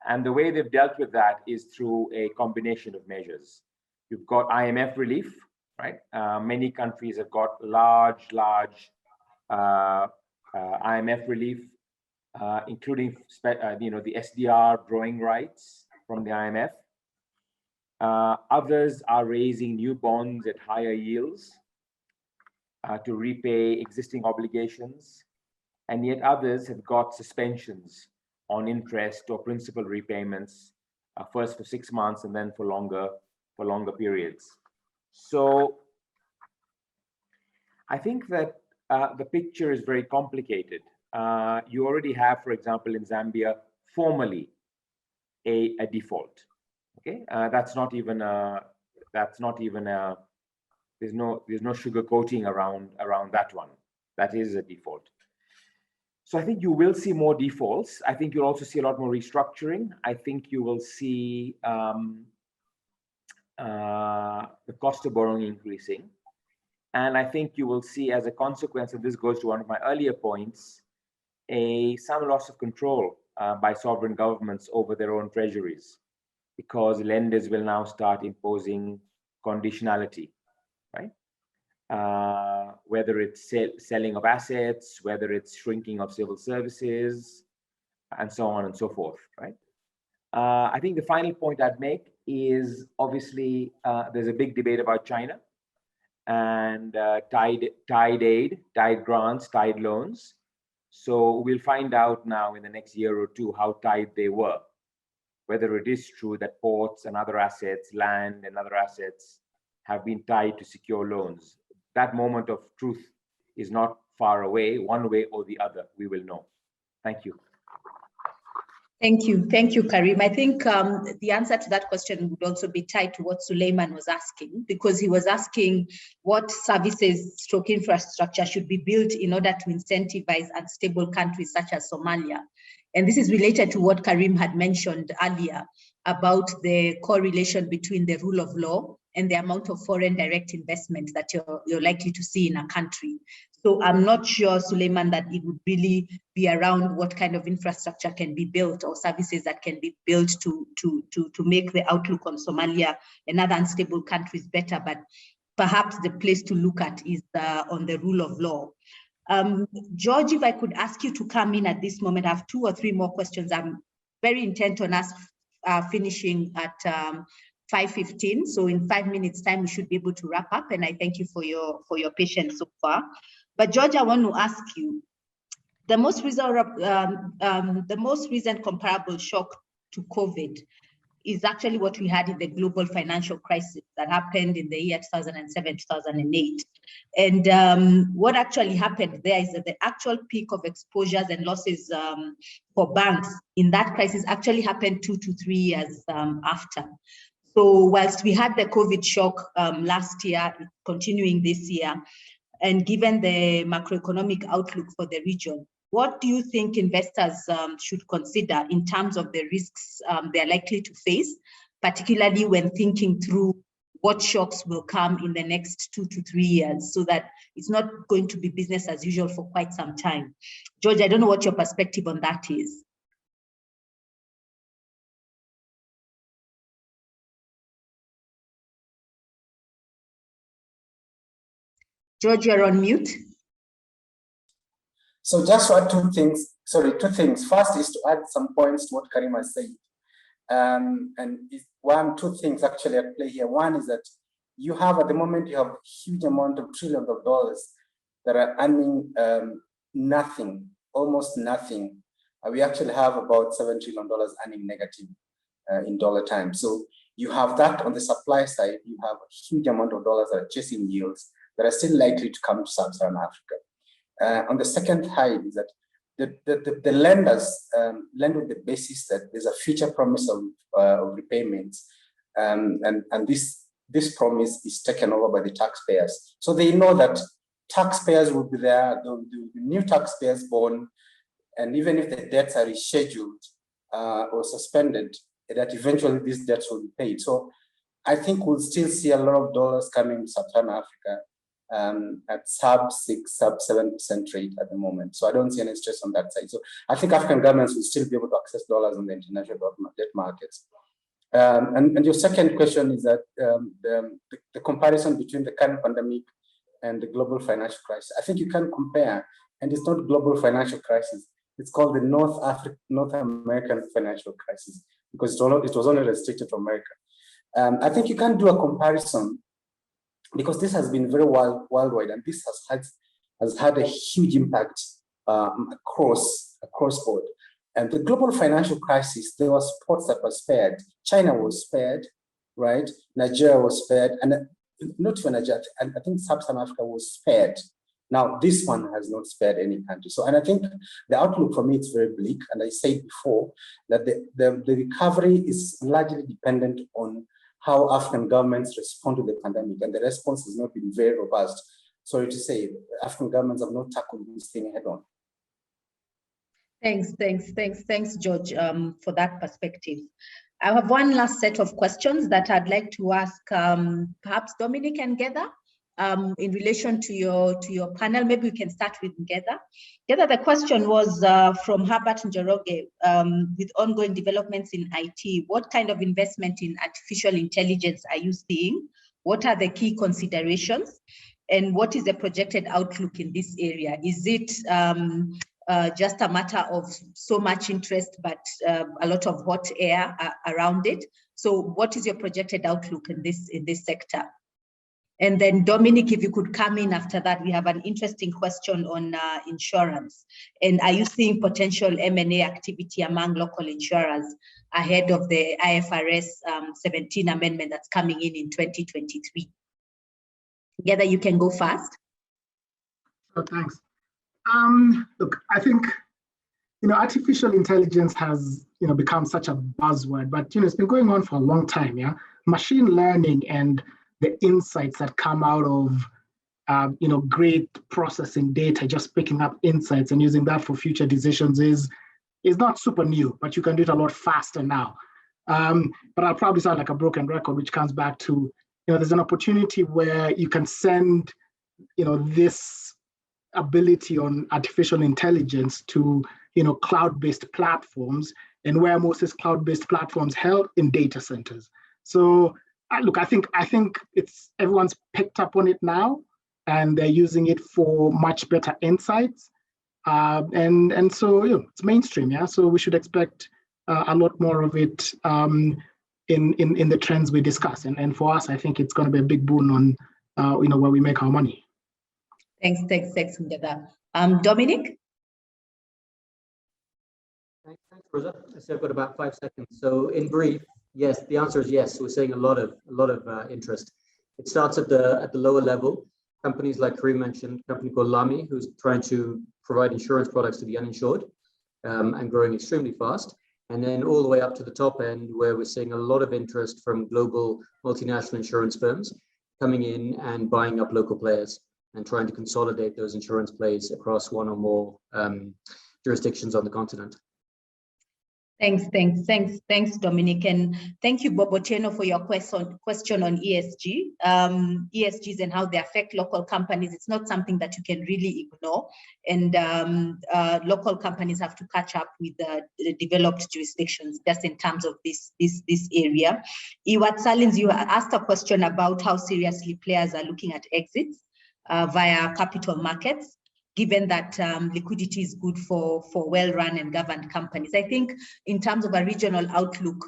and the way they've dealt with that is through a combination of measures. You've got IMF relief, right? Many countries have got large IMF relief, including the SDR drawing rights from the IMF. Others are raising new bonds at higher yields to repay existing obligations, and yet others have got suspensions on interest or principal repayments, first for 6 months and then for longer periods. So I think that the picture is very complicated. You already have, for example, in Zambia, formally a default. Okay, that's not even a there's no sugarcoating around that one. That is a default. So I think you will see more defaults. I think you'll also see a lot more restructuring. I think you will see the cost of borrowing increasing. And I think you will see, as a consequence, and this goes to one of my earlier points, some loss of control by sovereign governments over their own treasuries, because lenders will now start imposing conditionality, right? Whether it's selling of assets, whether it's shrinking of civil services, and so on and so forth, right? I think the final point I'd make is, obviously, there's a big debate about China and tied aid, tied grants, tied loans. So we'll find out now in the next year or two how tied they were, whether it is true that ports and other assets, land and other assets, have been tied to secure loans. That moment of truth is not far away. One way or the other, we will know. Thank you. Thank you, Karim. I think the answer to that question would also be tied to what Suleiman was asking, because he was asking what services stroke infrastructure should be built in order to incentivize unstable countries such as Somalia. And this is related to what Karim had mentioned earlier about the correlation between the rule of law and the amount of foreign direct investment that you're likely to see in a country. So I'm not sure, Suleiman, that it would really be around what kind of infrastructure can be built or services that can be built to make the outlook on Somalia and other unstable countries better. But perhaps the place to look at is on the rule of law. George, if I could ask you to come in at this moment, I have 2 or 3 more questions. I'm very intent on us finishing at 5:15. So in 5 minutes time, we should be able to wrap up. And I thank you for your patience so far. But George, I want to ask you, the most recent comparable shock to COVID is actually what we had in the global financial crisis that happened in the year 2007, 2008. And what actually happened there is that the actual peak of exposures and losses for banks in that crisis actually happened 2 to 3 years after. So whilst we had the COVID shock last year, continuing this year, and given the macroeconomic outlook for the region, what do you think investors should consider in terms of the risks they're likely to face, particularly when thinking through what shocks will come in the next 2 to 3 years, so that it's not going to be business as usual for quite some time? George, I don't know what your perspective on that is. George, you're on mute. So just what two things. First is to add some points to what Karim has said. And two things actually at play here. One is that you have, at the moment, you have a huge amount of trillions of dollars that are earning nothing, almost nothing. We actually have about $7 trillion earning negative in dollar terms. So you have that on the supply side. You have a huge amount of dollars that are chasing yields that are still likely to come to sub-Saharan Africa. On the second side is that the lenders lend on the basis that there's a future promise of repayments, and this promise is taken over by the taxpayers. So they know that taxpayers will be there, there will be new taxpayers born, and even if the debts are rescheduled or suspended, that eventually these debts will be paid. So I think we'll still see a lot of dollars coming to sub-Saharan Africa at sub-6, sub-7% rate at the moment. So I don't see any stress on that side. So I think African governments will still be able to access dollars on the international debt markets. And your second question is that the comparison between the current pandemic and the global financial crisis. I think you can compare, and it's not global financial crisis. It's called the North American financial crisis, because it was only restricted to America. I think you can do a comparison, because this has been very worldwide, and this has had a huge impact across board. And the global financial crisis, there were spots that were spared. China was spared, right? Nigeria was spared, and not for Nigeria, and I think Sub-Saharan Africa was spared. Now, this one has not spared any country. So, and I think the outlook for me is very bleak. And I said before that the recovery is largely dependent on how African governments respond to the pandemic. And the response has not been very robust. Sorry to say, African governments have not tackled this thing head on. Thanks, George, for that perspective. I have one last set of questions that I'd like to ask, perhaps Dominic and Getha, in relation to your panel. Maybe we can start with Getha. Getha, the question was from Herbert Njoroge, with ongoing developments in IT, what kind of investment in artificial intelligence are you seeing? What are the key considerations? And what is the projected outlook in this area? Is it just a matter of so much interest, but a lot of hot air around it? So what is your projected outlook in this sector? And then Dominic, if you could come in after that, we have an interesting question on insurance. And are you seeing potential M&A activity among local insurers ahead of the IFRS 17 amendment that's coming in 2023? Together, you can go fast. Oh, thanks. Look, I think, artificial intelligence has, become such a buzzword, but, it's been going on for a long time, yeah? Machine learning and the insights that come out of, great processing data, just picking up insights and using that for future decisions is not super new, but you can do it a lot faster now. But I'll probably sound like a broken record, which comes back to, there's an opportunity where you can send, this ability on artificial intelligence to, cloud-based platforms, and where most is cloud-based platforms held in data centers. So look, I think it's everyone's picked up on it now, and they're using it for much better insights. And so it's mainstream, yeah. So we should expect a lot more of it in the trends we discuss. And for us, I think it's going to be a big boon on where we make our money. Thanks, Getha. Dominic? Thanks, Rosa. So I've got about 5 seconds. So in brief, yes, the answer is yes. We're seeing a lot of interest. It starts at the lower level. Companies like Karim mentioned, a company called Lamy, who's trying to provide insurance products to the uninsured and growing extremely fast. And then all the way up to the top end, where we're seeing a lot of interest from global multinational insurance firms coming in and buying up local players and trying to consolidate those insurance plays across one or more jurisdictions on the continent. Thanks, Dominic, and thank you, Bobotieno, for your question on ESG. ESGs and how they affect local companies. It's not something that you can really ignore, and local companies have to catch up with the developed jurisdictions just in terms of this area. Iwat Salins, you asked a question about how seriously players are looking at exits via capital markets, given that liquidity is good for well-run and governed companies. I think in terms of a regional outlook,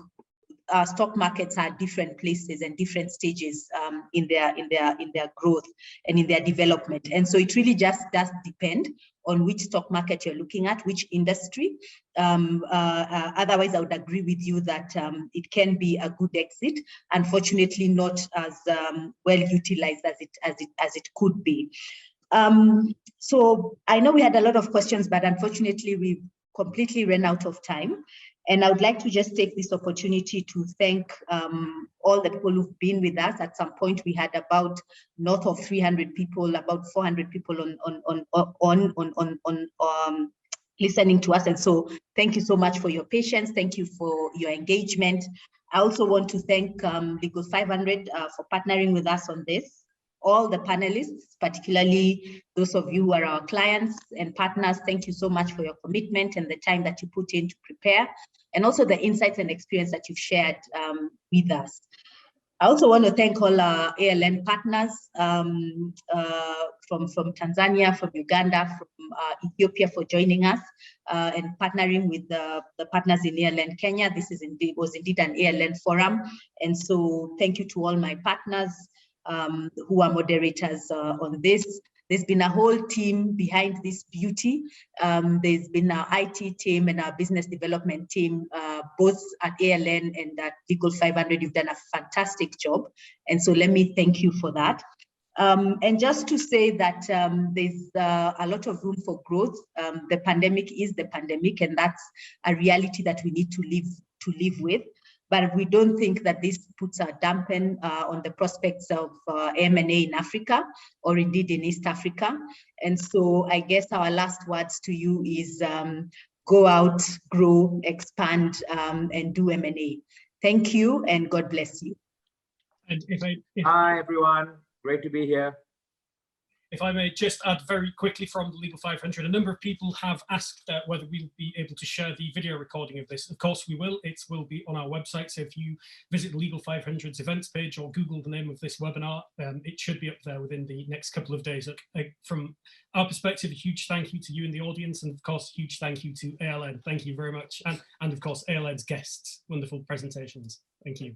stock markets are different places and different stages in their growth and in their development. And so it really just does depend on which stock market you're looking at, which industry. Otherwise, I would agree with you that it can be a good exit. Unfortunately, not as well utilized as it could be. So I know we had a lot of questions, but unfortunately, we completely ran out of time. And I would like to just take this opportunity to thank all the people who've been with us. At some point, we had about north of 300 people, about 400 people on listening to us. And so thank you so much for your patience. Thank you for your engagement. I also want to thank Legal 500 for partnering with us on this. All the panelists, particularly those of you who are our clients and partners, thank you so much for your commitment and the time that you put in to prepare, and also the insights and experience that you've shared with us. I also want to thank all our ALN partners from Tanzania, from Uganda, from Ethiopia for joining us and partnering with the partners in ALN Kenya. This was indeed an ALN forum. And so thank you to all my partners who are moderators on this. There's been a whole team behind this beauty. There's been our IT team and our business development team, both at ALN and at Legal 500. You've done a fantastic job. And so let me thank you for that. And just to say that there's a lot of room for growth. The pandemic is the pandemic, and that's a reality that we need to live with. But we don't think that this puts a dampen on the prospects of M&A in Africa or indeed in East Africa. And so I guess our last words to you is go out, grow, expand, and do M&A. Thank you and God bless you. And hi everyone, great to be here. If I may just add very quickly from the Legal 500, a number of people have asked whether we'll be able to share the video recording of this. Of course we will. It will be on our website. So if you visit the Legal 500's events page or Google the name of this webinar, it should be up there within the next couple of days. From our perspective, a huge thank you to you in the audience, and of course, a huge thank you to ALN. Thank you very much. And of course, ALN's guests. Wonderful presentations. Thank you.